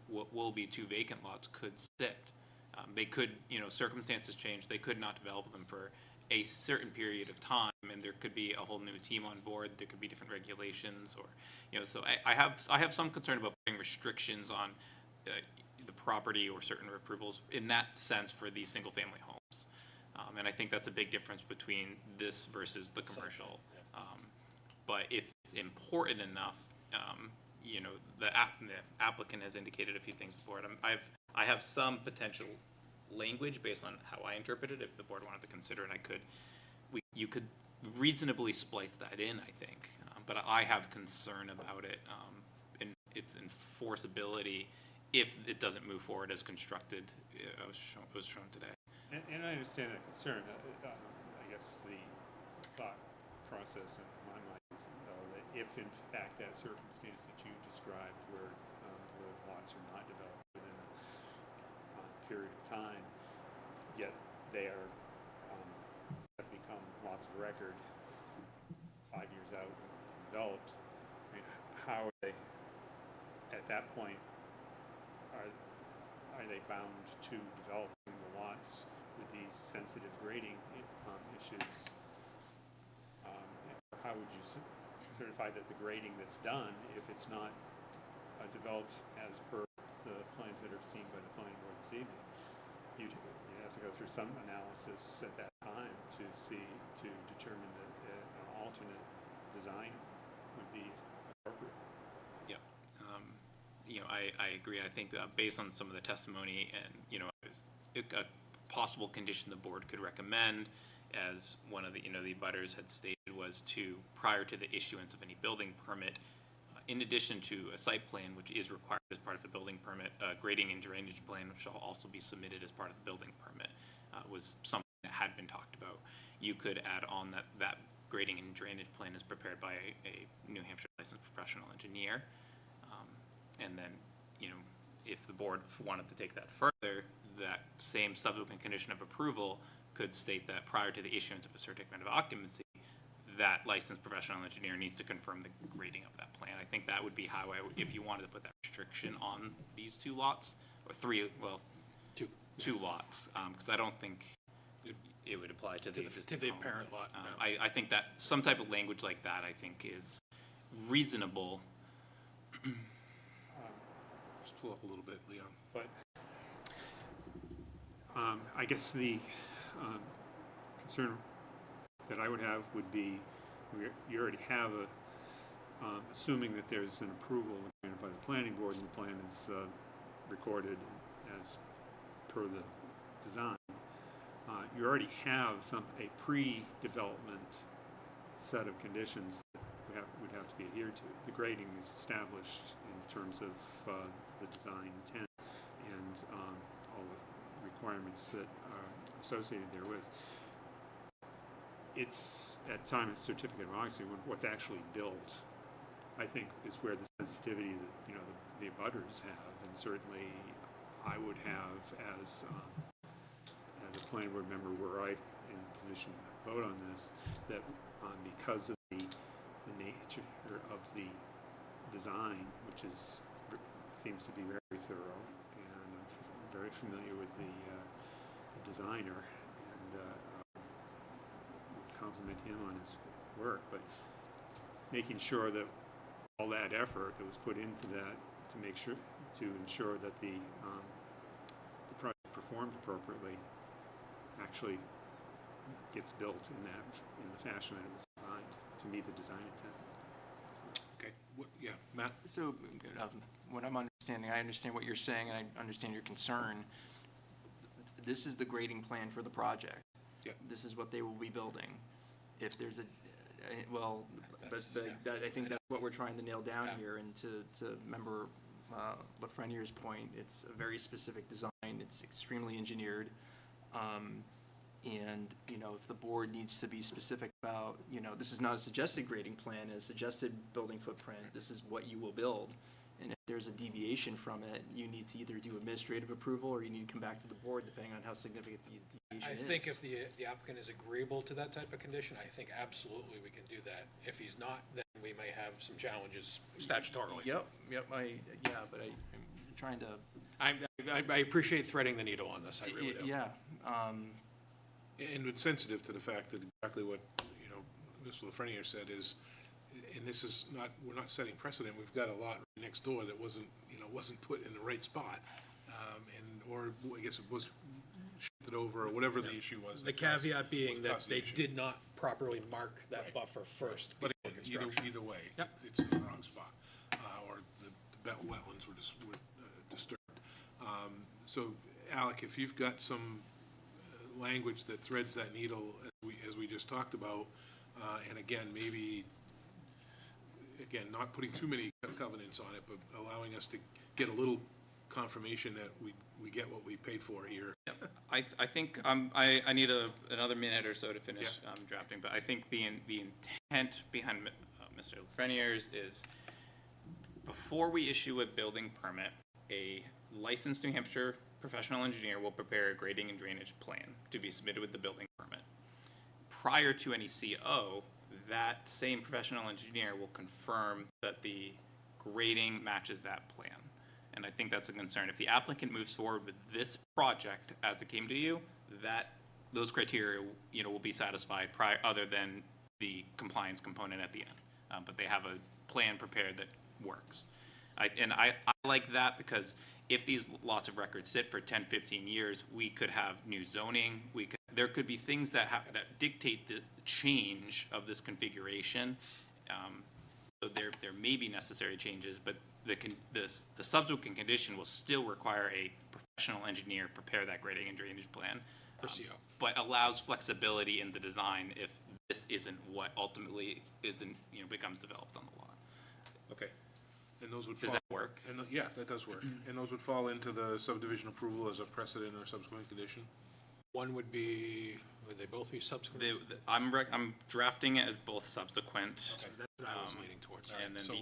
what will be 2 vacant lots could sit. They could, circumstances change. They could not develop them for a certain period of time, and there could be a whole new team on board. There could be different regulations, or so I have some concern about putting restrictions on the property or certain approvals in that sense for these single-family homes. And I think that's a big difference between this versus the commercial. But if it's important enough, the applicant has indicated a few things to the board. I have some potential language based on how I interpret it. If the board wanted to consider it, you could reasonably splice that in, I think. But I have concern about it and its enforceability if it doesn't move forward as constructed. Was shown today. And I understand that concern. I guess the thought process in my mind is, though, that if in fact that circumstance that you described where those lots are not developed within a period of time, yet they are have become lots of record 5 years out and developed, I mean, how are they, at that point, are they bound to developing the lots with these sensitive grading issues? How would you certify that the grading that's done, if it's not developed as per the plans that are seen by the planning board this evening, you'd have to go through some analysis at that time to determine that an alternate design would be appropriate. Yeah. I agree. I think based on some of the testimony and, a possible condition the board could recommend, as one of the, the abutters had stated, was to, prior to the issuance of any building permit, in addition to a site plan, which is required as part of a building permit, grading and drainage plan, which shall also be submitted as part of the building permit, was something that had been talked about. You could add on that grading and drainage plan is prepared by a New Hampshire licensed professional engineer. And then, if the board wanted to take that further, that same subsequent condition of approval could state that prior to the issuance of a certificate of occupancy, that licensed professional engineer needs to confirm the grading of that plan. I think that would be how if you wanted to put that restriction on these two lots, or two lots, because I don't think it would apply to the parent lot. I think that some type of language like that, I think, is reasonable. Just pull up a little bit, Leon. But I guess the concern that I would have would be, you already have assuming that there's an approval granted by the planning board and the plan is recorded as per the design, you already have a pre-development set of conditions that would have to be adhered to. The grading is established in terms of the design intent and all the requirements that are associated therewith. It's at time of certificate of occupancy what's actually built, I think, is where the sensitivity that the abutters have, and certainly I would have as a planning board member, were I in a position to vote on this, that because of the nature of the design, which seems to be very thorough, and I'm very familiar with the designer, and would compliment him on his work, but making sure that all that effort that was put into that to ensure that the project performed appropriately actually gets built in the fashion that it was designed to meet the design intent. Okay. Yeah, Matt? So what I'm understanding, I understand what you're saying, and I understand your concern. This is the grading plan for the project. Yeah. This is what they will be building. If there's I think that's what we're trying to nail down here, and to member Lafreniere's point, it's a very specific design. It's extremely engineered. And, if the board needs to be specific about, this is not a suggested grading plan, a suggested building footprint, this is what you will build. And if there's a deviation from it, you need to either do administrative approval or you need to come back to the board depending on how significant the deviation is. I think if the applicant is agreeable to that type of condition, I think absolutely we can do that. If he's not, then we may have some challenges statutorily. Yep, but I'm trying to... I appreciate threading the needle on this, I really do. Yeah. And it's sensitive to the fact that exactly what, you know, Mr. Lafreniere said is, and this is not, we're not setting precedent, we've got a lot right next door that wasn't, you know, wasn't put in the right spot. Or I guess it was shifted over, or whatever the issue was. The that caused- caveat being what that caused the they issue. did not properly mark that buffer first But before again, construction. either way, Yep. it's in the wrong spot, or the wetlands were disturbed. So, Alec, if you've got some language that threads that needle, as we just talked about, and again, maybe, again, not putting too many covenants on it, but allowing us to get a little confirmation that we get what we paid for here. I think I need another minute or so to finish drafting, but I think the intent behind Mr. Lafreniere's is before we issue a building permit, a licensed New Hampshire professional engineer will prepare a grading and drainage plan to be submitted with the building permit. Prior to any CO, that same professional engineer will confirm that the grading matches that plan. And I think that's a concern. If the applicant moves forward with this project as it came to you, those criteria, you know, will be satisfied other than the compliance component at the end. But they have a plan prepared that works. I like that because if these lots of records sit for 10, 15 years, we could have new zoning. There could be things that dictate the change of this configuration. So there may be necessary changes, but the subsequent condition will still require a professional engineer prepare that grading and drainage plan. But allows flexibility in the design if this isn't what ultimately becomes developed on the lot. Okay. And those would Does fall, that work? And yeah, that does work. And those would fall into the subdivision approval as a precedent or subsequent condition? One would they both be subsequent? I'm drafting it as both subsequent. Okay, that's what I was leaning towards. And then So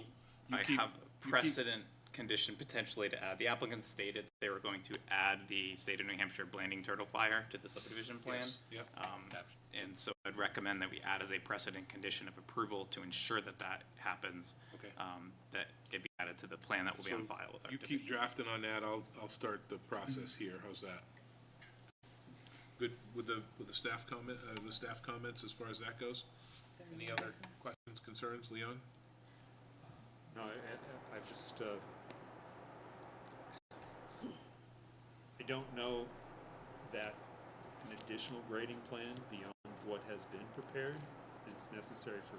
I have a precedent condition potentially to add. The applicant stated they were going to add the state of New Hampshire blanding turtle fire to the subdivision plan. Yes, yep. And so I'd recommend that we add as a precedent condition of approval to ensure that happens. Okay. That it be added to the plan that will be on So file with our you keep drafting on that, I'll start the process here, how's that? Good with the staff comment, the staff comments as far as that goes? Any other questions, concerns, Leon? No, I just, I don't know that an additional grading plan beyond what has been prepared is necessary for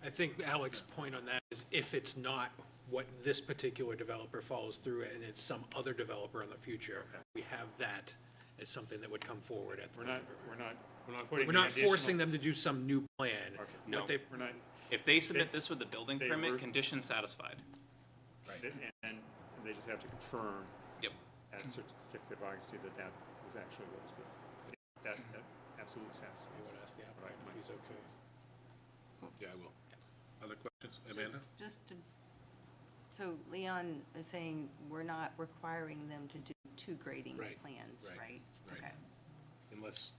I think Alec's point on that is if it's not what this particular developer follows through and it's some other developer in the future, we have that as something that would come forward at the. We're not forcing them to do some new plan. No, we're not. If they submit this with the building permit, condition satisfied. Right. And they just have to confirm. Yep. At certificate of occupancy that is actually what was built. That absolutely satisfies. You would ask the applicant if he's okay. Yeah, I will. Other questions? Amanda? So Leon is saying we're not requiring them to do two grading plans, right? Okay. Unless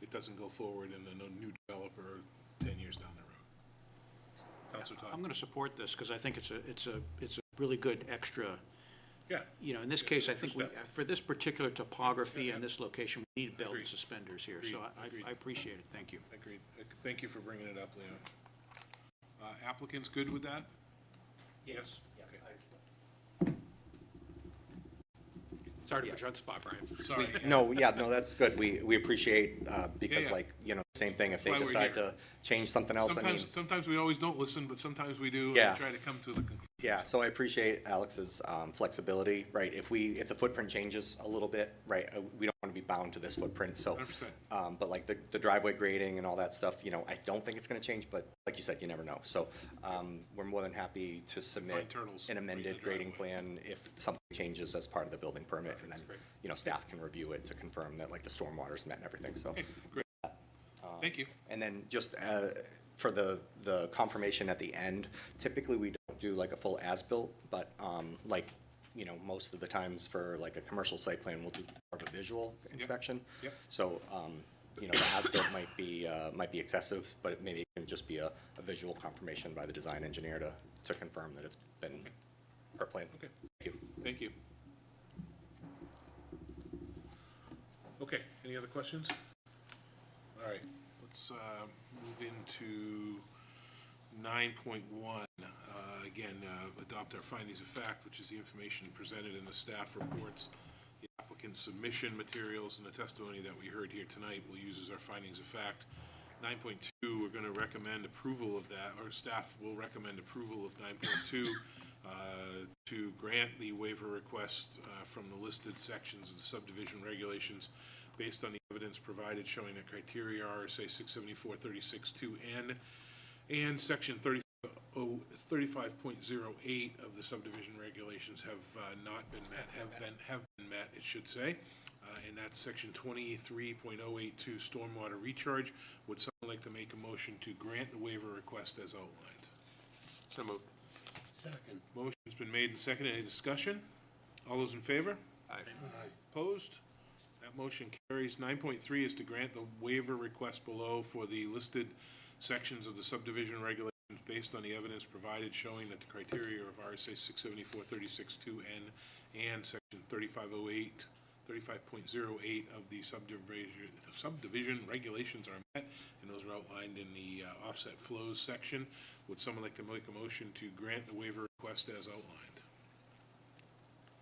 it doesn't go forward and then a new developer 10 years down the road. Councilor Todd? I'm going to support this because I think it's a really good extra. Yeah. You know, in this case, I think for this particular topography and this location, we need belt and suspenders here. So I appreciate it. Thank you. Agreed. Thank you for bringing it up, Leon. Applicants good with that? Yes. Okay. Sorry to put you on the spot, Brian. Sorry. No, that's good. We appreciate, because Yeah. like, you know, same thing, if That's why they we're decide here. to change something else, I mean. Sometimes we always don't listen, but sometimes we do Yeah. and try to come to the conclusion. Yeah, so I appreciate Alex's flexibility, right? If the footprint changes a little bit, right, we don't want to be bound to this footprint, so. 100%. But like the driveway grading and all that stuff, you know, I don't think it's going to change, but like you said, you never know. So we're more than happy to submit an amended grading plan if something changes as part of the building permit, and then, you know, staff can review it to confirm that like the stormwater's met and everything, so. Okay, great. Thank you. And then just for the confirmation at the end, typically we don't do like a full as-built, but like, you know, most of the times for like a commercial site plan, we'll do more of a visual inspection. Yep. So, you know, the as-built might be excessive, but maybe it can just be a visual confirmation by the design engineer to confirm that it's been per plan. Okay. Thank you. Thank you. Okay, any other questions? All right, let's move into 9.1. Again, adopt our findings of fact, which is the information presented in the staff reports, the applicant's submission materials, and the testimony that we heard here tonight we'll use as our findings of fact. 9.2, we're going to recommend approval of that, or staff will recommend approval of 9.2 to grant the waiver request from the listed sections of the subdivision regulations based on the evidence provided showing that criteria RSA 674-36-2N and section 35.08 of the subdivision regulations have not been met, have been met, it should say. And that's section 23.082 stormwater recharge. Would someone like to make a motion to grant the waiver request as outlined? So moved. Second. Motion's been made and seconded. Any discussion? All those in favor? Aye. Opposed? That motion carries. 9.3 is to grant the waiver request below for the listed sections of the subdivision regulations based on the evidence provided showing that the criteria of RSA 674-36-2N and section 35.08 of the subdivision regulations are met, and those are outlined in the offset flows section. Would someone like to make a motion to grant the waiver request as outlined?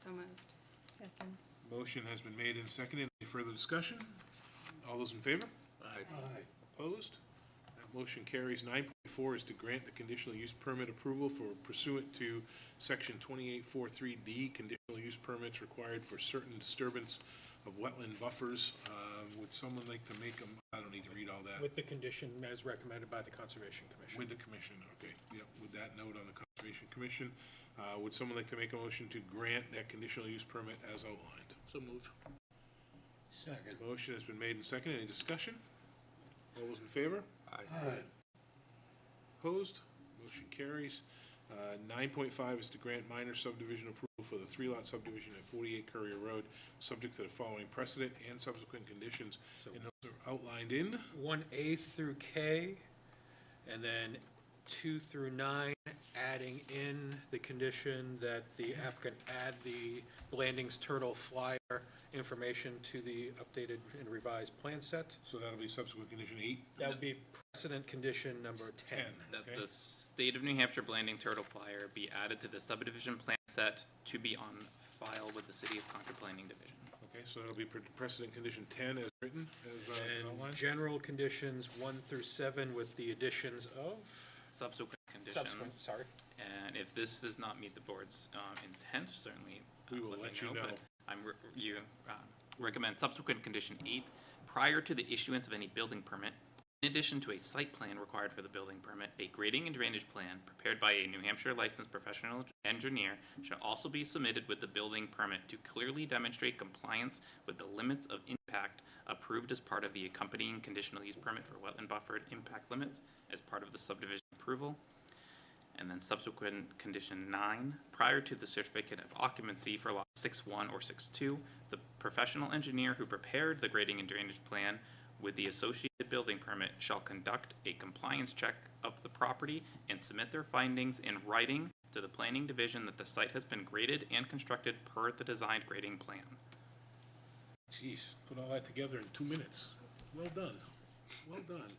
So moved. Second. Motion has been made and seconded. Any further discussion? All those in favor? Aye. Opposed? That motion carries. 9.4 is to grant the conditional use permit approval for pursuant to section 2843D, conditional use permits required for certain disturbance of wetland buffers. Would someone like to make them? I don't need to read all that. With the condition as recommended by the Conservation Commission. With the commission, okay. Yep, with that note on the Conservation Commission. Would someone like to make a motion to grant that conditional use permit as outlined? So moved. Second. Motion has been made and seconded. Any discussion? All those in favor? Aye. Opposed? Motion carries. 9.5 is to grant minor subdivision approval for the 3-lot subdivision at 48 Courier Road, subject to the following precedent and subsequent conditions. And those are outlined in 1A through K, and then 2 through 9, adding in the condition that the applicant add the Blandings Turtle flyer information to the updated and revised plan set. So that'll be subsequent condition 8? That would be precedent condition number 10. That the State of New Hampshire Blanding Turtle flyer be added to the subdivision plan set to be on file with the City of Concord Planning Division. Okay, so that'll be precedent condition 10 as written, as outlined? And general conditions 1 through 7 with the additions of? Subsequent conditions. Subsequent, sorry. And if this does not meet the board's intent, certainly we will let you know. But you recommend subsequent condition 8, prior to the issuance of any building permit, in addition to a site plan required for the building permit, a grading and drainage plan prepared by a New Hampshire licensed professional engineer shall also be submitted with the building permit to clearly demonstrate compliance with the limits of impact approved as part of the accompanying conditional use permit for wetland buffered impact limits as part of the subdivision approval. And then subsequent condition 9, prior to the certificate of occupancy for lot 6.1 or 6.2, the professional engineer who prepared the grading and drainage plan with the associated building permit shall conduct a compliance check of the property and submit their findings in writing to the planning division that the site has been graded and constructed per the designed grading plan. Jeez, put all that together in 2 minutes. Well done. Well done.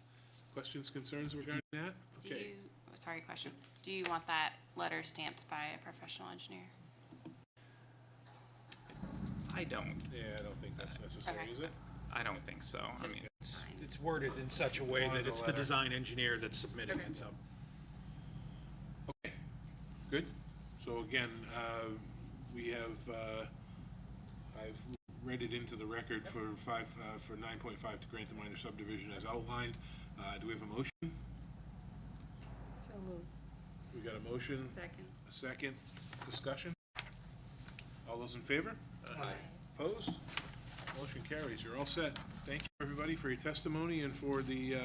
Questions, concerns regarding that? Okay. Sorry, question. Do you want that letter stamped by a professional engineer? I don't. Yeah, I don't think that's necessary, Okay. is it? I don't think so. I mean, It's worded in such a way that it's the design engineer that's submitting it, so. Okay, good. So again, we have, I've read it into the record for 9.5 to grant the minor subdivision as outlined. Do we have a motion? So moved. We got a motion? Second. A second. Discussion? All those in favor? Aye. Opposed? Motion carries. You're all set. Thank you, everybody, for your testimony and for the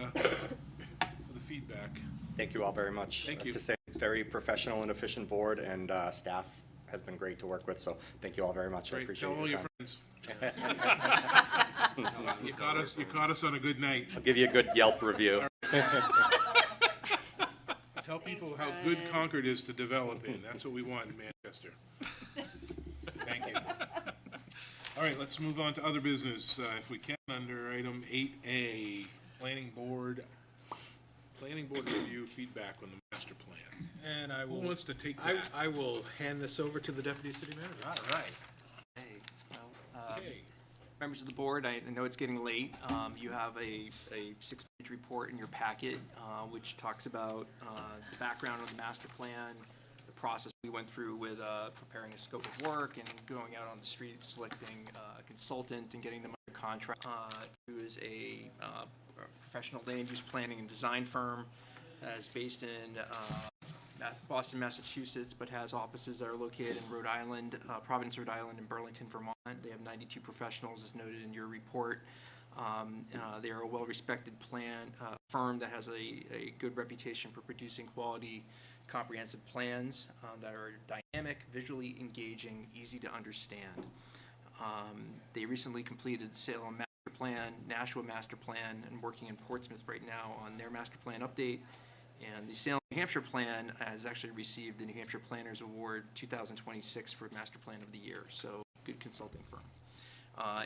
feedback. Thank you all very much. Thank you. To say, very professional and efficient board, and staff has been great to work with, so thank you all very much. I Great. appreciate Tell all your your time. friends. You caught us on a good night. I'll give you a good Yelp review. Tell people how good Concord is to develop in. That's what we want in Manchester. Thank you. All right, let's move on to other business, if we can, under item 8A, Planning Board review feedback on the master plan. And I Who will. wants to take I- that? I will hand this over to the deputy city manager. All right. Hey, well, Hey. members of the board, I know it's getting late. You have a 6-page report in your packet, which talks about the background of the master plan, the process we went through with preparing a scope of work and going out on the street, selecting a consultant and getting them under contract, who is a professional land use planning and design firm that's based in Boston, Massachusetts, but has offices that are located in Rhode Island, Providence, Rhode Island, and Burlington, Vermont. They have 92 professionals, as noted in your report. They are a well-respected firm that has a good reputation for producing quality, comprehensive plans that are dynamic, visually engaging, easy to understand. They recently completed the Salem Master Plan, Nashua Master Plan, and working in Portsmouth right now on their Master Plan update. And the Salem, New Hampshire Plan has actually received the New Hampshire Planners Award 2026 for Master Plan of the Year, so good consulting firm.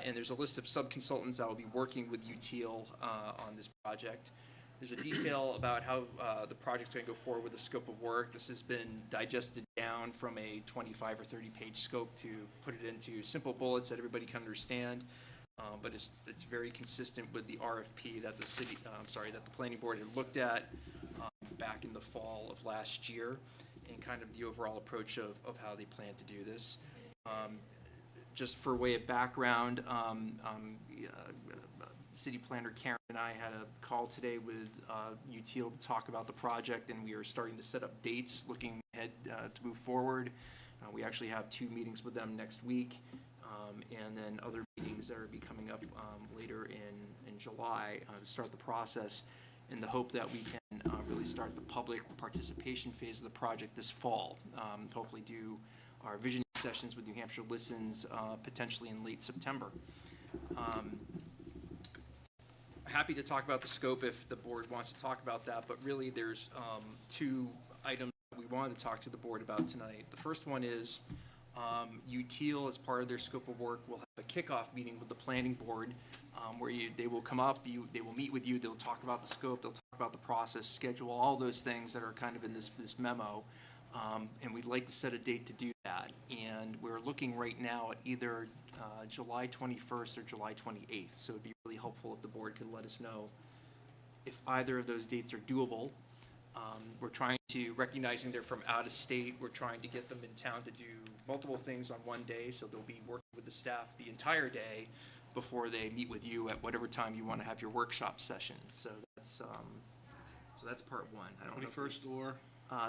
And there's a list of sub-consultants that will be working with UTIL on this project. There's a detail about how the project's going to go forward with the scope of work. This has been digested down from a 25 or 30-page scope to put it into simple bullets that everybody can understand. But it's very consistent with the RFP that that the planning board had looked at back in the fall of last year, and kind of the overall approach of how they plan to do this. Just for way of background, City Planner Karen and I had a call today with UTIL to talk about the project, and we are starting to set up dates looking ahead to move forward. We actually have 2 meetings with them next week, and then other meetings that are be coming up later in July to start the process, in the hope that we can really start the public participation phase of the project this fall. Hopefully do our vision sessions with New Hampshire Listens potentially in late September. Happy to talk about the scope if the board wants to talk about that, but really there's 2 items that we wanted to talk to the board about tonight. The first one is UTIL, as part of their scope of work, will have a kickoff meeting with the planning board where they will come up, they will meet with you, they'll talk about the scope, they'll talk about the process, schedule, all those things that are kind of in this memo. And we'd like to set a date to do that. And we're looking right now at either July 21st or July 28th. So it'd be really helpful if the board could let us know if either of those dates are doable. We're trying to, recognizing they're from out of state, we're trying to get them in town to do multiple things on one day, so they'll be working with the staff the entire day before they meet with you at whatever time you want to have your workshop session. So that's part one. I don't know. 21st or?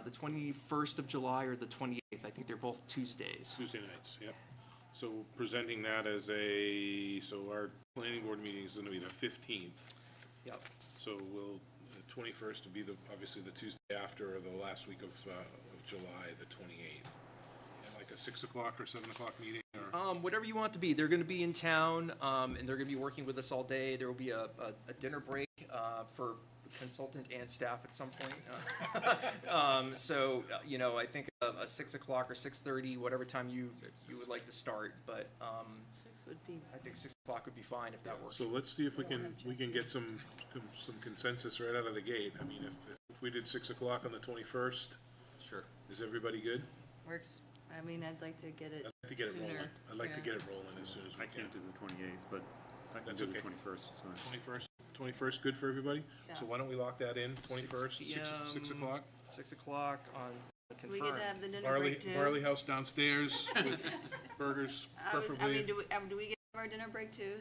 The 21st of July or the 28th. I think they're both Tuesdays. Tuesday nights, yep. So presenting that as so our planning board meeting is going to be the 15th. Yep. So the 21st will be obviously the Tuesday after, or the last week of July, the 28th. And like a 6 o'clock or 7 o'clock meeting? Or? Whatever you want to be. They're going to be in town, and they're going to be working with us all day. There will be a dinner break for consultant and staff at some point. So, I think a 6 o'clock or 6:30, whatever time you would like to start, but 6 would be. I think 6 o'clock would be fine if that works. So let's see if we can get some consensus right out of the gate. I mean, if we did 6 o'clock on the 21st. Sure. Is everybody good? Works. I mean, I'd like to get it I'd like to get it sooner. rolling. I'd like to get it rolling as soon as we I can. can't do the 28th, but I can That's do the okay. 21st, it's fine. 21st, good for everybody? Yeah. So why don't we lock that in, 21st, 6 o'clock? 6 o'clock on Do we get to have the dinner Barley, break too? Barley House downstairs with burgers, I preferably. mean, do we get to have our dinner break too?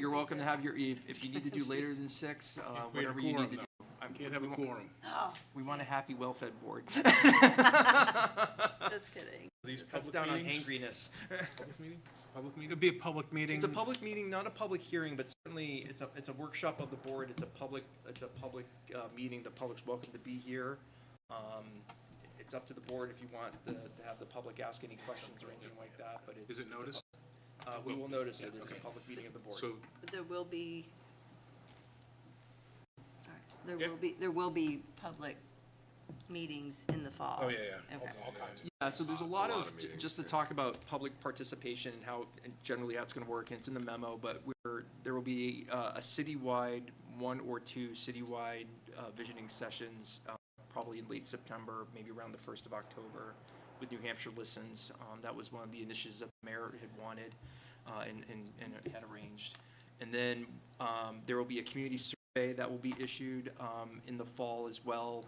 You're welcome to have if you need to do later than 6, whatever you need to do. Can't have a quorum. Oh, We want a happy, well-fed board. just kidding. These Cuts public down on meetings? hangriness. Public meeting? Public meeting? It'd be a public meeting. It's a public meeting, not a public hearing, but certainly it's a workshop of the board. It's a public meeting. The public's welcome to be here. It's up to the board if you want to have the public ask any questions or anything like that. But Is it noticed? We will notice it. It's okay. a public meeting of the board. So, But there will be. Sorry, there will be public meetings in the fall. Oh, yeah. Okay. All kinds. Yeah, so there's a lot lot of, of meetings, just to yeah. talk about public participation and how, and generally how it's gonna work, and it's in the memo, but there will be a citywide, 1 or 2 citywide visioning sessions, probably in late September, maybe around the 1st of October, with New Hampshire Listens. That was one of the initiatives that the mayor had wanted, and had arranged. And then there will be a community survey that will be issued in the fall as well.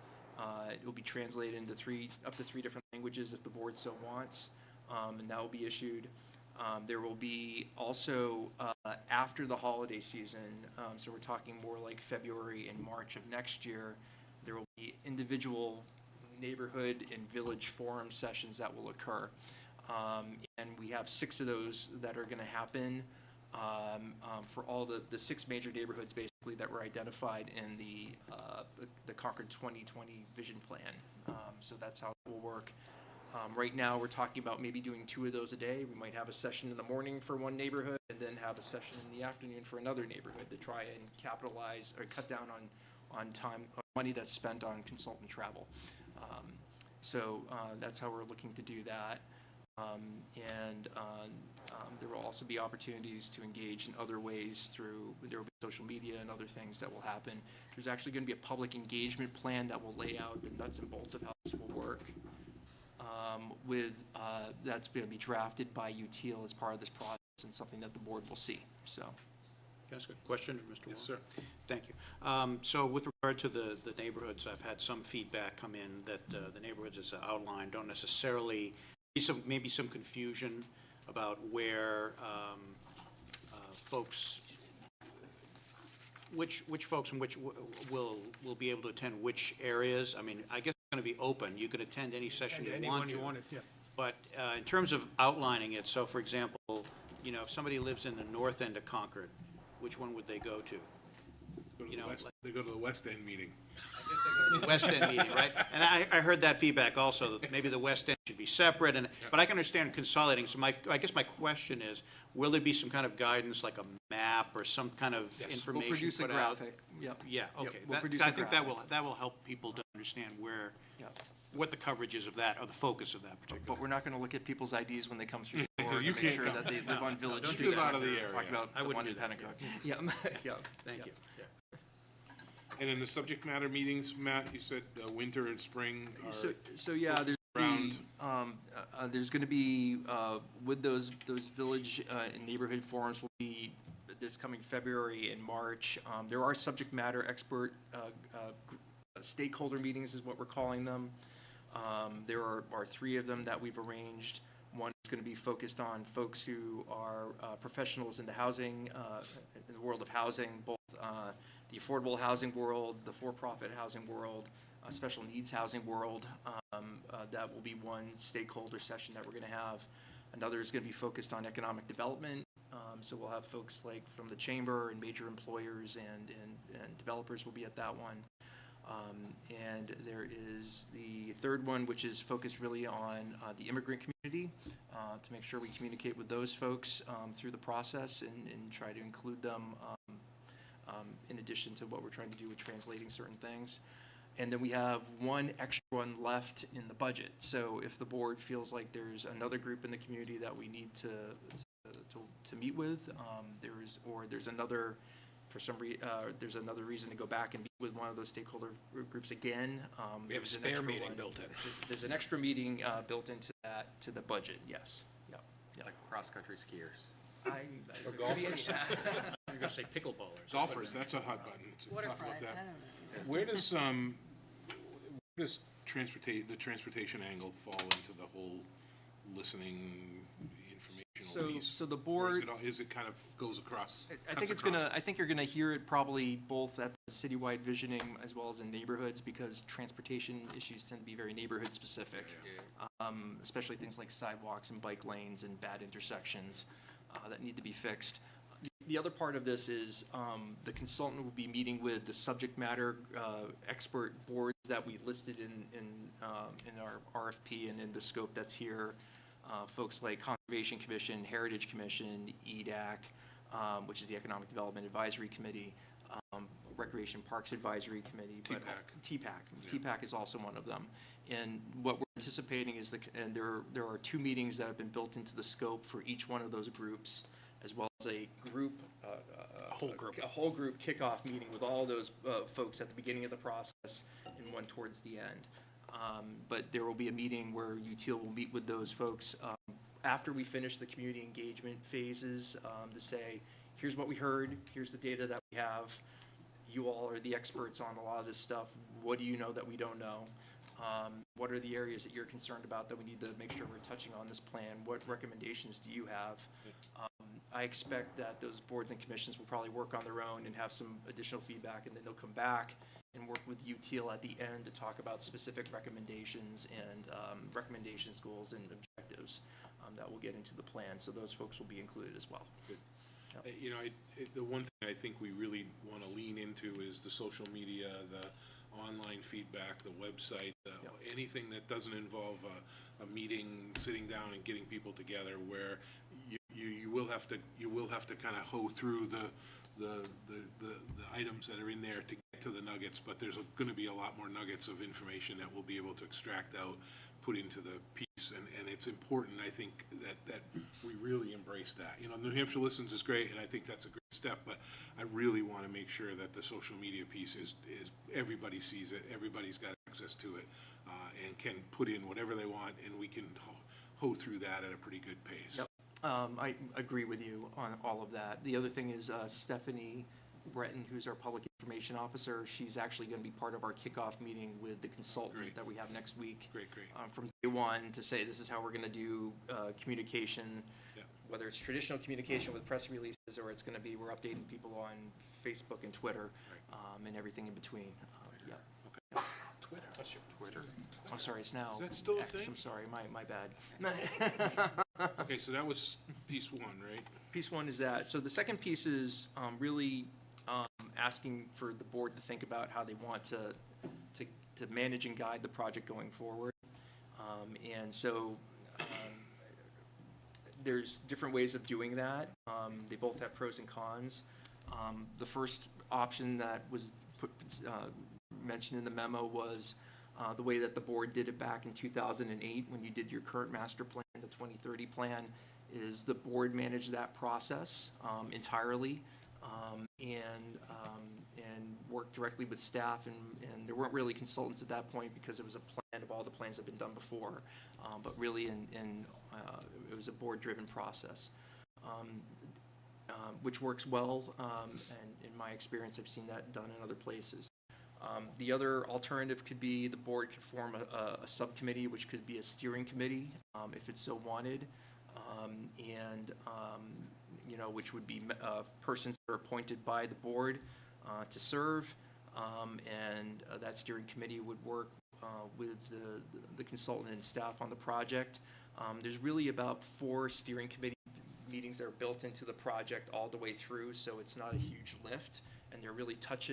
It will be translated into up to 3 different languages if the board so wants, and that will be issued. There will be also, after the holiday season, so we're talking more like February and March of next year, there will be individual neighborhood and village forum sessions that will occur. And we have 6 of those that are going to happen for all the 6 major neighborhoods basically that were identified in the Concord 2020 vision plan. So that's how it will work. Right now we're talking about maybe doing 2 of those a day. We might have a session in the morning for one neighborhood and then have a session in the afternoon for another neighborhood to try and capitalize or cut down on time, money that's spent on consultant travel. So that's how we're looking to do that. There will also be opportunities to engage in other ways there will be social media and other things that will happen. There's actually going to be a public engagement plan that will lay out the nuts and bolts of how this will work. That's going to be drafted by UTIL as part of this process and something that the board will see. So. Can I ask a question, Mr. Warren? Yes, sir. Thank you. So with regard to the neighborhoods, I've had some feedback come in that the neighborhoods as outlined don't necessarily, maybe some confusion about where folks, which folks and which will be able to attend which areas. I mean, I guess it's going to be open. You can attend any session you want to. But in terms of outlining it, so for example, you know, if somebody lives in the north end of Concord, which one would they go to? They go to the West End meeting. I guess they go to the West End meeting, right? And I heard that feedback also, that maybe the West End should be separate, but I can understand consolidating. So I guess my question is, will there be some kind of guidance, like a map or some kind of information We'll produce a put out? graphic. Yep. Yeah, okay. We'll produce I a think graphic. that will help people to understand where, Yep. what the coverage is of that, or the focus of that particular. But we're not going to look at people's IDs when they come through the door You to make can't sure come. that they live on Village don't Street. do that. Out of the area. Talk about I the wouldn't one do in that, Pentagon. yeah. Yeah. Thank you. Yeah. And in the subject matter meetings, Matt, you said winter and spring are So yeah, there's going to be with those village and neighborhood forums will be this coming February and March. There are subject matter expert stakeholder meetings is what we're calling them. There are 3 of them that we've arranged. One is going to be focused on folks who are professionals in the housing, in the world of housing, both the affordable housing world, the for-profit housing world, special needs housing world. That will be one stakeholder session that we're going to have. Another is going to be focused on economic development. So we'll have folks like from the chamber and major employers and developers will be at that one. And there is the 3rd one, which is focused really on the immigrant community, to make sure we communicate with those folks through the process and try to include them in addition to what we're trying to do with translating certain things. And then we have one extra one left in the budget. So if the board feels like there's another group in the community that we need to meet with, there's another reason to go back and meet with one of those stakeholder groups again. We have a spare meeting built in. There's an extra meeting built into to the budget. Yes. Yep. Like cross-country skiers. Or golfers. You're going to say pickleballers. Golfers, that's a hot button. To talk about Waterfront, that. I don't know. Where does the transportation angle fall into the whole listening informational piece? So the Or board. is it kind of goes across? I think you're gonna hear it probably both at the citywide visioning as well as in neighborhoods, because transportation issues tend to be very neighborhood specific. Especially things like sidewalks and bike lanes and bad intersections that need to be fixed. The other part of this is the consultant will be meeting with the subject matter expert boards that we listed in our RFP and in the scope that's here. Folks like Conservation Commission, Heritage Commission, EDAC, which is the Economic Development Advisory Committee, Recreation Parks Advisory Committee. TPAC is also one of them. And what we're anticipating is and there are 2 meetings that have been built into the scope for each one of those groups, as well as a whole group kickoff meeting with all those folks at the beginning of the process and one towards the end. But there will be a meeting where UTIL will meet with those folks after we finish the community engagement phases to say, here's what we heard, here's the data that we have. You all are the experts on a lot of this stuff. What do you know that we don't know? What are the areas that you're concerned about that we need to make sure we're touching on this plan? What recommendations do you have? I expect that those boards and commissions will probably work on their own and have some additional feedback, and then they'll come back and work with UTIL at the end to talk about specific recommendations and recommendations, goals, and objectives that will get into the plan. So those folks will be included as well. Good. You know, the one thing I think we really want to lean into is the social media, the online feedback, the website, anything that doesn't involve a meeting, sitting down and getting people together, where you will have to kind of hoe through the items that are in there to get to the nuggets, but there's going to be a lot more nuggets of information that we'll be able to extract out, put into the piece, and it's important, I think, that we really embrace that. You know, New Hampshire Listens is great, and I think that's a great step, but I really want to make sure that the social media piece is everybody sees it, everybody's got access to it, and can put in whatever they want, and we can hoe through that at a pretty good pace. Yep. I agree with you on all of that. The other thing is Stephanie Breton, who's our public information officer, she's actually going to be part of our kickoff meeting with the consultant that we have next week. Great. From day one to say this is how we're going to do communication, whether it's traditional communication with press releases or it's going to be we're updating people on Facebook and Twitter and everything in between. Twitter. I'm sorry, it's now. Is that still a X. thing? I'm sorry, my bad. Okay, so that was piece 1, right? Piece 1 is that. So the second piece is really asking for the board to think about how they want to manage and guide the project going forward. And so there's different ways of doing that. They both have pros and cons. The first option that was mentioned in the memo was the way that the board did it back in 2008 when you did your current master plan, the 2030 plan, is the board managed that process entirely and worked directly with staff, and there weren't really consultants at that point because it was a plan of all the plans that had been done before, but really it was a board-driven process, which works well, and in my experience I've seen that done in other places. The other alternative could be the board could form a subcommittee, which could be a steering committee if it's so wanted, which would be persons that are appointed by the board to serve, and that steering committee would work with the consultant and staff on the project. There's really about 4 steering committee meetings that are built into the project all the way through, so it's not a huge lift. And there are really touch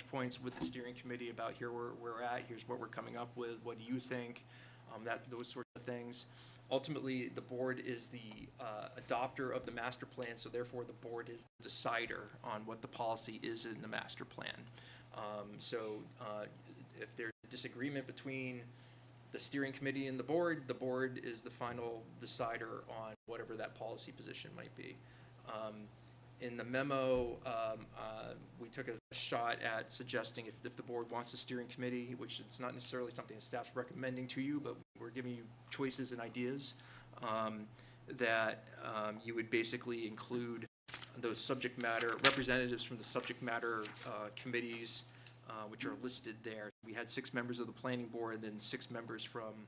points with the steering committee about here where we're at, here's what we're coming up with, what do you think, those sorts of things. Ultimately, the board is the adopter of the master plan, so therefore the board is the decider on what the policy is in the master plan. If there's a disagreement between the steering committee and the board is the final decider on whatever that policy position might be. In the memo, we took a shot at suggesting if the board wants a steering committee, which it's not necessarily something that staff's recommending to you, but we're giving you choices and ideas, that you would basically include those subject matter representatives from the subject matter committees, which are listed there. We had 6 members of the planning board, then 6 members from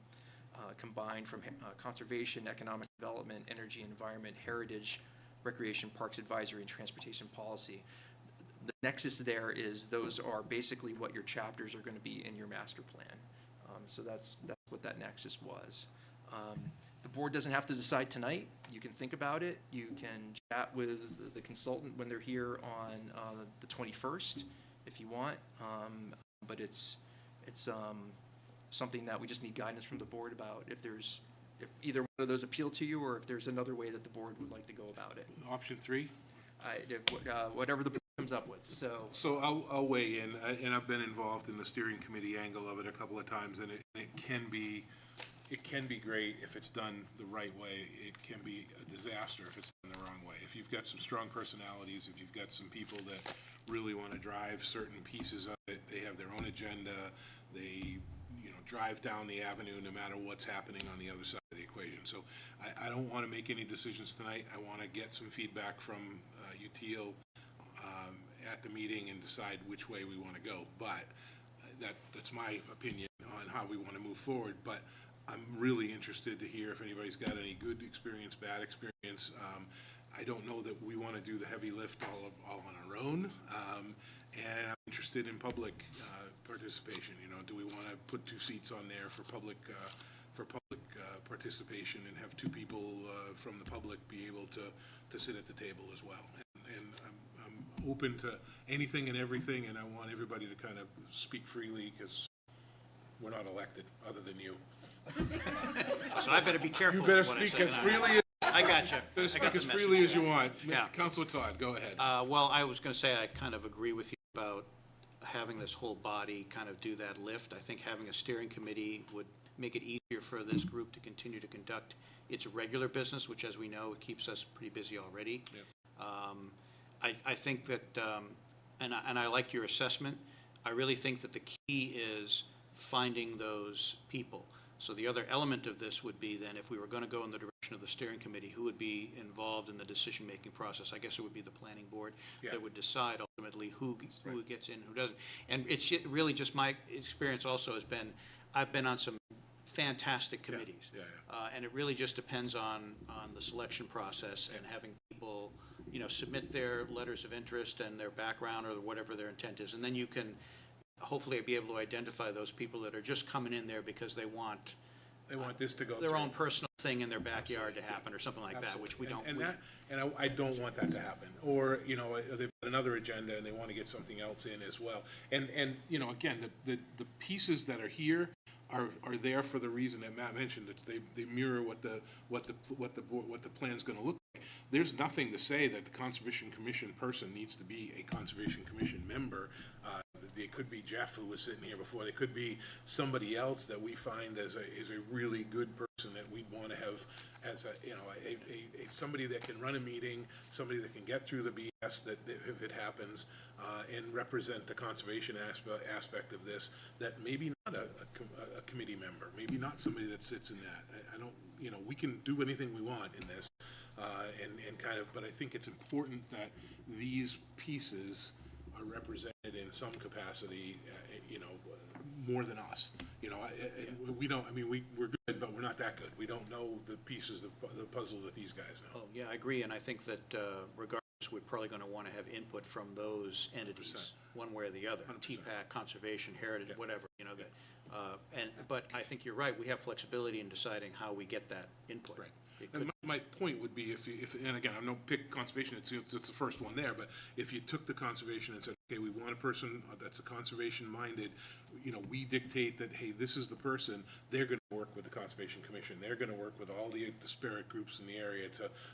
combined from conservation, economic development, energy, environment, heritage, recreation, parks advisory, and transportation policy. The nexus there is those are basically what your chapters are going to be in your master plan. So that's what that nexus was. The board doesn't have to decide tonight. You can think about it. You can chat with the consultant when they're here on the 21st if you want. But it's something that we just need guidance from the board about if either one of those appeal to you or if there's another way that the board would like to go about it. Option 3? Whatever the board comes up with, so. So I'll weigh in, and I've been involved in the steering committee angle of it a couple of times, and it can be great if it's done the right way. It can be a disaster if it's done the wrong way. If you've got some strong personalities, if you've got some people that really want to drive certain pieces of it, they have their own agenda, they drive down the avenue no matter what's happening on the other side of the equation. So I don't want to make any decisions tonight. I want to get some feedback from UTL at the meeting and decide which way we want to go. But that's my opinion on how we want to move forward. But I'm really interested to hear if anybody's got any good experience, bad experience. I don't know that we want to do the heavy lift all on our own. And I'm interested in public participation. Do we want to put 2 seats on there for public participation and have 2 people from the public be able to sit at the table as well? And I'm open to anything and everything, and I want everybody to kind of speak freely because we're not elected, other than you. So I better be careful. You better what I speak say as now. freely as I got you. better speak as freely as you want. Yeah. Councilor Todd, go ahead. Well, I was going to say I kind of agree with you about having this whole body kind of do that lift. I think having a steering committee would make it easier for this group to continue to conduct its regular business, which, as we know, it keeps us pretty busy already. Yep. I think that, and I like your assessment. I really think that the key is finding those people. So the other element of this would be then, if we were going to go in the direction of the steering committee, who would be involved in the decision-making process? I guess it would be the planning board that would decide ultimately who gets in, who doesn't. And it's really just my experience also has been, I've been on some fantastic committees. And it really just depends on the selection process and having people, submit their letters of interest and their background or whatever their intent is. And then you can hopefully be able to identify those people that are just coming in there because they want this to go their through. own personal thing in their backyard to happen or something like that, which we don't. I don't want that to happen. Or, they've got another agenda and they want to get something else in as well. And again, the pieces that are here are there for the reason that Matt mentioned, that they mirror what the plan's going to look like. There's nothing to say that the Conservation Commission person needs to be a Conservation Commission member. It could be Jeff, who was sitting here before. It could be somebody else that we find is a really good person that we'd want to have as somebody that can run a meeting, somebody that can get through the BS that if it happens, and represent the conservation aspect of this. That maybe not a committee member, maybe not somebody that sits in that. I don't, we can do anything we want in this, but I think it's important that these pieces are represented in some capacity, more than us. We don't, we're good, but we're not that good. We don't know the pieces of the puzzle that these guys know. Oh, yeah, I agree, and I think that regardless, we're probably going to want to have input from those entities, 100%. One way or the other, 100%. TPAC, conservation, heritage, whatever, but I think you're right, we have flexibility in deciding how we get that input. Right. And my point would be and again, I don't pick conservation, it's the first one there, but if you took the conservation and said, okay, we want a person that's a conservation minded, we dictate that, hey, this is the person, they're going to work with the Conservation Commission, they're going to work with all the disparate groups in the area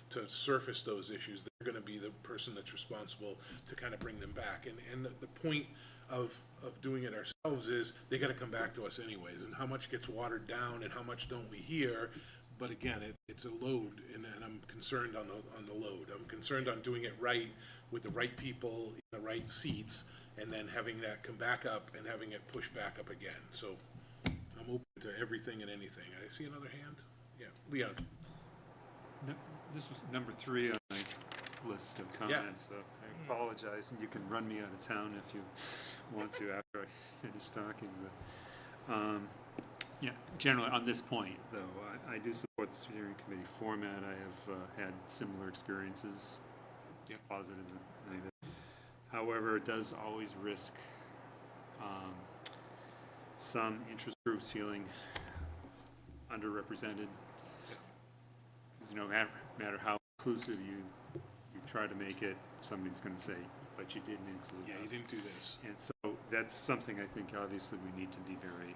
to surface those issues, they're going to be the person that's responsible to kind of bring them back. And the point of doing it ourselves is they got to come back to us anyways, and how much gets watered down and how much don't we hear. But again, it's a load, and I'm concerned on the load. I'm concerned on doing it right with the right people in the right seats, and then having that come back up and having it push back up again. So I'm open to everything and anything. I see another hand. Yeah, Leon. No, this was number 3 on my list of comments, so I apologize, and you can run me out of town if you want to after I finish talking. But, yeah, generally on this point, though, I do support the steering committee format. I have had similar experiences, positive and negative. However, it does always risk some interest groups feeling underrepresented. Because no matter how inclusive you try to make it, somebody's going to say, "But you didn't include us." Yeah, you didn't do this. And so that's something I think obviously we need to be very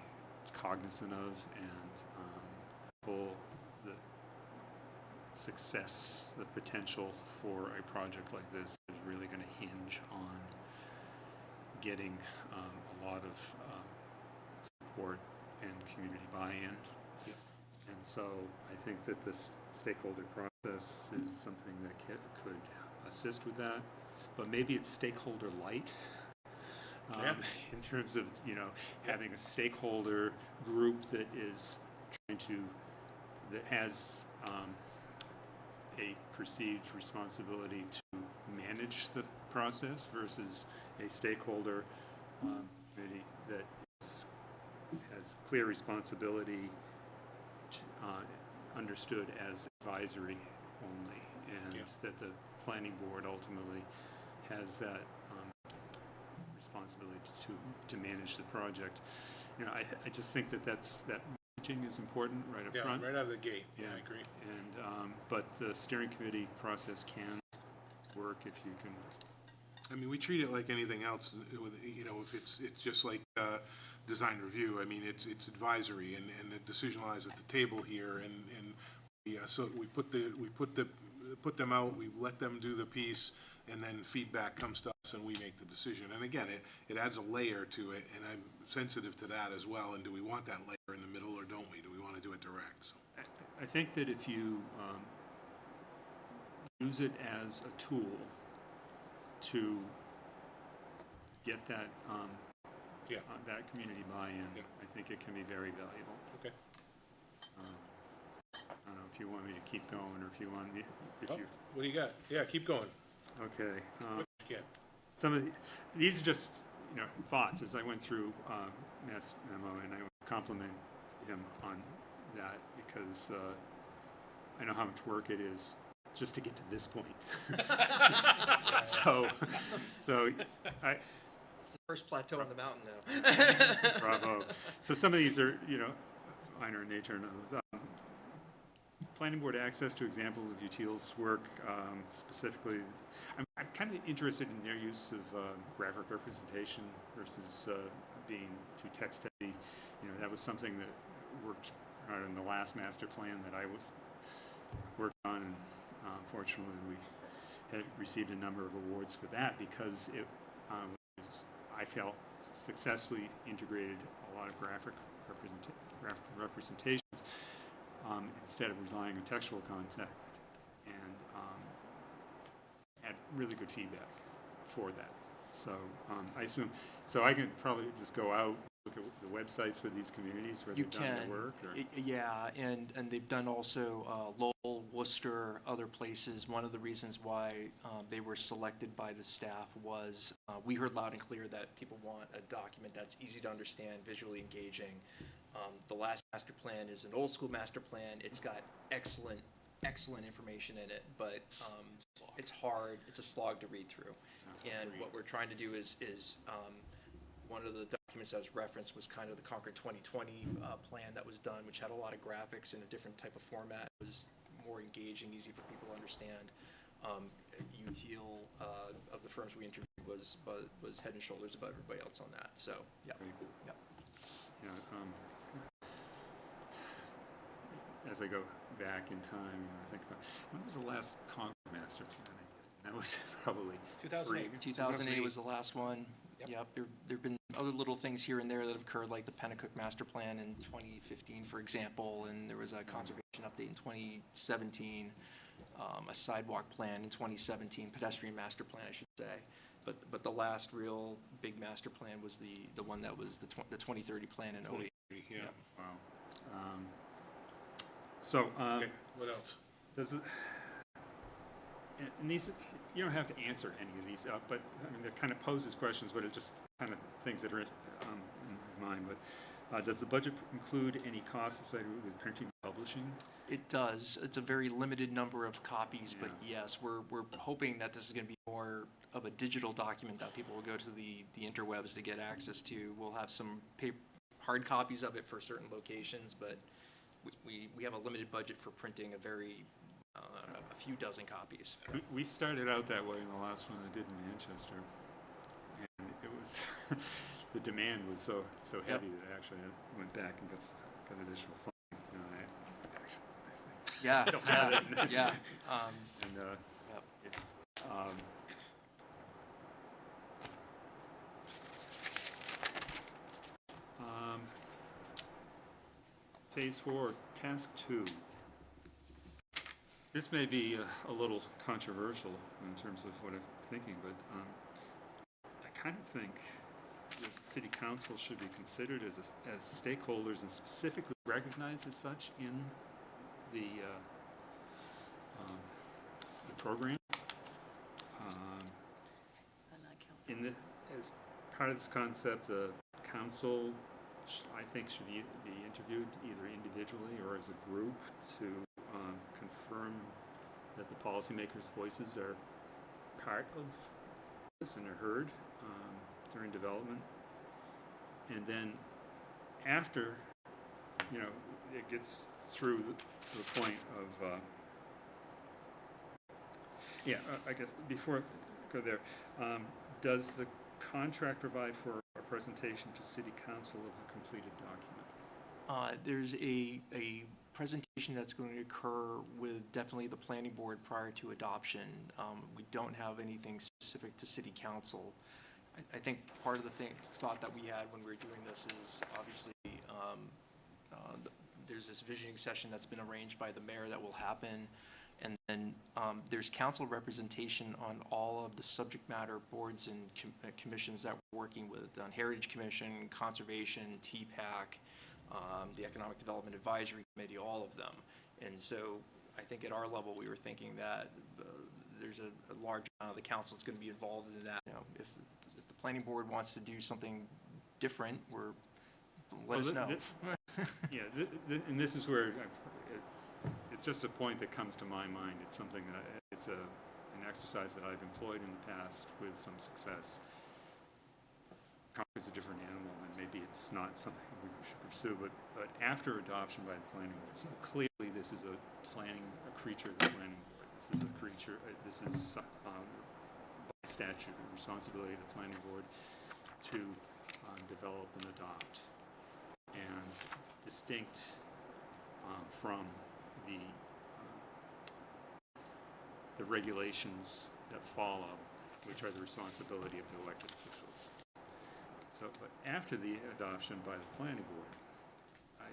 cognizant of, and the success, the potential for a project like this is really going to hinge on getting a lot of support and community buy-in. Yep. And so I think that this stakeholder process is something that could assist with that, but maybe it's stakeholder light. In terms of, having a stakeholder group that is that has a perceived responsibility to manage the process versus a stakeholder committee that has clear responsibility understood as advisory only, and that the planning board ultimately has that responsibility to manage the project. I just think that that messaging is important right up front. Right out of the gate. Yeah, I agree. And but the steering committee process can work if you can. I mean, we treat it like anything else. If it's just like design review. I mean, it's advisory, and the decision lies at the table here. And so we put them out. We let them do the piece, and then feedback comes to us, and we make the decision. And again, it adds a layer to it, and I'm sensitive to that as well. And do we want that layer in the middle, or don't we? Do we want to do it direct? So. I think that if you use it as a tool to get that that community buy-in, I think it can be very valuable. Okay. I don't know if you want me to keep going, or if you want me. What do you got? Yeah, keep going. Okay. Yeah. Some of these are just thoughts as I went through Matt's memo, and I would compliment him on that because I know how much work it is just to get to this point. so it's the first plateau on the mountain now. Bravo. So some of these are minor in nature, and others. Planning board access to example of utils work, specifically. I'm kind of interested in their use of graphic representation versus being too text heavy. That was something that worked out in the last master plan that I was worked on, and fortunately we had received a number of awards for that because it I felt successfully integrated a lot of graphic representations instead of relying on textual content, and had really good feedback for that. So I assume, I can probably just go out, look at the websites for these communities where they've done their work? Or? Yeah, and they've done also Lowell, Worcester, other places. One of the reasons why they were selected by the staff was we heard loud and clear that people want a document that's easy to understand, visually engaging. The last master plan is an old school master plan. It's got excellent information in it, but it's hard. It's a slog to read through. And what we're trying to do is one of the documents that was referenced was kind of the Concord 2020 plan that was done, which had a lot of graphics in a different type of format. It was more engaging, easy for people to understand. UTIL of the firms we interviewed was head and shoulders above everybody else on that. So yeah. Yeah. As I go back in time, I think about when was the last Concord master plan I did? That was probably 2008. 2008 was the last one. Yep. There've been other little things here and there that have occurred, like the Pennacook master plan in 2015, for example, and there was a conservation update in 2017, a sidewalk plan in 2017, pedestrian master plan, I should say. But the last real big master plan was the one that was the 2030 plan in 2008. Yeah. Wow. So, okay. What else? Does it? And these, you don't have to answer any of these, but I mean, it kind of poses questions, but it just kind of things that are in my mind. But does the budget include any costs associated with printing and publishing? It does. It's a very limited number of copies, but yes, we're hoping that this is going to be more of a digital document that people will go to the interwebs to get access to. We'll have some hard copies of it for certain locations, but we have a limited budget for printing a few dozen copies. We started out that way in the last one I did in Manchester, and it was the demand was so heavy that I actually went back and got additional funding. Yeah, still have it. yeah. And Phase 4, Task 2. This may be a little controversial in terms of what I'm thinking, but I kind of think that city council should be considered as stakeholders and specifically recognized as such in the program. As part of this concept, the council, I think, should be interviewed either individually or as a group to confirm that the policymakers' voices are part of this and are heard during development. And then after, it gets through the point of, I guess before I go there, does the contract provide for a presentation to City Council of the completed document? There's a presentation that's going to occur with definitely the planning board prior to adoption. We don't have anything specific to City Council. I think part of the thought that we had when we were doing this is obviously there's this visioning session that's been arranged by the mayor that will happen. And then there's council representation on all of the subject matter boards and commissions that we're working with, on Heritage Commission, Conservation, TPAC, the Economic Development Advisory Committee, all of them. And so I think at our level we were thinking that there's a large amount of the council is going to be involved in that. If the planning board wants to do something different, let us know. And this is where it's just a point that comes to my mind. It's something that it's an exercise that I've employed in the past with some success. Concord's a different animal, and maybe it's not something we should pursue. But after adoption by the planning board, so clearly this is a creature of the planning board. This is a creature. This is by statute the responsibility of the planning board to develop and adopt, and distinct from the regulations that follow, which are the responsibility of the elected officials. So, but after the adoption by the planning board, I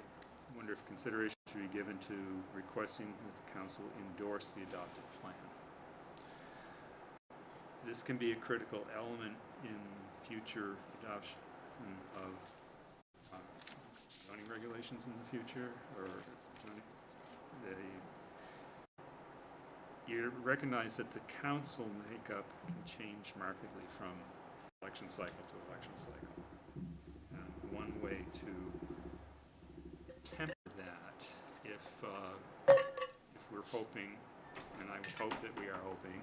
wonder if consideration should be given to requesting that the council endorse the adopted plan. This can be a critical element in future adoption of zoning regulations in the future, or you recognize that the council makeup can change markedly from election cycle to election cycle. And one way to temper that, if we're hoping, and I would hope that we are hoping,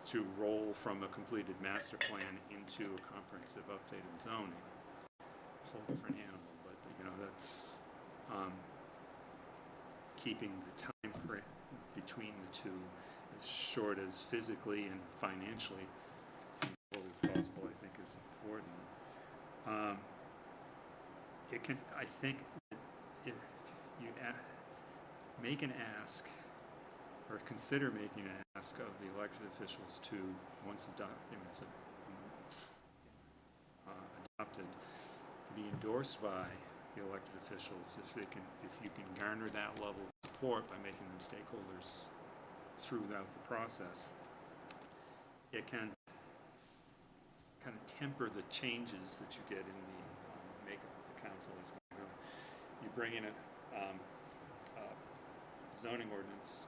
to roll from a completed master plan into a comprehensive updated zoning, a whole different animal, but that's keeping the time between the two as short as physically and financially feasible as possible, I think is important. It can, I think, if you make an ask or consider making an ask of the elected officials to, once the documents are adopted, to be endorsed by the elected officials, if you can garner that level of support by making them stakeholders throughout the process, it can kind of temper the changes that you get in the makeup of the council as well. You bring in a zoning ordinance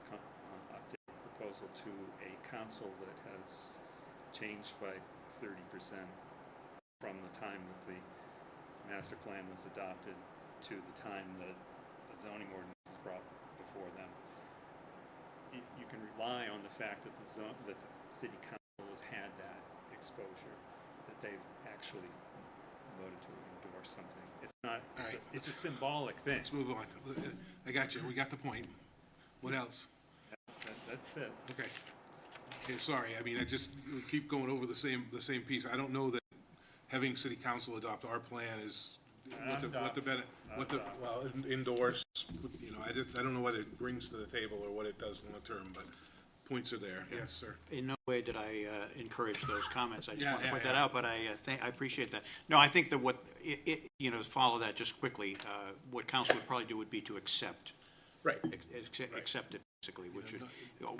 update proposal to a council that has changed by 30% from the time that the master plan was adopted to the time that the zoning ordinance is brought before them. You can rely on the fact that the city council has had that exposure, that they've actually voted to endorse something. It's not. It's a symbolic thing. Let's move on. I got you. We got the point. What else? That's it. Okay. Okay. Sorry. I mean, we keep going over the same piece. I don't know that having city council adopt our plan is endorse. I don't know what it brings to the table or what it does long term, but points are there. Yes, sir. In no way did I encourage those comments. I just want to put that out, but I appreciate that. No, I think that you know, to follow that just quickly, what council would probably do would be to accept. Right. Accept it, basically, which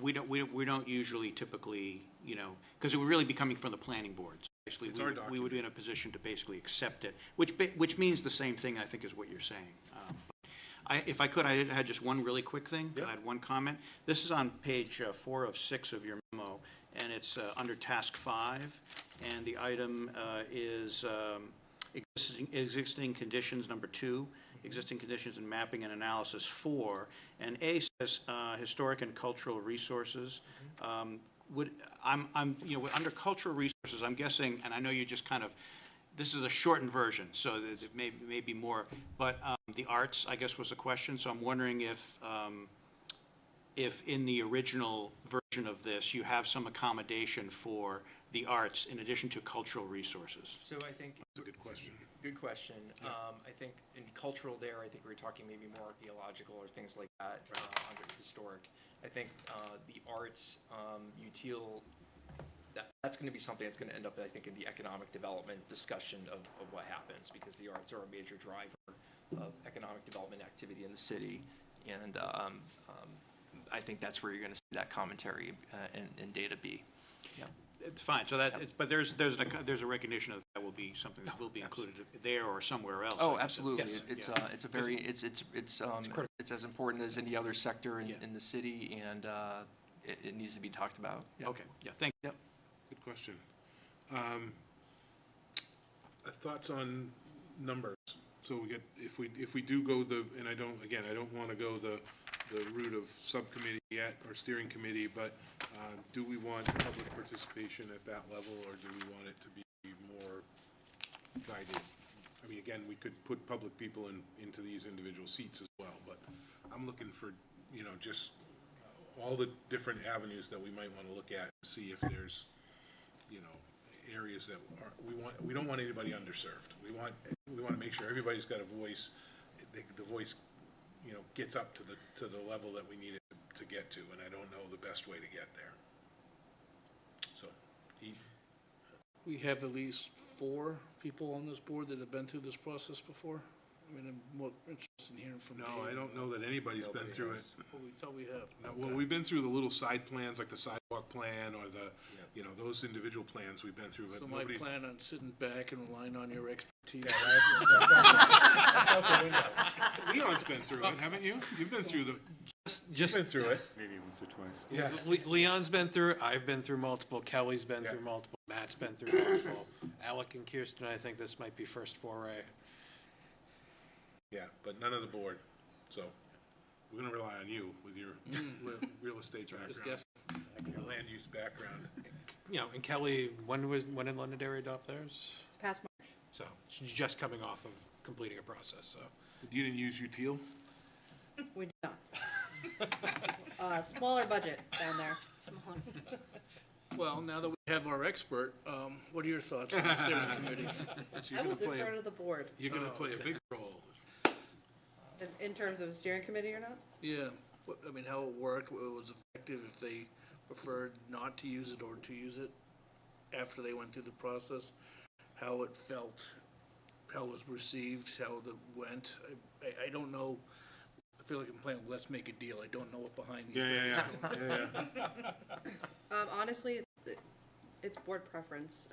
would, we don't usually typically, you know, because it would really be coming from the planning board. So basically, It's our we would be in a position to basically accept it, which means the same thing, I think, is what you're saying. If I could, I had just one really quick thing. I had one comment. This is on page 4 of 6 of your memo, and it's under task 5, and the item is existing conditions, number 2, existing conditions and mapping and analysis 4, and A says historic and cultural resources. I'm you know, under cultural resources, I'm guessing, and I know you just kind of, this is a shortened version, so that it may be more, but the arts, I guess, was a question. So I'm wondering if in the original version of this, you have some accommodation for the arts in addition to cultural resources. So I think That's a good question. good question. I think in cultural there, I think we're talking maybe more archaeological or things like that under historic. I think the arts, util, that's going to be something that's going to end up, I think, in the economic development discussion of what happens, because the arts are a major driver of economic development activity in the city. And I think that's where you're going to see that commentary and data be. Yeah. It's fine. So that, but there's a recognition of that will be something that will be included there or somewhere else. Oh, absolutely. Yes. It's a very, it's as important as any other sector in the city, and it needs to be talked about. Yeah. Okay. Yeah. Thank you. Yep. Good question. Thoughts on numbers? So we get, if we do go and I don't want to go the route of subcommittee yet or steering committee, but do we want public participation at that level, or do we want it to be more guided? I mean, again, we could put public people into these individual seats as well, but I'm looking for, you know, just all the different avenues that we might want to look at and see if there's, you know, areas that we don't want anybody underserved. We want to make sure everybody's got a voice. The voice, you know, gets up to the level that we need it to get to, and I don't know the best way to get there. So, We have at least 4 people on this board that have been through this process before. I mean, I'm more interested in hearing from no, I don't know that anybody's been through it. Well, we thought we have. No, well, we've been through the little side plans, like the sidewalk plan or the, you know, those individual plans we've been through, but So nobody. I plan on sitting back and relying on your expertise. Leon's been through it, haven't you? You've been through Just been through it. Maybe once or twice. Yeah. Leon's been through it, I've been through multiple, Kelly's been through multiple, Matt's been through multiple. Alec and Kirsten, I think this might be first foray. Yeah, but none of the board. So we're going to rely on you with your real estate background, your land use background. You know, and Kelly, when did Londonderry adopt theirs? It's past March. So she's just coming off of completing a process, so. You didn't use util? We did not. Smaller budget down there. Smaller. Well, now that we have our expert, what are your thoughts on the steering committee? So I will defer to the board. You're going to play a big role. In terms of a steering committee or not? Yeah, I mean, how it worked, it was effective, if they preferred not to use it or to use it after they went through the process, how it felt, how it was received, how it went. I don't know. I feel like I'm playing Let's Make a Deal. I don't know what behind these. Honestly, it's board preference.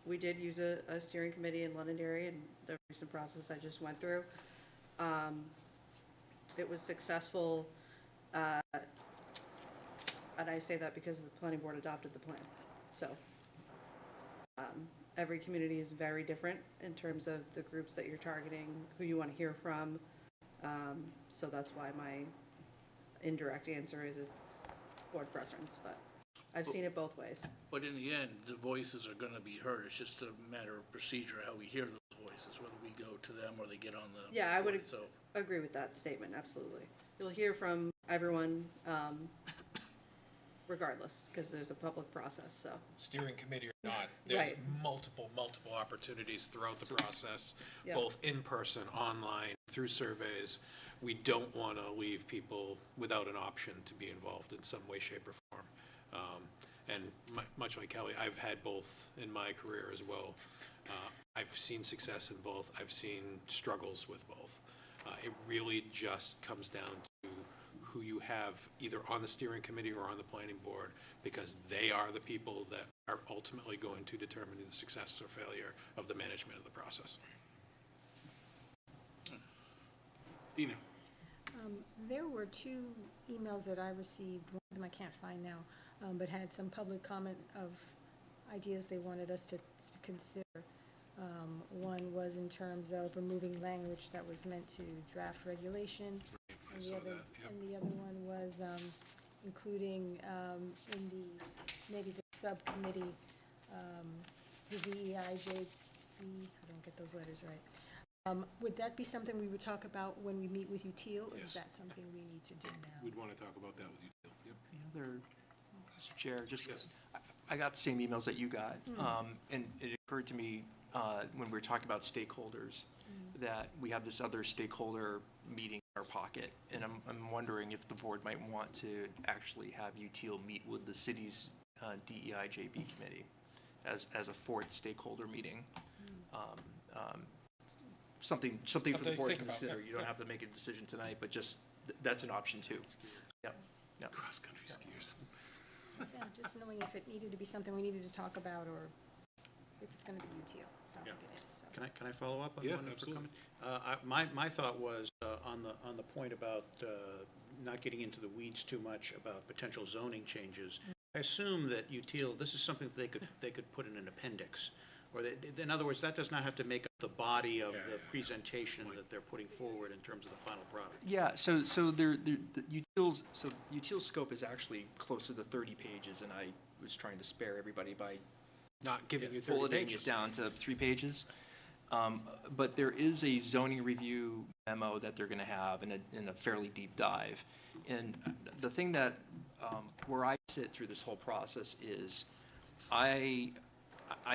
We did use a steering committee in Londonderry in the recent process I just went through. It was successful, and I say that because the planning board adopted the plan. So every community is very different in terms of the groups that you're targeting, who you want to hear from. So that's why my indirect answer is it's board preference, but I've seen it both ways. But in the end, the voices are going to be heard. It's just a matter of procedure, how we hear those voices, whether we go to them or they get on the. Yeah, I would so. agree with that statement, absolutely. You'll hear from everyone regardless, because there's a public process, so. Steering committee or not, there's multiple opportunities throughout the process, both in person, online, through surveys. We don't want to leave people without an option to be involved in some way, shape, or form. And much like Kelly, I've had both in my career as well. I've seen success in both. I've seen struggles with both. It really just comes down to who you have either on the steering committee or on the planning board, because they are the people that are ultimately going to determine the success or failure of the management of the process. Dina. There were two emails that I received, one of them I can't find now, but had some public comment of ideas they wanted us to consider. One was in terms of removing language that was meant to draft regulation. And the other one was including in maybe the subcommittee, the VEIJB, I don't get those letters right. Would that be something we would talk about when we meet with UTIL, or is that something we need to do now? We'd want to talk about that with UTIL. Yep. The other, Mr. Chair, just, I got the same emails that you got, and it occurred to me when we were talking about stakeholders that we have this other stakeholder meeting in our pocket, and I'm wondering if the board might want to actually have UTIL meet with the city's DEIJB committee as a fourth stakeholder meeting. Something for the board to consider. You don't have to make a decision tonight, but just that's an option too. Yep. Cross-country skiers. Yeah, just knowing if it needed to be something we needed to talk about, or if it's going to be UTIL. Sounds like it is. So. Can I follow up on Yeah, one absolutely. comment? My thought was on the point about not getting into the weeds too much about potential zoning changes. I assume that UTIL, this is something that they could put in an appendix, or in other words, that does not have to make up the body of the presentation that they're putting forward in terms of the final product. Yeah. So UTIL's scope is actually closer to 30 pages, and I was trying to spare everybody by not giving you 30 bulleting pages it down to 3 pages. But there is a zoning review memo that they're going to have in a fairly deep dive. And the thing that where I sit through this whole process is I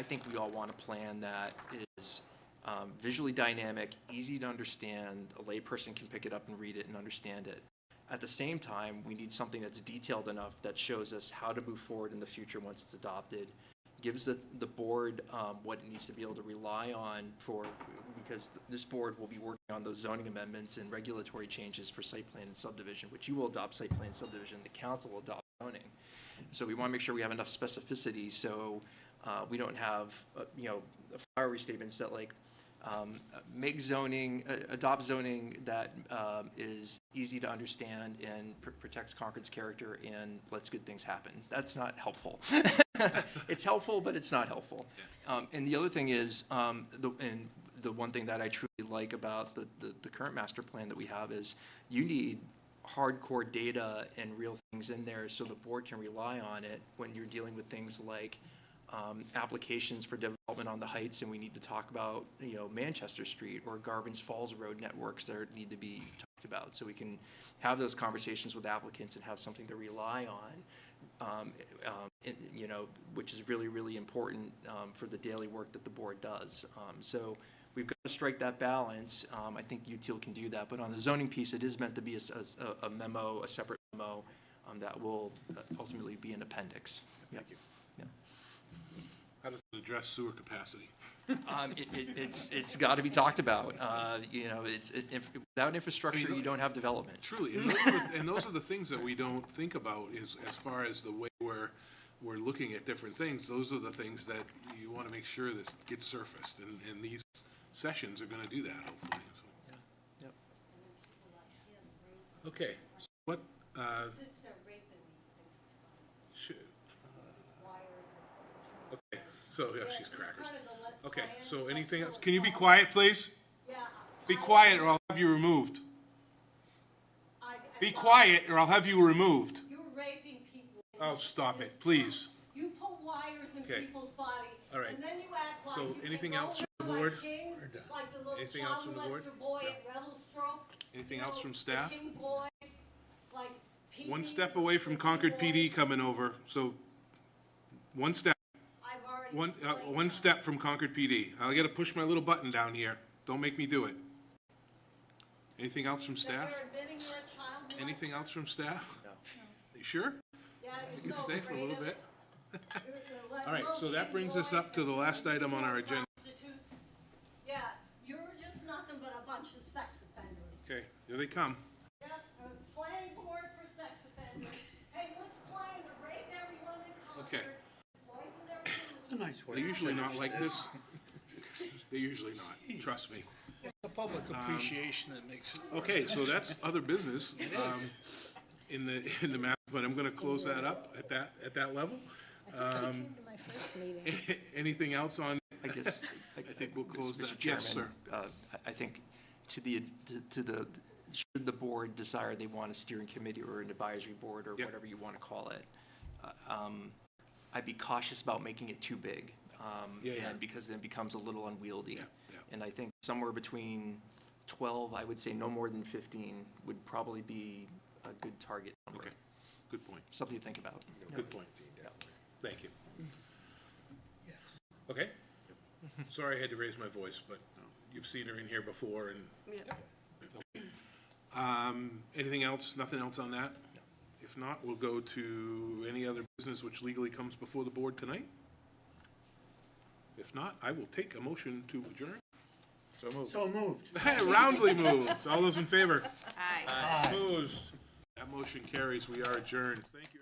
think we all want a plan that is visually dynamic, easy to understand. A layperson can pick it up and read it and understand it. At the same time, we need something that's detailed enough that shows us how to move forward in the future once it's adopted, gives the board what it needs to be able to rely on because this board will be working on those zoning amendments and regulatory changes for site plan and subdivision, which you will adopt site plan and subdivision, the council will adopt zoning. So we want to make sure we have enough specificity so we don't have, flowery statements that like make zoning, adopt zoning that is easy to understand and protects Concord's character and lets good things happen. That's not helpful. It's helpful, but it's not helpful. And the other thing is, the one thing that I truly like about the current master plan that we have is you need hardcore data and real things in there so the board can rely on it when you're dealing with things like applications for development on the heights, and we need to talk about Manchester Street or Garvin's Falls Road networks that need to be talked about, so we can have those conversations with applicants and have something to rely on, which is really, really important for the daily work that the board does. So we've got to strike that balance. I think UTIL can do that, but on the zoning piece, it is meant to be a memo, a separate memo that will ultimately be an appendix. Thank you. How does it address sewer capacity? It's got to be talked about. Without infrastructure, you don't have development. Truly, and those are the things that we don't think about is as far as the way we're looking at different things. Those are the things that you want to make sure that gets surfaced, and these sessions are going to do that, hopefully. So. Yeah. Yep. Okay. So what? Okay. So yeah, she's crackers. Okay. So anything else? Can you be quiet, please? Yeah. Be quiet, or I'll have you removed. Be quiet, or I'll have you removed. You're raping people. Oh, stop it, please. You put wires in people's body. All right. And then you act like so you anything can else go from the board? like kings, like the little Anything child else from the board? molester boy at Revelstoke. Anything else from staff? The king boy, like PD. One step away from Concord PD coming over. So one step. I've already One step from Concord PD. I got to push my little button down here. Don't make me do it. Anything else from staff? Anything else from staff? No. You sure? Yeah, you can stay for a little bit. All right, so that brings us up to the last item on our agenda. Yeah, you're just nothing but a bunch of sex offenders. Okay, here they come. Yeah, a planning board for sex offenders. Hey, what's plan to rape everyone in Concord? Okay. Poison everything. It's a nice way. They're usually not like this. They're usually not, trust me. It's the public appreciation that makes it. Okay, so that's other business in the map, but I'm going to close that up at that level. I think she came to my first meeting. Anything else on? I guess, I think we'll close Mr. that. Yes, sir. Chairman, I think should the board desire they want a steering committee or an advisory board or Yep. whatever you want to call it, I'd be cautious about making it too big. And because then it becomes a little unwieldy. And I think somewhere between 12, I would say no more than 15 would probably be a good target number. Okay, good point. Something to think about. Good point. Thank you. Okay. Sorry I had to raise my voice, but you've seen her in here before and. Okay. Anything else? Nothing else on that? If not, we'll go to any other business which legally comes before the board tonight. If not, I will take a motion to adjourn. So moved. So moved. Roundly moved. All those in favor? Aye. Opposed? That motion carries. We are adjourned. Thank you.